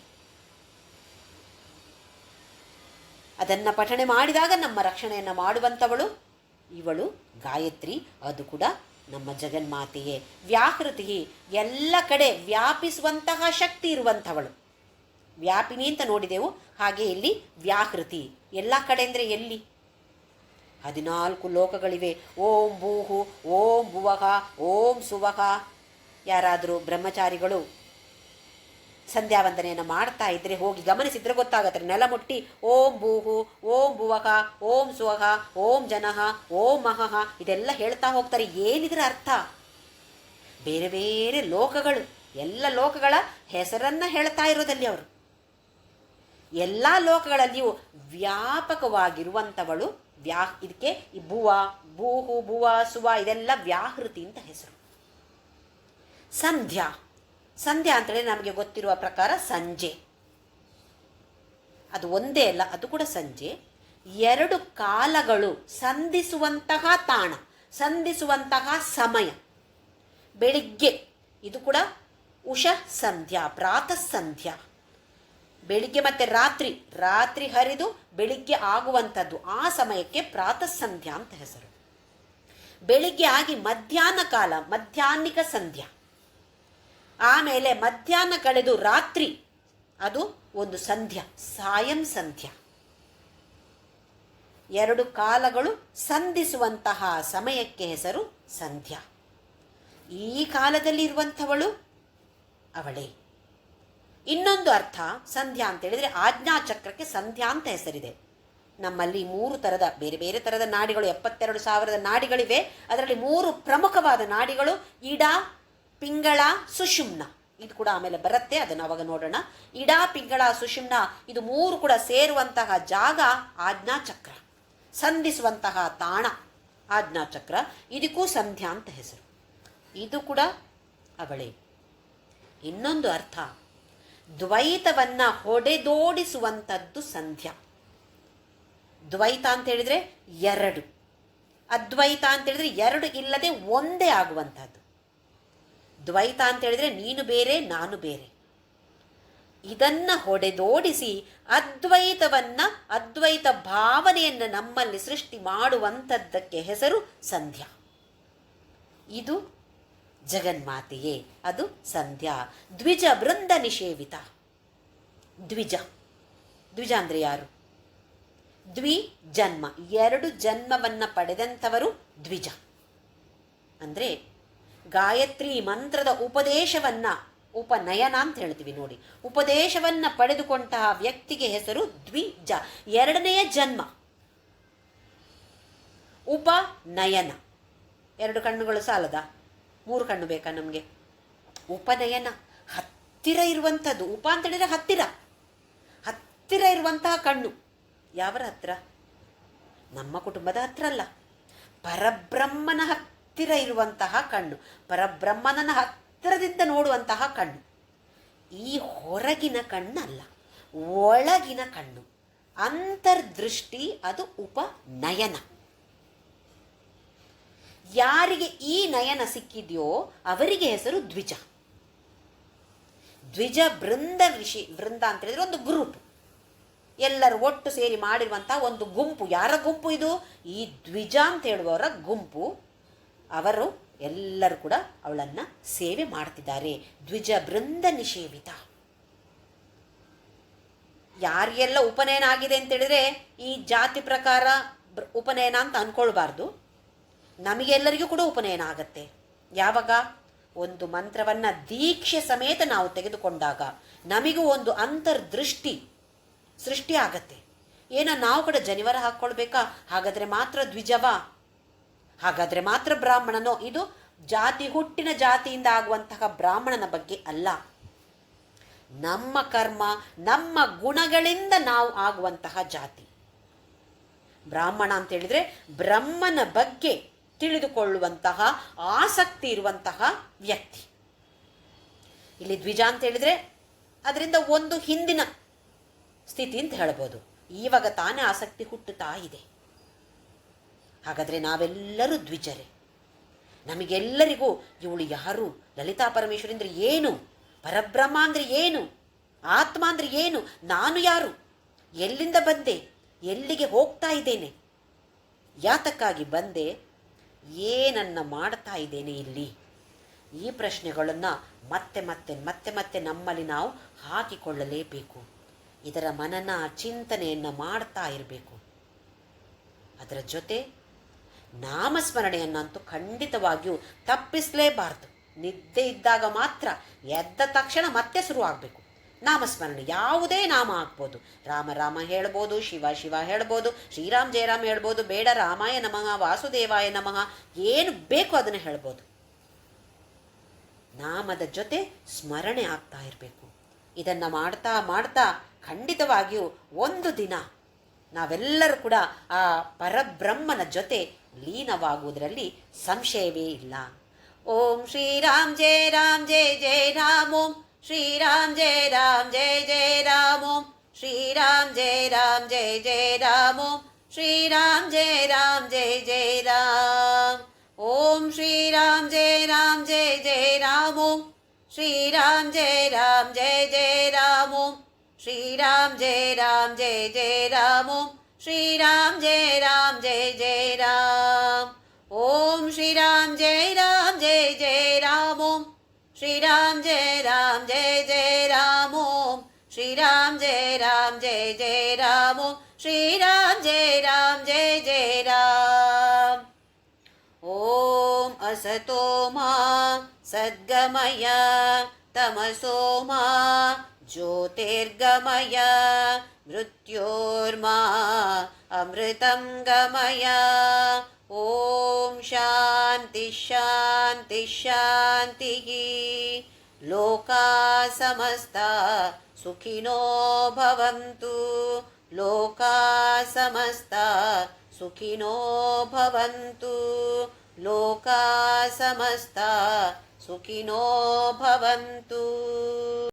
ಅದನ್ನು ಪಠಣೆ ಮಾಡಿದಾಗ ನಮ್ಮ ರಕ್ಷಣೆಯನ್ನು ಮಾಡುವಂಥವಳು ಇವಳು ಗಾಯತ್ರಿ. ಅದು ಕೂಡ ನಮ್ಮ ಜಗನ್ಮಾತೆಯೇ. ವ್ಯಾಹೃತಿ, ಎಲ್ಲ ಕಡೆ ವ್ಯಾಪಿಸುವಂತಹ ಶಕ್ತಿ ಇರುವಂಥವಳು. ವ್ಯಾಪಿನಿ ಅಂತ ನೋಡಿದೆವು, ಹಾಗೆ ಇಲ್ಲಿ ವ್ಯಾಹೃತಿ. ಎಲ್ಲ ಕಡೆ ಅಂದರೆ ಎಲ್ಲಿ? 14 ಲೋಕಗಳಿವೆ. ಓಂ ಭೂಹು, ಓಂ ಭುವಃ, ಓಂ ಸುವಃ. ಯಾರಾದರೂ ಬ್ರಹ್ಮಚಾರಿಗಳು ಸಂಧ್ಯಾ ವಂದನೆಯನ್ನು ಮಾಡ್ತಾ ಇದ್ದರೆ ಹೋಗಿ ಗಮನಿಸಿದ್ರೆ ಗೊತ್ತಾಗತ್ತೆ. ನೆಲ ಮುಟ್ಟಿ ಓಂ ಭೂಹು, ಓಂ ಭುವಃ, ಓಂ ಸುವಃ, ಓಂ ಜನಃ, ಓಂ ಮಹಃ ಇದೆಲ್ಲ ಹೇಳ್ತಾ ಹೋಗ್ತಾರೆ. ಏನಿದ್ರ ಅರ್ಥ? ಬೇರೆ ಬೇರೆ ಲೋಕಗಳು, ಎಲ್ಲ ಲೋಕಗಳ ಹೆಸರನ್ನು ಹೇಳ್ತಾ ಇರೋದಲ್ಲಿ ಅವರು. ಎಲ್ಲ ಲೋಕಗಳಲ್ಲಿಯೂ ವ್ಯಾಪಕವಾಗಿರುವಂಥವಳು ಇದಕ್ಕೆ ಈ ಭುವ, ಭೂಹು, ಭುವ, ಸುವ ಇದೆಲ್ಲ ವ್ಯಾಹೃತಿ ಅಂತ ಹೆಸರು. ಸಂಧ್ಯಾ, ಸಂಧ್ಯಾ ಅಂತೇಳಿ ನಮಗೆ ಗೊತ್ತಿರುವ ಪ್ರಕಾರ ಸಂಜೆ. ಅದು ಒಂದೇ ಅಲ್ಲ, ಅದು ಕೂಡ ಸಂಜೆ. 2 ಕಾಲಗಳು ಸಂಧಿಸುವಂತಹ ತಾಣ, ಸಂಧಿಸುವಂತಹ ಸಮಯ. ಬೆಳಿಗ್ಗೆ, ಇದು ಕೂಡ ಉಷ ಸಂಧ್ಯಾ, ಪ್ರಾತಃ ಸಂಧ್ಯಾ. ಬೆಳಿಗ್ಗೆ ಮತ್ತು ರಾತ್ರಿ, ರಾತ್ರಿ ಹರಿದು ಬೆಳಿಗ್ಗೆ ಆಗುವಂಥದ್ದು, ಆ ಸಮಯಕ್ಕೆ ಪ್ರಾತಃ ಸಂಧ್ಯಾ ಅಂತ ಹೆಸರು. ಬೆಳಿಗ್ಗೆ ಆಗಿ ಮಧ್ಯಾಹ್ನ ಕಾಲ, ಮಧ್ಯಾಹ್ನಿಕ ಸಂಧ್ಯಾ. ಆಮೇಲೆ ಮಧ್ಯಾಹ್ನ ಕಳೆದು ರಾತ್ರಿ, ಅದು ಒಂದು ಸಂಧ್ಯಾ, ಸಾಯಂ ಸಂಧ್ಯಾ. 2 ಕಾಲಗಳು ಸಂಧಿಸುವಂತಹ ಸಮಯಕ್ಕೆ ಹೆಸರು ಸಂಧ್ಯಾ. ಈ ಕಾಲದಲ್ಲಿ ಇರುವಂಥವಳು ಅವಳೇ. ಇನ್ನೊಂದು ಅರ್ಥ ಸಂಧ್ಯಾ ಅಂತ ಹೇಳಿದರೆ ಆಜ್ಞಾಚಕ್ರಕ್ಕೆ ಸಂಧ್ಯಾ ಅಂತ ಹೆಸರಿದೆ. ನಮ್ಮಲ್ಲಿ 3 ಥರದ ಬೇರೆ ಬೇರೆ ಥರದ ನಾಡಿಗಳು, 72,000 ನಾಡಿಗಳಿವೆ. ಅದರಲ್ಲಿ 3 ಪ್ರಮುಖವಾದ ನಾಡಿಗಳು ಇಡ, ಪಿಂಗಳ, ಸುಷುಮ್ನ. ಇದು ಕೂಡ ಆಮೇಲೆ ಬರುತ್ತೆ, ಅದನ್ನು ಅವಾಗ ನೋಡೋಣ. ಇಡ, ಪಿಂಗಳ, ಸುಷುಮ್ನ ಇದು 3 ಕೂಡ ಸೇರುವಂತಹ ಜಾಗ ಆಜ್ಞಾಚಕ್ರ, ಸಂಧಿಸುವಂತಹ ತಾಣ ಆಜ್ಞಾಚಕ್ರ. ಇದಕ್ಕೂ ಸಂಧ್ಯಾ ಅಂತ ಹೆಸರು. ಇದು ಕೂಡ ಅವಳೇ. ಇನ್ನೊಂದು ಅರ್ಥ, ದ್ವೈತವನ್ನು ಹೊಡೆದೋಡಿಸುವಂಥದ್ದು ಸಂಧ್ಯಾ. ದ್ವೈತ ಅಂತ ಹೇಳಿದರೆ 2, ಅದ್ವೈತ ಅಂತ ಹೇಳಿದರೆ 2 ಇಲ್ಲದೆ ಒಂದೇ ಆಗುವಂಥದ್ದು. ದ್ವೈತ ಅಂತ ಹೇಳಿದರೆ ನೀನು ಬೇರೆ ನಾನು ಬೇರೆ. ಇದನ್ನು ಹೊಡೆದೋಡಿಸಿ ಅದ್ವೈತವನ್ನು, ಅದ್ವೈತ ಭಾವನೆಯನ್ನು ನಮ್ಮಲ್ಲಿ ಸೃಷ್ಟಿ ಮಾಡುವಂಥದ್ದಕ್ಕೆ ಹೆಸರು ಸಂಧ್ಯಾ. ಇದು ಜಗನ್ಮಾತೆಯೇ, ಅದು ಸಂಧ್ಯಾ. ದ್ವಿಜ ಬೃಂದ ನಿಷೇವಿತ. ದ್ವಿಜ, ದ್ವಿಜ ಅಂದರೆ ಯಾರು? ದ್ವಿಜನ್ಮ, 2 ಜನ್ಮವನ್ನು ಪಡೆದಂಥವರು ದ್ವಿಜ. ಅಂದರೆ ಗಾಯತ್ರಿ ಮಂತ್ರದ ಉಪದೇಶವನ್ನು, ಉಪನಯನ ಅಂತ ಹೇಳ್ತೀವಿ ನೋಡಿ, ಉಪದೇಶವನ್ನು ಪಡೆದುಕೊಂತಹ ವ್ಯಕ್ತಿಗೆ ಹೆಸರು ದ್ವಿಜ, 2ನೇ ಜನ್ಮ. ಉಪನಯನ, 2 ಕಣ್ಣುಗಳು ಸಾಲದ? 3 ಕಣ್ಣು ಬೇಕಾ ನಮಗೆ? ಉಪನಯನ, ಹತ್ತಿರ ಇರುವಂಥದ್ದು. ಉಪ ಅಂತ ಹೇಳಿದರೆ ಹತ್ತಿರ, ಹತ್ತಿರ ಇರುವಂತಹ ಕಣ್ಣು. ಯಾವರ ಹತ್ರ? ನಮ್ಮ ಕುಟುಂಬದ ಹತ್ರ ಅಲ್ಲ, ಪರಬ್ರಹ್ಮನ ಹತ್ತಿರ ಇರುವಂತಹ ಕಣ್ಣು, ಪರಬ್ರಹ್ಮನನ್ನ ಹತ್ತಿರದಿಂದ ನೋಡುವಂತಹ ಕಣ್ಣು. ಈ ಹೊರಗಿನ ಕಣ್ಣಲ್ಲ, ಒಳಗಿನ ಕಣ್ಣು, ಅಂತರ್ದೃಷ್ಟಿ. ಅದು ಉಪನಯನ. ಯಾರಿಗೆ ಈ ನಯನ ಸಿಕ್ಕಿದೆಯೋ ಅವರಿಗೆ ಹೆಸರು ದ್ವಿಜ. ದ್ವಿಜ ಬೃಂದ ವೃಂದ ಅಂತ ಹೇಳಿದ್ರೆ ಒಂದು ಗ್ರೂಪ್, ಎಲ್ಲರೂ ಒಟ್ಟು ಸೇರಿ ಮಾಡಿರುವಂತಹ ಒಂದು ಗುಂಪು. ಯಾರ ಗುಂಪು ಇದು? ಈ ದ್ವಿಜ ಅಂತ ಹೇಳುವವರ ಗುಂಪು. ಅವರು ಎಲ್ಲರೂ ಕೂಡ ಅವಳನ್ನು ಸೇವೆ ಮಾಡ್ತಿದ್ದಾರೆ. ದ್ವಿಜ ಬೃಂದ ನಿಷೇವಿತ. ಯಾರಿಗೆಲ್ಲ ಉಪನಯನ ಆಗಿದೆ ಅಂತ ಹೇಳಿದ್ರೆ ಈ ಜಾತಿ ಪ್ರಕಾರ ಉಪನಯನ ಅಂತ ಅಂದ್ಕೊಳ್ಬಾರ್ದು. ನಮಗೆಲ್ಲರಿಗೂ ಕೂಡ ಉಪನಯನ ಆಗತ್ತೆ. ಯಾವಾಗ? ಒಂದು ಮಂತ್ರವನ್ನು ದೀಕ್ಷೆ ಸಮೇತ ನಾವು ತೆಗೆದುಕೊಂಡಾಗ ನಮಗೂ ಒಂದು ಅಂತರ್ದೃಷ್ಟಿ ಸೃಷ್ಟಿ ಆಗತ್ತೆ. ನಾವು ಕೂಡ ಜನಿವಾರ ಹಾಕ್ಕೊಳ್ಬೇಕಾ? ಹಾಗಾದರೆ ಮಾತ್ರ ದ್ವಿಜವಾ? ಹಾಗಾದರೆ ಮಾತ್ರ ಬ್ರಾಹ್ಮಣನೋ? ಇದು ಜಾತಿ, ಹುಟ್ಟಿನ ಜಾತಿಯಿಂದ ಆಗುವಂತಹ ಬ್ರಾಹ್ಮಣನ ಬಗ್ಗೆ ಅಲ್ಲ. ನಮ್ಮ ಕರ್ಮ, ನಮ್ಮ ಗುಣಗಳಿಂದ ನಾವು ಆಗುವಂತಹ ಜಾತಿ. ಬ್ರಾಹ್ಮಣ ಅಂತ ಹೇಳಿದ್ರೆ ಬ್ರಹ್ಮನ ಬಗ್ಗೆ ತಿಳಿದುಕೊಳ್ಳುವಂತಹ ಆಸಕ್ತಿ ಇರುವಂತಹ ವ್ಯಕ್ತಿ. ಇಲ್ಲಿ ದ್ವಿಜ ಅಂತ ಹೇಳಿದ್ರೆ ಅದರಿಂದ ಒಂದು ಹಿಂದಿನ ಸ್ಥಿತಿ ಅಂತ ಹೇಳ್ಬೋದು. ಇವಾಗ ತಾನೇ ಆಸಕ್ತಿ ಹುಟ್ಟುತ್ತಾ ಇದೆ. ಹಾಗಾದರೆ ನಾವೆಲ್ಲರೂ ದ್ವಿಜರೇ. ನಮಗೆಲ್ಲರಿಗೂ ಇವಳು ಯಾರು? ಲಲಿತಾ ಪರಮೇಶ್ವರಿ ಅಂದರೆ ಏನು? ಪರಬ್ರಹ್ಮ ಅಂದರೆ ಏನು? ಆತ್ಮ ಅಂದರೆ ಏನು? ನಾನು ಯಾರು? ಎಲ್ಲಿಂದ ಬಂದೆ? ಎಲ್ಲಿಗೆ ಹೋಗ್ತಾ ಇದ್ದೇನೆ? ಯಾತಕ್ಕಾಗಿ ಬಂದೆ? ಏನನ್ನ ಮಾಡ್ತಾ ಇದ್ದೇನೆ ಇಲ್ಲಿ? ಈ ಪ್ರಶ್ನೆಗಳನ್ನು ಮತ್ತೆ ಮತ್ತೆ ಮತ್ತೆ ಮತ್ತೆ ನಮ್ಮಲ್ಲಿ ನಾವು ಹಾಕಿಕೊಳ್ಳಲೇಬೇಕು. ಇದರ ಮನನ ಚಿಂತನೆಯನ್ನು ಮಾಡ್ತಾ ಇರಬೇಕು. ಅದರ ಜೊತೆ ನಾಮಸ್ಮರಣೆಯನ್ನಂತೂ ಖಂಡಿತವಾಗಿಯೂ ತಪ್ಪಿಸಲೇಬಾರ್ದು. ನಿದ್ದೆ ಇದ್ದಾಗ ಮಾತ್ರ, ಎದ್ದ ತಕ್ಷಣ ಮತ್ತೆ ಶುರುವಾಗಬೇಕು ನಾಮಸ್ಮರಣೆ. ಯಾವುದೇ ನಾಮ ಆಗ್ಬೋದು. ರಾಮ ರಾಮ ಹೇಳ್ಬೋದು, ಶಿವ ಶಿವ ಹೇಳ್ಬೋದು, ಶ್ರೀರಾಮ್ ಜಯರಾಮ್ ಹೇಳ್ಬೋದು, ಬೇಡ ರಾಮಾಯ ನಮಃ, ವಾಸುದೇವಾಯ ನಮಃ, ಏನು ಬೇಕು ಅದನ್ನು ಹೇಳ್ಬೋದು. ನಾಮದ ಜೊತೆ ಸ್ಮರಣೆ ಆಗ್ತಾ ಇರಬೇಕು. ಇದನ್ನು ಮಾಡ್ತಾ ಮಾಡ್ತಾ ಖಂಡಿತವಾಗಿಯೂ ಒಂದು ದಿನ ನಾವೆಲ್ಲರೂ ಕೂಡ ಆ ಪರಬ್ರಹ್ಮನ ಜೊತೆ ಲೀನವಾಗುವುದರಲ್ಲಿ ಸಂಶಯವೇ ಇಲ್ಲ. ಓಂ ಶ್ರೀರಾಮ್ ಜಯ ರಾಮ್ ಜಯ ಜಯ ರಾಮ್. ಓಂ ಶ್ರೀರಾಮ್ ಜಯ ರಾಮ್ ಜಯ ಜಯ ರಾಮ್. ಓಂ ಶ್ರೀರಾಮ್ ಜಯ ರಾಮ್ ಜಯ ಜಯ ರಾಮ್. ಓಂ ಶ್ರೀರಾಮ್ ಜಯ ರಾಮ್ ಜಯ ಜಯ ರಾಮ್. ಓಂ ಶ್ರೀರಾಮ್ ಜಯ ರಾಮ್ ಜಯ ಜಯ ರಾಮ್. ಓಂ ಶ್ರೀರಾಮ್ ಜಯ ರಾಮ್ ಜಯ ಜಯ ರಾಮ್. ಓಂ ಶ್ರೀರಾಮ್ ಜಯ ರಾಮ್ ಜಯ ಜಯ ರಾಮ್. ಓಂ ಶ್ರೀರಾಮ್ ಜಯ ರಾಮ್ ಜಯ ಜಯ ರಾಮ್. ಓಂ ಶ್ರೀರಾಮ್ ಜಯ ರಾಮ್ ಜಯ ಜಯ ರಾಮ್. ಓಂ ಶ್ರೀರಾಮ್ ಜಯ ರಾಮ್ ಜಯ ಜಯ ರಾಮ್. ಓಂ ಶ್ರೀರಾಮ್ ಜಯ ರಾಮ್ ಜಯ ಜಯ ರಾಮ್. ಓಂ ಶ್ರೀರಾಮ್ ಜಯ ರಾಮ್ ಜಯ ಜಯ ರಾಮ್. ಓಂ ಅಸತೋ ಮಾ ಸದ್ಗಮಯ ತಮಸೋ ಮಾ ಜ್ಯೋತಿರ್ಗಮಯ ಮೃತ್ಯೋರ್ಮಾ ಅಮೃತಂ ಗಮಯ. ಓಂ ಶಾಂತಿ ಶಾಂತಿ ಶಾಂತಿ. ಲೋಕಾ ಸಮಸ್ತಾ ಸುಖಿನೋ ಭವಂತು. ಲೋಕಾ ಸಮಸ್ತಾ ಸುಖಿನೋ ಭವಂತು. ಲೋಕಾ ಸಮಸ್ತಾ ಸುಖಿನೋ ಭವಂತು.